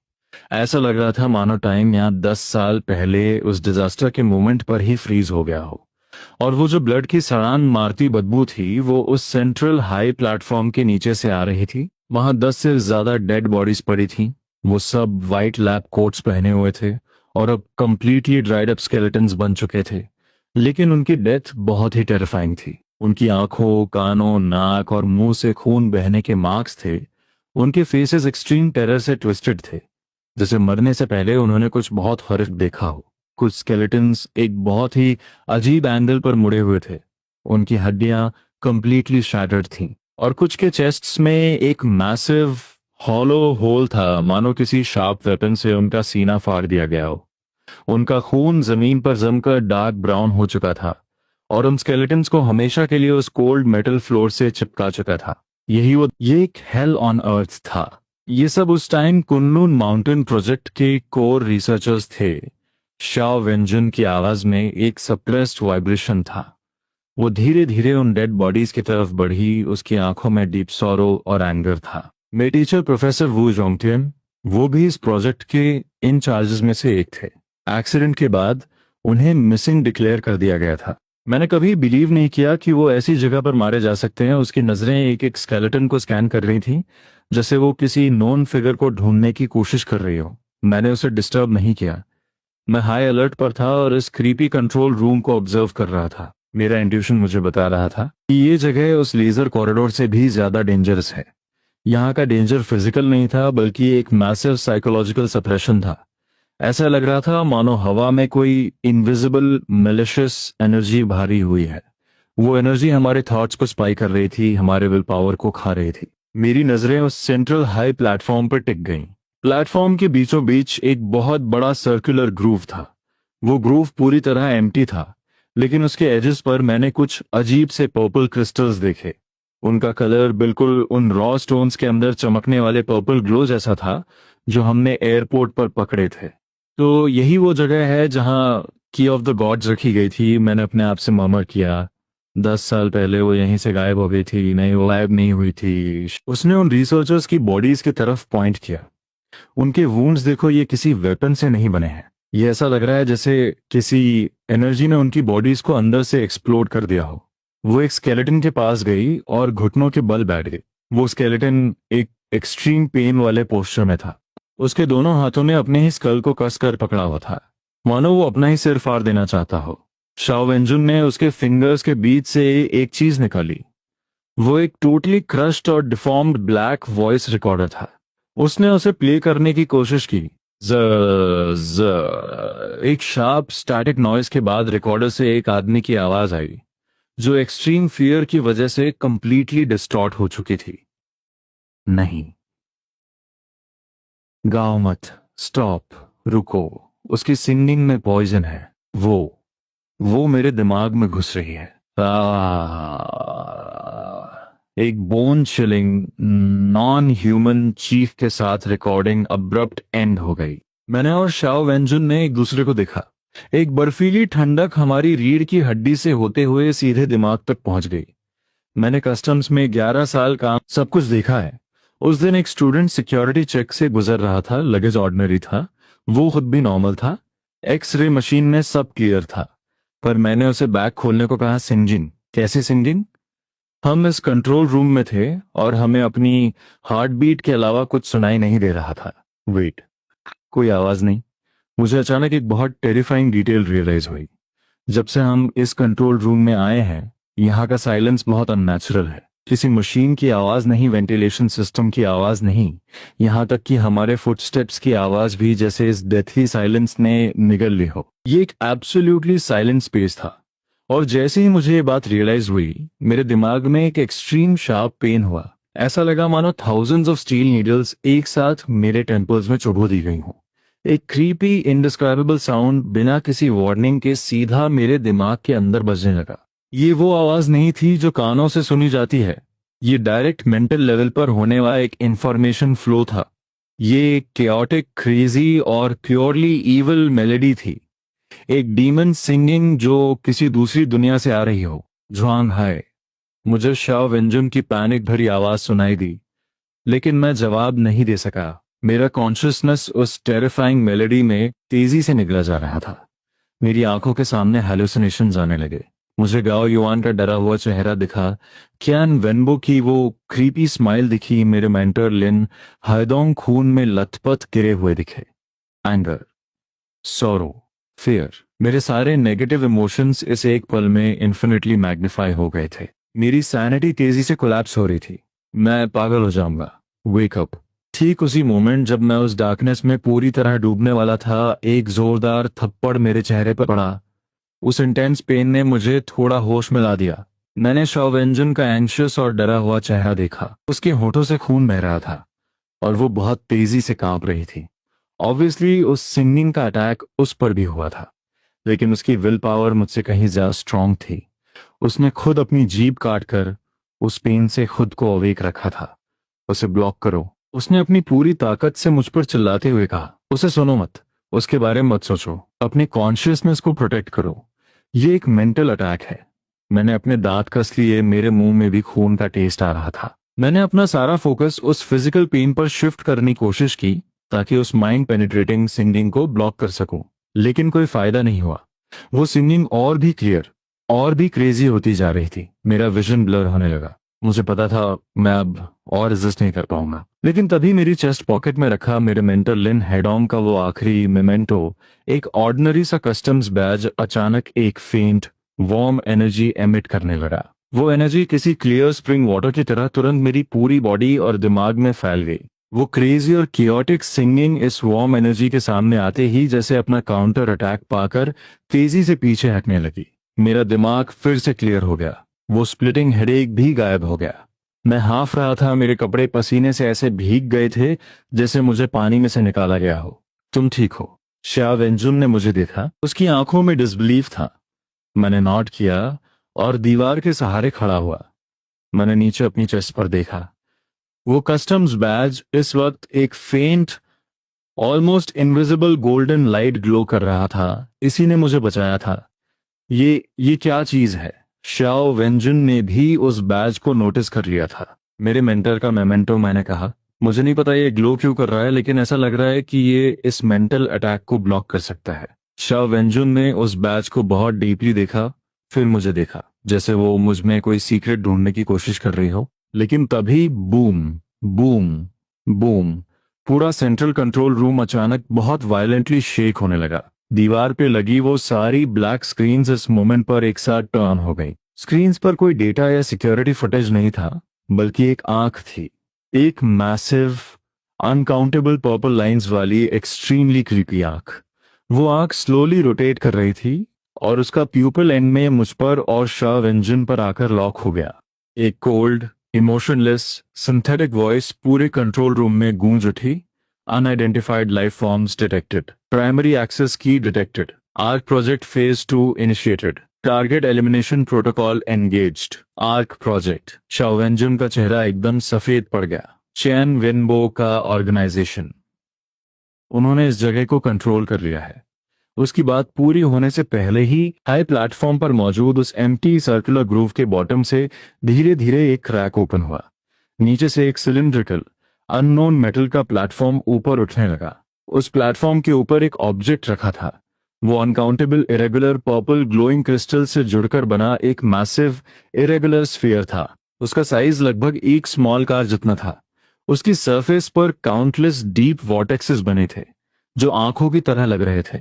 ऐसा लग रहा था मानो टाइम यहाँ 10 साल पहले उस डिजास्टर के मोमेंट पर ही फ्रीज हो गया हो। और वो जो ब्लड की सड़ान मारती बदबू थी वो उस सेंट्रल हाई प्लेटफॉर्म के नीचे से आ रही थी। वहां 10 से ज्यादा डेड बॉडीज पड़ी थी। वो सब वाइट लैब कोट्स पहने हुए थे और अब कंप्लीटली ड्राइड अप स्केलेटन्स बन चुके थे। लेकिन उनकी डेथ बहुत ही टेरिफाइंग थी। उनकी आंखों, कानों, नाक और मुंह से खून बहने के मार्क्स थे। उनके फेसेस एक्सट्रीम टेरर से ट्विस्टेड थे, जैसे मरने से पहले उन्होंने कुछ बहुत हॉरिफिक देखा हो। कुछ स्केलेटन्स एक बहुत ही अजीब एंगल पर मुड़े हुए थे। उनकी हड्डियां कंप्लीटली शैटर्ड थीं और कुछ के चेस्ट्स में एक मैसिव हॉलो होल था, मानो किसी शार्प वेपन से उनका सीना फाड़ दिया गया हो। उनका खून जमीन पर जमकर डार्क ब्राउन हो चुका था और उन स्केलेटन्स को हमेशा के लिए उस कोल्ड मेटल फ्लोर से चिपका चुका था। ये एक हेल ऑन अर्थ था। ये सब उस टाइम कुनलुन माउंटेन प्रोजेक्ट के कोर रिसर्चर्स थे। शाओ वेंजुन की आवाज में एक सप्रेस्ड वाइब्रेशन था। वो धीरे धीरे उन डेड बॉडीज की तरफ बढ़ी। उसकी आंखों में डीप सॉरो और एंगर था। मेरे टीचर प्रोफेसर वू जोंगटियन, वो भी इस प्रोजेक्ट के इन चार्जेस में से एक थे। एक्सीडेंट के बाद उन्हें मिसिंग डिक्लेयर कर दिया गया था। मैंने कभी बिलीव नहीं किया कि वो ऐसी जगह पर मारे जा सकते हैं। उसकी नजरें एक एक स्केलेटन को स्कैन कर रही थी, जैसे वो किसी नोन फिगर को ढूंढने की कोशिश कर रही हो। मैंने उसे डिस्टर्ब नहीं किया। मैं हाई अलर्ट पर था और इस क्रीपी कंट्रोल रूम को ऑब्जर्व कर रहा था। मेरा इंट्यूशन मुझे बता रहा था कि ये जगह उस लेजर कॉरिडोर से भी ज्यादा डेंजरस है। यहाँ का डेंजर फिजिकल नहीं था, बल्कि एक मैसिव साइकोलॉजिकल सप्रेशन था। ऐसा लग रहा था मानो हवा में कोई इनविजिबल मैलिशियस एनर्जी भारी हुई है। वो एनर्जी हमारे थॉट्स को स्पाई कर रही थी, हमारे विल पावर को खा रही थी। मेरी नजरें उस सेंट्रल हाई प्लेटफॉर्म पर टिक गईं। प्लेटफॉर्म के बीचों बीच एक बहुत बड़ा सर्कुलर ग्रूव था। वो ग्रूव पूरी तरह एम्प्टी था, लेकिन उसके एजेस पर मैंने कुछ अजीब से पर्पल क्रिस्टल्स देखे। उनका कलर बिल्कुल उन रॉ स्टोन्स के अंदर चमकने वाले पर्पल ग्लो जैसा था जो हमने एयरपोर्ट पर पकड़े थे। तो यही वो जगह है जहां की ऑफ द गॉड्स रखी गई थी। मैंने अपने आप से मर्मर किया, 10 साल पहले वो यहीं से गायब हो गई थी। नहीं, वो गायब नहीं हुई थी। उसने उन रिसर्चर्स की बॉडीज की तरफ पॉइंट किया। उनके वुंड्स देखो, ये किसी वेपन से नहीं बने हैं। ये ऐसा लग रहा है जैसे किसी एनर्जी ने उनकी बॉडीज को अंदर से एक्सप्लोड कर दिया हो। वो एक स्केलेटन के पास गई और घुटनों के बल बैठ गई। वो स्केलेटन एक एक्सट्रीम पेन वाले पोस्चर में था। उसके दोनों हाथों ने अपने ही स्कल को कसकर पकड़ा हुआ था, मानो वो अपना ही सिर फाड़ देना चाहता हो। शाओ वेंजुन ने उसके फिंगर्स के बीच से एक चीज निकाली। वो एक टोटली क्रश्ड और डिफॉर्म्ड ब्लैक वॉइस रिकॉर्डर था। उसने उसे प्ले करने की कोशिश की। ज ज एक शार्प स्टैटिक नॉइज के बाद रिकॉर्डर से एक आदमी की आवाज आई, जो एक्सट्रीम फियर की वजह से कंप्लीटली डिस्टॉर्ट हो चुकी थी। नहीं, गाओ मत, स्टॉप, रुको, उसकी सिंगिंग में पॉइजन है। वो मेरे दिमाग में घुस रही है। एक bone chilling non human chief के साथ रिकॉर्डिंग अब्रप्ट एंड हो गई। मैंने और शाओ वेंजुन ने एक दूसरे को देखा। एक बर्फीली ठंडक हमारी रीढ़ की हड्डी से होते हुए सीधे दिमाग तक पहुंच गई। मैंने कस्टम्स में 11 साल काम सब कुछ देखा है। उस दिन एक स्टूडेंट सिक्योरिटी चेक से गुजर रहा था। लगेज ऑर्डिनरी था, वो खुद भी नॉर्मल था। एक्सरे मशीन में सब क्लियर था, पर मैंने उसे बैग खोलने को कहा। सिंजिन, कैसे सिंजिन? हम इस कंट्रोल रूम में थे और हमें अपनी हार्ट बीट के अलावा कुछ सुनाई नहीं दे रहा था। वेट, कोई आवाज नहीं। मुझे अचानक एक बहुत टेरिफाइंग डिटेल रियलाइज हुई। जब से हम इस कंट्रोल रूम में आए हैं, यहाँ का साइलेंस बहुत अननेचुरल है। किसी मशीन की आवाज नहीं, वेंटिलेशन सिस्टम की आवाज नहीं, यहाँ तक कि हमारे फुटस्टेप्स की आवाज भी जैसे इस डेथली साइलेंस ने निगल ली हो। ये एक एब्सोल्युटली साइलेंट स्पेस था। और जैसे ही मुझे ये बात रियलाइज हुई, मेरे दिमाग में एक एक्सट्रीम शार्प पेन हुआ। ऐसा लगा मानो थाउजेंड्स ऑफ स्टील नीडल्स एक साथ मेरे टेम्पल्स में चुभो दी गई हों। एक क्रीपी इंडिस्क्राइबेबल साउंड बिना किसी वार्निंग के सीधा मेरे दिमाग के अंदर बजने लगा। ये वो आवाज नहीं थी जो कानों से सुनी जाती है। ये डायरेक्ट मेंटल लेवल पर होने वाला एक इंफॉर्मेशन फ्लो था। ये केओटिक, क्रेजी और प्योरली इविल मेलेडी थी। एक डीमन सिंगिंग जो किसी दूसरी दुनिया से आ रही हो। ज्वांग हाय। मुझे शाओ वेंजुन की पैनिक भरी आवाज सुनाई दी, लेकिन मैं जवाब नहीं दे सका। मेरा कॉन्शियसनेस उस टेरिफाइंग मेलेडी में तेजी से निकला जा रहा था। मेरी आंखों के सामने हेलुसिनेशंस आने लगे। मुझे गाओ युआन का डरा हुआ चेहरा दिखा। क्यान वेनबो की वो क्रीपी स्माइल दिखी। मेरे मेंटर लिन हायदोंग खून में लथपथ गिरे हुए दिखे। एंगर, सॉरो, फियर, मेरे सारे नेगेटिव इमोशंस इस एक पल में इन्फिनिटली मैग्नीफाई हो गए थे। मेरी सैनिटी तेजी से कोलैप्स हो रही थी। मैं पागल हो जाऊंगा। Wake up. ठीक उसी मोमेंट जब मैं उस डार्कनेस में पूरी तरह डूबने वाला था, एक जोरदार थप्पड़ मेरे चेहरे पर पड़ा। उस इंटेंस पेन ने मुझे थोड़ा होश मिला दिया। मैंने शॉवेंजन का एंशियस और डरा हुआ चेहरा देखा। उसके होठों से खून बह रहा था और वो बहुत तेजी से कांप रही थी। ऑब्वियसली उस सिंगिंग का अटैक उस पर भी हुआ था, लेकिन उसकी विल पावर मुझसे कहीं ज्यादा स्ट्रांग थी। उसने खुद अपनी जीभ काटकर उस पेन से खुद को अवेक रखा था। उसे ब्लॉक करो, उसने अपनी पूरी ताकत से मुझ पर चिल्लाते हुए कहा। उसे सुनो मत, उसके बारे में मत सोचो, अपने कॉन्शियसनेस को प्रोटेक्ट करो। ये एक मेंटल अटैक है। मैंने अपने दांत कस लिए, मेरे मुंह में भी खून का टेस्ट आ रहा था। मैंने अपना सारा फोकस उस फिजिकल पेन पर शिफ्ट करने की कोशिश की ताकि उस माइंड पेनिट्रेटिंग सिंगिंग को ब्लॉक कर सकूं, लेकिन कोई फायदा नहीं हुआ। वो सिंगिंग और भी क्लियर और भी क्रेजी होती जा रही थी। मेरा विजन ब्लर होने लगा। मुझे पता था मैं अब और रेजिस्ट नहीं कर पाऊंगा। लेकिन तभी मेरी चेस्ट पॉकेट में रखा मेरे मेंटर लिन हेडोंग का वो आखिरी मेमेंटो, एक ऑर्डिनरी सा कस्टम्स बैज, अचानक एक फेंट वार्म एनर्जी एमिट करने लगा। वो एनर्जी किसी क्लियर स्प्रिंग वाटर की तरह तुरंत मेरी पूरी बॉडी और दिमाग में फैल गई। वो क्रेजी और कियोटिक सिंगिंग इस वार्म एनर्जी के सामने आते ही जैसे अपना काउंटर अटैक पाकर तेजी से पीछे हटने लगी। मेरा दिमाग फिर से क्लियर हो गया। वो स्प्लिटिंग हेडेक भी गायब हो गया। मैं हाफ रहा था, मेरे कपड़े पसीने से ऐसे भीग गए थे जैसे मुझे पानी में से निकाला गया हो। तुम ठीक हो? श्या वेंजुन ने मुझे देखा। उसकी आंखों में डिसबिलीफ था। मैंने नॉट किया और दीवार के सहारे खड़ा हुआ। मैंने नीचे अपनी चेस्ट पर देखा। वो कस्टम्स बैज इस वक्त एक फेंट, almost invisible golden light glow कर रहा था। इसी ने मुझे बचाया था। ये क्या चीज है? शाओ वेंजुन ने भी उस बैज को नोटिस कर लिया था। मेरे मेंटर का मेमेंटो, मैंने कहा। मुझे नहीं पता ये ग्लो क्यों कर रहा है, लेकिन ऐसा लग रहा है कि ये इस मेंटल अटैक को ब्लॉक कर सकता है। शाओ वेंजुन ने उस बैज को बहुत डीपली देखा, फिर मुझे देखा, जैसे वो मुझ में कोई सीक्रेट ढूंढने की कोशिश कर रही हो। लेकिन तभी बूम, बूम, बूम, पूरा सेंट्रल कंट्रोल रूम अचानक बहुत वायलेंटली शेक होने लगा। दीवार पे लगी वो सारी ब्लैक स्क्रीन्स इस मोमेंट पर एक साथ टर्न हो गई। स्क्रीन्स पर कोई डेटा या सिक्योरिटी फुटेज नहीं था, बल्कि एक आंख थी। एक मैसिव, अनकाउंटेबल पर्पल लाइंस वाली एक्सट्रीमली क्रीपी आंख। वो आंख स्लोली रोटेट कर रही थी और उसका प्यूपल एंड में मुझ पर और शाह इंजन पर आकर लॉक हो गया। एक कोल्ड, इमोशनलेस, सिंथेटिक वॉइस पूरे कंट्रोल रूम में गूंज उठी। Unidentified life forms detected. Primary access की detected. Ark project phase 2 initiated. Target elimination protocol engaged. Ark project. Shao Wenjun का चेहरा एकदम सफेद पड़ गया। चैन वेनबो का ऑर्गेनाइजेशन। उन्होंने इस जगह को कंट्रोल कर लिया है। उसकी बात पूरी होने से पहले ही हाई प्लेटफॉर्म पर मौजूद उस एम्प्टी सर्कुलर ग्रूव के बॉटम से धीरे धीरे एक क्रैक ओपन हुआ। नीचे से एक सिलिंड्रिकल, अननोन मेटल का प्लेटफॉर्म ऊपर उठने लगा। उस प्लेटफॉर्म के ऊपर एक ऑब्जेक्ट रखा था। वो uncountable irregular purple glowing crystal से जुड़कर बना एक मैसिव इरेगुलर स्फीयर था। उसका साइज लगभग एक स्मॉल कार जितना था। उसकी सरफेस पर काउंटलेस डीप वॉर्टेक्सेस बने थे जो आंखों की तरह लग रहे थे।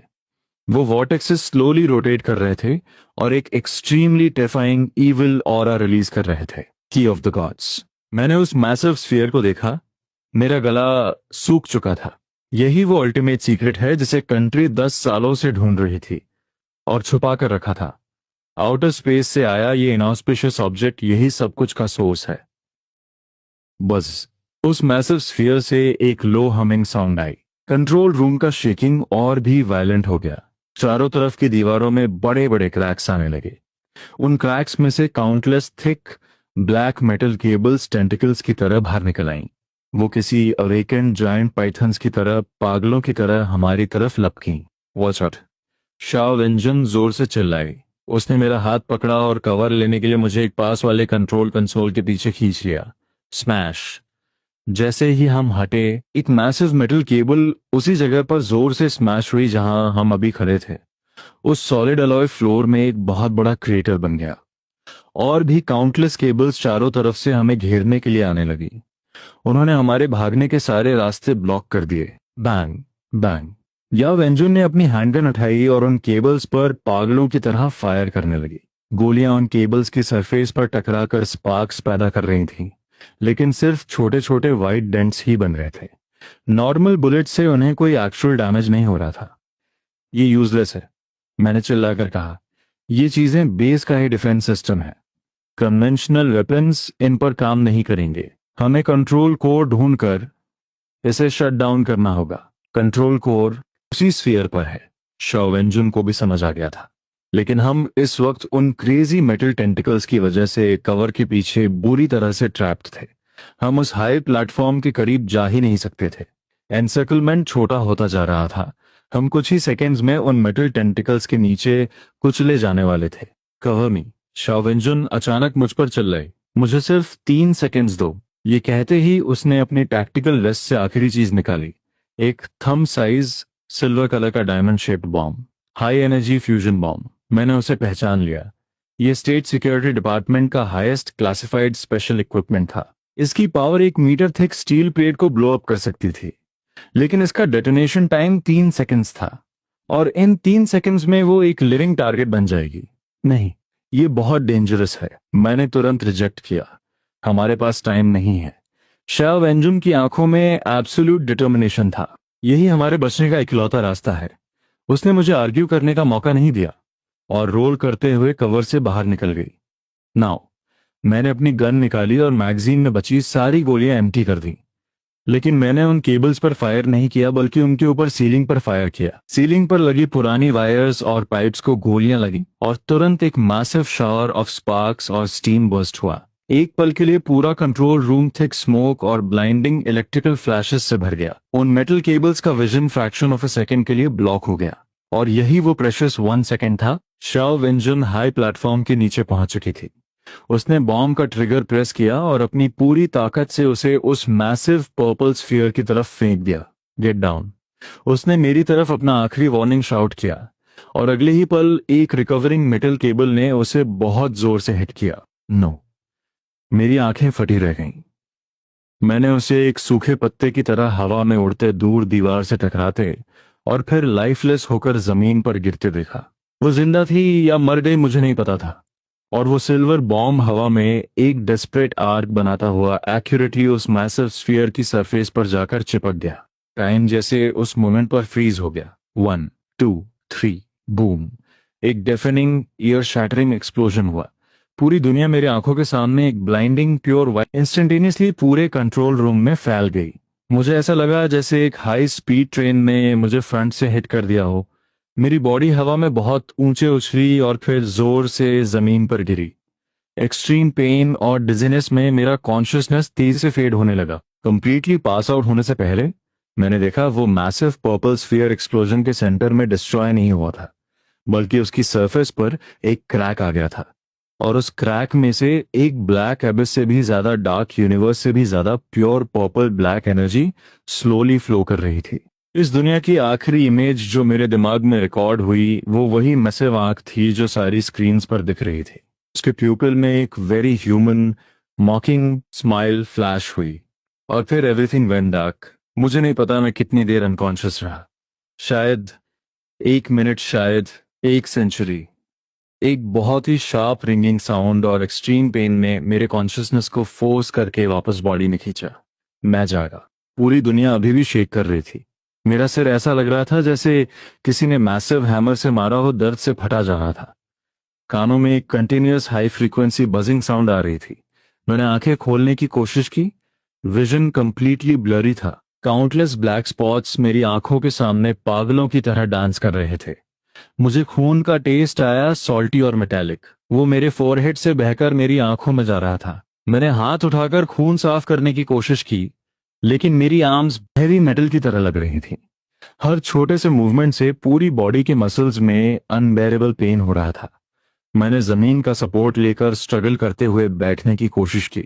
वो वॉर्टेक्सेस स्लोली रोटेट कर रहे थे और एक extremely terrifying evil aura release कर रहे थे। की ऑफ द गॉड्स। मैंने उस मैसिव स्फीयर को देखा। मेरा गला सूख चुका था। यही वो अल्टीमेट सीक्रेट है जिसे कंट्री 10 सालों से ढूंढ रही थी और छुपा कर रखा था। आउटर स्पेस से आया ये इनऑस्पिशियस ऑब्जेक्ट यही सब कुछ का सोर्स है। बस उस मैसिव स्फीयर से एक लो हमिंग साउंड आई। कंट्रोल रूम का शेकिंग और भी वायलेंट हो गया। चारों तरफ की दीवारों में बड़े बड़े क्रैक्स आने लगे। उन क्रैक्स में से countless thick, black metal cables tentacles की तरह बाहर निकल आईं। वो किसी अवेकेंड जायंट पाइथन्स की तरह पागलों की तरह हमारी तरफ लपकीं। Watch out! शाव इंजन जोर से चिल्लाई। उसने मेरा हाथ पकड़ा और कवर लेने के लिए मुझे एक पास वाले कंट्रोल कंसोल के पीछे खींच लिया। स्मैश! जैसे ही हम हटे, एक मैसिव मेटल केबल उसी जगह पर जोर से स्मैश हुई जहां हम अभी खड़े थे। उस सॉलिड अलॉय फ्लोर में एक बहुत बड़ा क्रेटर बन गया और भी काउंटलेस केबल्स चारों तरफ से हमें घेरने के लिए आने लगी। उन्होंने हमारे भागने के सारे रास्ते ब्लॉक कर दिए। Bang bang! या वेंजुन ने अपनी हैंडगन उठाई और उन केबल्स पर पागलों की तरह फायर करने लगी। गोलियां उन केबल्स की सरफेस पर टकराकर स्पार्क्स पैदा कर रही थीं, लेकिन सिर्फ छोटे छोटे वाइट डेंट्स ही बन रहे थे। नॉर्मल बुलेट से उन्हें कोई एक्चुअल डैमेज नहीं हो रहा था। ये यूजलेस है, मैंने चिल्लाकर कहा। ये चीजें बेस का ही डिफेंस सिस्टम है। कन्वेंशनल वेपन्स इन पर काम नहीं करेंगे। हमें कंट्रोल कोर ढूंढकर इसे शट डाउन करना होगा। कंट्रोल कोर उसी स्फीयर पर है। शॉवेंजुन को भी समझ आ गया था, लेकिन हम इस वक्त उन क्रेजी मेटल टेंटिकल्स की वजह से कवर के पीछे बुरी तरह से ट्रैप्ड थे। हम उस हाई प्लेटफॉर्म के करीब जा ही नहीं सकते थे। एनसर्कलमेंट छोटा होता जा रहा था। हम कुछ ही सेकेंड्स में उन मेटल टेंटिकल्स के नीचे कुचले जाने वाले थे। कवर मी! शॉवेंजुन अचानक मुझ पर चिल्लाई। मुझे सिर्फ 3 सेकेंड्स दो। ये कहते ही उसने अपनी टैक्टिकल वेस्ट से आखिरी चीज निकाली, एक थंब साइज सिल्वर कलर का diamond shaped bomb, high energy fusion bomb. मैंने उसे पहचान लिया। ये स्टेट सिक्योरिटी डिपार्टमेंट का हाईएस्ट क्लासिफाइड स्पेशल इक्विपमेंट था। इसकी power 1 metre thick steel plate को ब्लो अप कर सकती थी, लेकिन इसका डेटोनेशन टाइम 3 सेकेंड्स था, और इन 3 सेकेंड्स में वो एक लिविंग टारगेट बन जाएगी। नहीं, ये बहुत डेंजरस है। मैंने तुरंत रिजेक्ट किया। हमारे पास टाइम नहीं है। शाव एंजुम की आंखों में एब्सोल्यूट डिटर्मिनेशन था। यही हमारे बचने का इकलौता रास्ता है। उसने मुझे आर्ग्यू करने का मौका नहीं दिया और रोल करते हुए कवर से बाहर निकल गई। नाउ मैंने अपनी गन निकाली और मैगजीन में बची सारी गोलियां एम्प्टी कर दी, लेकिन मैंने उन केबल्स पर फायर नहीं किया, बल्कि उनके ऊपर सीलिंग पर फायर किया। सीलिंग पर लगी पुरानी वायर्स और पाइप्स को गोलियां लगी और तुरंत एक मैसिव शावर ऑफ स्पार्क्स और स्टीम बर्स्ट हुआ। एक पल के लिए पूरा कंट्रोल रूम थिक स्मोक और ब्लाइंडिंग इलेक्ट्रिकल फ्लैशेस से भर गया। उन मेटल केबल्स का vision fraction of a second के लिए ब्लॉक हो गया, और यही वो प्रेशियस 1 सेकंड था। शाव इंजन हाई प्लेटफॉर्म के नीचे पहुंच चुकी थी। उसने बॉम्ब का ट्रिगर प्रेस किया और अपनी पूरी ताकत से उसे उस मैसिव पर्पल स्फीयर की तरफ फेंक दिया। Get down! उसने मेरी तरफ अपना आखिरी वार्निंग शाउट किया, और अगले ही पल एक रिकवरिंग मेटल केबल ने उसे बहुत जोर से हिट किया। नो! मेरी आंखें फटी रह गईं। मैंने उसे एक सूखे पत्ते की तरह हवा में उड़ते दूर दीवार से टकराते और फिर लाइफलेस होकर जमीन पर गिरते देखा। वो जिंदा थी या मर गई मुझे नहीं पता था, और वो सिल्वर बॉम्ब हवा में एक डेस्परेट आर्क बनाता हुआ एक्यूरेटली उस मैसिव स्फीयर की सरफेस पर जाकर चिपक गया। टाइम जैसे उस मोमेंट पर फ्रीज हो गया। 1 2 3 बूम! एक डेफनिंग ईयर शैटरिंग एक्सप्लोजन हुआ। पूरी दुनिया मेरे आंखों के सामने एक ब्लाइंडिंग प्योर वाइट इंस्टेंटेनियसली पूरे कंट्रोल रूम में फैल गई। मुझे ऐसा लगा जैसे एक हाई स्पीड ट्रेन ने मुझे फ्रंट से हिट कर दिया हो। मेरी बॉडी हवा में बहुत ऊंचे उछली और फिर जोर से जमीन पर गिरी। एक्सट्रीम पेन और डिजीनेस में मेरा कॉन्शियसनेस तेजी से फेड होने लगा। कंप्लीटली पास आउट होने से पहले मैंने देखा वो मैसिव पर्पल स्फीयर एक्सप्लोजन के सेंटर में डिस्ट्रॉय नहीं हुआ था, बल्कि उसकी सरफेस पर एक क्रैक आ गया था, और उस क्रैक में से एक ब्लैक एबिस से भी ज्यादा डार्क यूनिवर्स से भी ज्यादा pure purple black energy slowly flow कर रही थी। इस दुनिया की आखिरी इमेज जो मेरे दिमाग में रिकॉर्ड हुई वो वही मैसिव आंख थी जो सारी स्क्रीन्स पर दिख रही थी। उसके प्यूपिल में एक वेरी ह्यूमन मॉकिंग स्माइल फ्लैश हुई, और फिर एवरीथिंग वेंट डार्क। मुझे नहीं पता मैं कितनी देर अनकॉन्शियस रहा। शायद 1 मिनट, शायद 1 सेंचुरी। एक बहुत ही शार्प रिंगिंग साउंड और एक्सट्रीम पेन ने मेरे कॉन्शियसनेस को फोर्स करके वापस बॉडी में खींचा। मैं जागा। पूरी दुनिया अभी भी शेक कर रही थी। मेरा सिर ऐसा लग रहा था जैसे किसी ने मैसिव हैमर से मारा हो, दर्द से फटा जा रहा था। कानों में एक continuous high frequency buzzing sound आ रही थी। मैंने आंखें खोलने की कोशिश की। विजन कंप्लीटली ब्लरी था। काउंटलेस ब्लैक स्पॉट्स मेरी आंखों के सामने पागलों की तरह डांस कर रहे थे। मुझे खून का टेस्ट आया, सॉल्टी और मेटालिक। वो मेरे फोरहेड से बहकर मेरी आंखों में जा रहा था। मैंने हाथ उठाकर खून साफ करने की कोशिश की, लेकिन मेरी आर्म्स हैवी मेटल की तरह लग रही थी। हर छोटे से मूवमेंट से पूरी बॉडी के मसल्स में अनबेरेबल पेन हो रहा था। मैंने जमीन का सपोर्ट लेकर स्ट्रगल करते हुए बैठने की कोशिश की।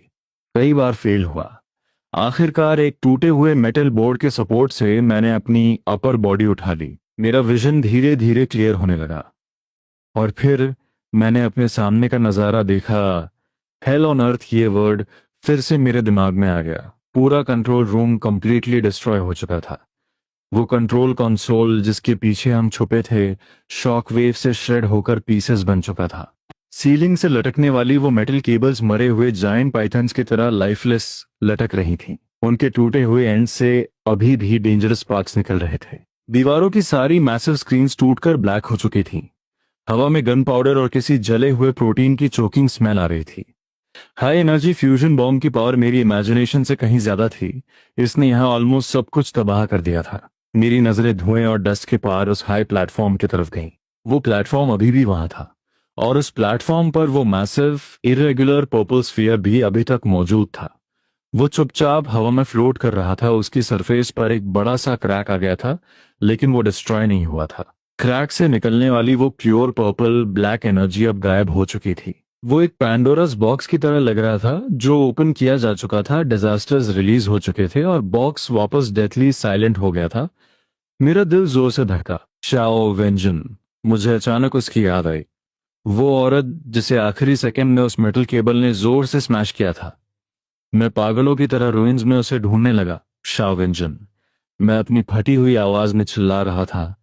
कई बार फेल हुआ। आखिरकार एक टूटे हुए मेटल बोर्ड के सपोर्ट से मैंने अपनी अपर बॉडी उठा ली। मेरा विजन धीरे धीरे क्लियर होने लगा, और फिर मैंने अपने सामने का नजारा देखा। हेल ऑन अर्थ, ये वर्ड फिर से मेरे दिमाग में आ गया। पूरा कंट्रोल रूम कंप्लीटली डिस्ट्रॉय हो चुका था। वो कंट्रोल कंसोल जिसके पीछे हम छुपे थे, शॉक वेव से श्रेड होकर पीसेस बन चुका था। सीलिंग से लटकने वाली वो मेटल केबल्स मरे हुए जायंट पाइथन्स की तरह लाइफलेस लटक रही थीं। उनके टूटे हुए एंड से अभी भी डेंजरस स्पार्क्स निकल रहे थे। दीवारों की सारी मैसिव स्क्रीन्स टूटकर ब्लैक हो चुकी थीं। हवा में गन पाउडर और किसी जले हुए प्रोटीन की चोकिंग स्मेल आ रही थी। हाई एनर्जी फ्यूजन बॉम्ब की पावर मेरी इमेजिनेशन से कहीं ज्यादा थी। इसने यहाँ ऑलमोस्ट सब कुछ तबाह कर दिया था। मेरी नजरें धुएं और डस्ट के पार उस हाई प्लेटफॉर्म की तरफ गईं। वो प्लेटफॉर्म अभी भी वहां था, और उस प्लेटफॉर्म पर वो मैसिव इरेगुलर पर्पल स्फीयर भी अभी तक मौजूद था। वो चुपचाप हवा में फ्लोट कर रहा था। उसकी सरफेस पर एक बड़ा सा क्रैक आ गया था, लेकिन वो डिस्ट्रॉय नहीं हुआ था। क्रैक से निकलने वाली वो प्योर पर्पल ब्लैक एनर्जी अब गायब हो चुकी थी। वो एक पैंडोरस बॉक्स की तरह लग रहा था, जो ओपन किया जा चुका था। डिजास्टर्स रिलीज हो चुके थे और बॉक्स वापस डेथली साइलेंट हो गया था। मेरा दिल जोर से धड़का। शाओ वेंजन। मुझे अचानक उसकी याद आई। वो औरत जिसे आखिरी सेकंड में उस मेटल केबल ने जोर से स्मैश किया था। मैं पागलों की तरह रुइंस में उसे ढूंढने लगा। शाओ वेंजन। मैं अपनी फटी हुई आवाज में चिल्ला रहा था।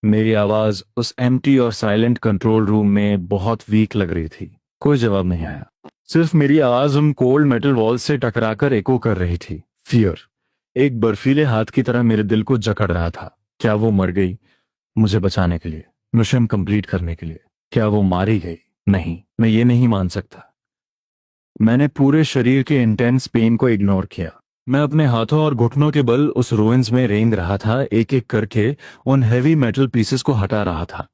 मेरी आवाज उस एम्प्टी और साइलेंट कंट्रोल रूम में बहुत वीक लग रही थी। कोई जवाब नहीं आया। सिर्फ मेरी आवाज उन कोल्ड मेटल वॉल से टकराकर एको कर रही थी। फियर एक बर्फीले हाथ की तरह मेरे दिल को जकड़ रहा था। क्या वो मर गई मुझे बचाने के लिए, मिशन कंप्लीट करने के लिए? क्या वो मारी गई? नहीं, मैं ये नहीं मान सकता। मैंने पूरे शरीर के इंटेंस पेन को इग्नोर किया। मैं अपने हाथों और घुटनों के बल उस रुइंस में रेंग रहा था, एक एक करके उन हैवी मेटल पीसेस को हटा रहा था।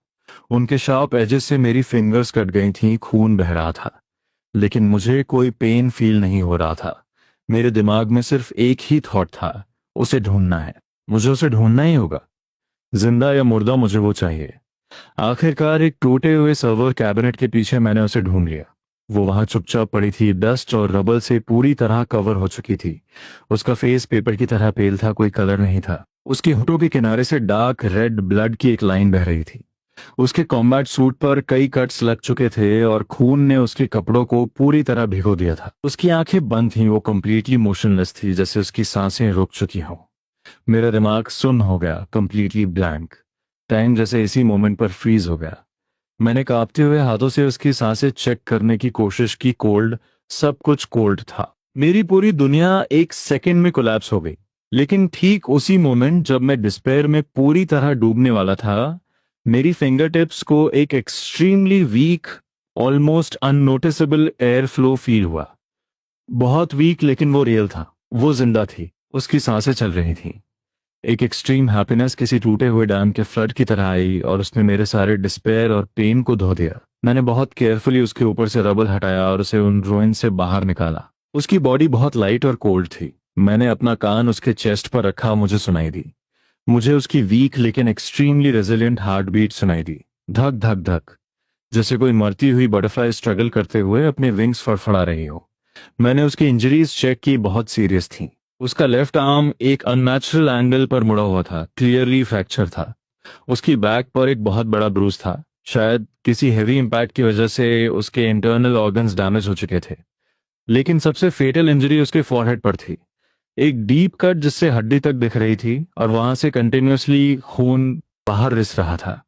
उनके शार्प एजेस से मेरी फिंगर्स कट गई थीं, खून बह रहा था, लेकिन मुझे कोई पेन फील नहीं हो रहा था। मेरे दिमाग में सिर्फ एक ही थॉट था, उसे ढूंढना है। मुझे उसे ढूंढना ही होगा। जिंदा या मुर्दा, मुझे वो चाहिए। आखिरकार एक टूटे हुए सर्वर कैबिनेट के पीछे मैंने उसे ढूंढ लिया। वो वहां चुपचाप पड़ी थी, डस्ट और रबल से पूरी तरह कवर हो चुकी थी। उसका फेस पेपर की तरह पेल था, कोई कलर नहीं था। उसके होठों के किनारे से डार्क रेड ब्लड की एक लाइन बह रही थी। उसके कॉम्बैट सूट पर कई कट्स लग चुके थे और खून ने उसके कपड़ों को पूरी तरह भिगो दिया था। उसकी आंखें बंद थीं, वो कंप्लीटली मोशनलेस थी, जैसे उसकी सांसें रुक चुकी हों। मेरा दिमाग सुन्न हो गया, कंप्लीटली ब्लैंक। टाइम जैसे इसी मोमेंट पर फ्रीज हो गया। मैंने कांपते हुए हाथों से उसकी सांसें चेक करने की कोशिश की। कोल्ड, सब कुछ कोल्ड था। मेरी पूरी दुनिया एक सेकंड में कोलैप्स हो गई। लेकिन ठीक उसी मोमेंट जब मैं डिस्पेयर में पूरी तरह डूबने वाला था, मेरी फिंगर टिप्स को एक extremely weak, almost unnoticeable air flow feel हुआ। बहुत वीक, लेकिन वो रियल था। वो जिंदा थी, उसकी सांसें चल रही थी। एक एक्सट्रीम हैप्पीनेस किसी टूटे हुए डैम के फ्लड की तरह आई और उसने मेरे सारे डिस्पेयर और पेन को धो दिया। मैंने बहुत केयरफुली उसके ऊपर से रबल हटाया और उसे उन रुइन से बाहर निकाला। उसकी बॉडी बहुत लाइट और कोल्ड थी। मैंने अपना कान उसके चेस्ट पर रखा, मुझे सुनाई दी। मुझे उसकी वीक लेकिन एक्सट्रीमली रेजिलियंट हार्ट बीट सुनाई दी। धक धक धक, जैसे कोई मरती हुई बटरफ्लाई स्ट्रगल करते हुए अपने विंग्स फड़फड़ा रही हो। मैंने उसकी इंजरीज चेक की, बहुत सीरियस थी। उसका लेफ्ट आर्म एक अननेचुरल एंगल पर मुड़ा हुआ था, क्लियरली फ्रैक्चर था। उसकी बैक पर एक बहुत बड़ा ब्रूज था। शायद किसी हेवी इंपैक्ट की वजह से उसके इंटरनल ऑर्गन्स डैमेज हो चुके थे। लेकिन सबसे फेटल इंजरी उसके फॉरहेड पर थी। एक डीप कट जिससे हड्डी तक दिख रही थी, और वहां से कंटिन्यूअसली खून बाहर रिस रहा था।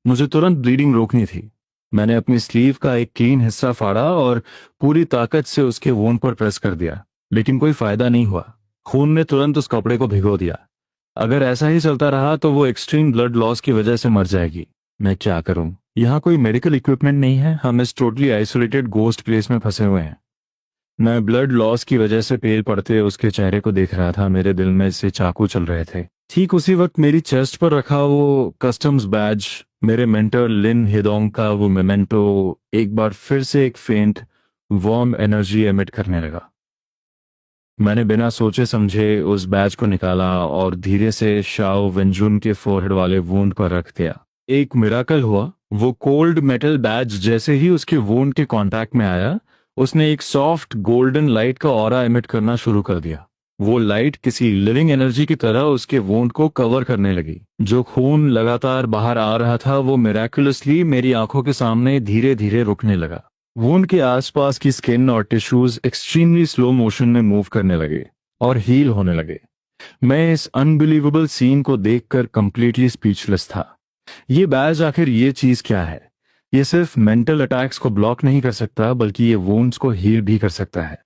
मुझे तुरंत ब्लीडिंग रोकनी थी। मैंने अपनी स्लीव का एक क्लीन हिस्सा फाड़ा और पूरी ताकत से उसके वोन पर प्रेस कर दिया, लेकिन कोई फायदा नहीं हुआ। खून ने तुरंत उस कपड़े को भिगो दिया। अगर ऐसा ही चलता रहा तो वो एक्सट्रीम ब्लड लॉस की वजह से मर जाएगी। मैं क्या करूं? यहाँ कोई मेडिकल इक्विपमेंट नहीं है। हम इस टोटली आइसोलेटेड गोस्ट प्लेस में फंसे हुए हैं। मैं ब्लड लॉस की वजह से पेल पड़ते उसके चेहरे को देख रहा था। मेरे दिल में इससे चाकू चल रहे थे। ठीक उसी वक्त मेरी चेस्ट पर रखा वो कस्टम्स बैज, मेरे मेंटर लिन हेडोंग का वो मेमेंटो, एक बार फिर से एक फेंट वार्म एनर्जी एमिट करने लगा। मैंने बिना सोचे समझे उस बैज को निकाला और धीरे से शाओ वेंजुन के फोरहेड वाले वुंड पर रख दिया। एक मिराकल हुआ। वो कोल्ड मेटल बैज जैसे ही उसके वुंड के कांटेक्ट में आया, उसने एक सॉफ्ट गोल्डन लाइट का ऑरा एमिट करना शुरू कर दिया। वो लाइट किसी लिविंग एनर्जी की तरह उसके वुंड को कवर करने लगी। जो खून लगातार बाहर आ रहा था वो मिराकुलसली मेरी आंखों के सामने धीरे धीरे रुकने लगा। वुंड के आसपास की स्किन और टिश्यूज एक्सट्रीमली स्लो मोशन में मूव करने लगे और हील होने लगे। मैं इस अनबिलीवेबल सीन को देखकर कंप्लीटली स्पीचलेस था। ये बैज आखिर ये चीज क्या है? ये सिर्फ मेंटल अटैक्स को ब्लॉक नहीं कर सकता, बल्कि ये वुंड्स को हील भी कर सकता है।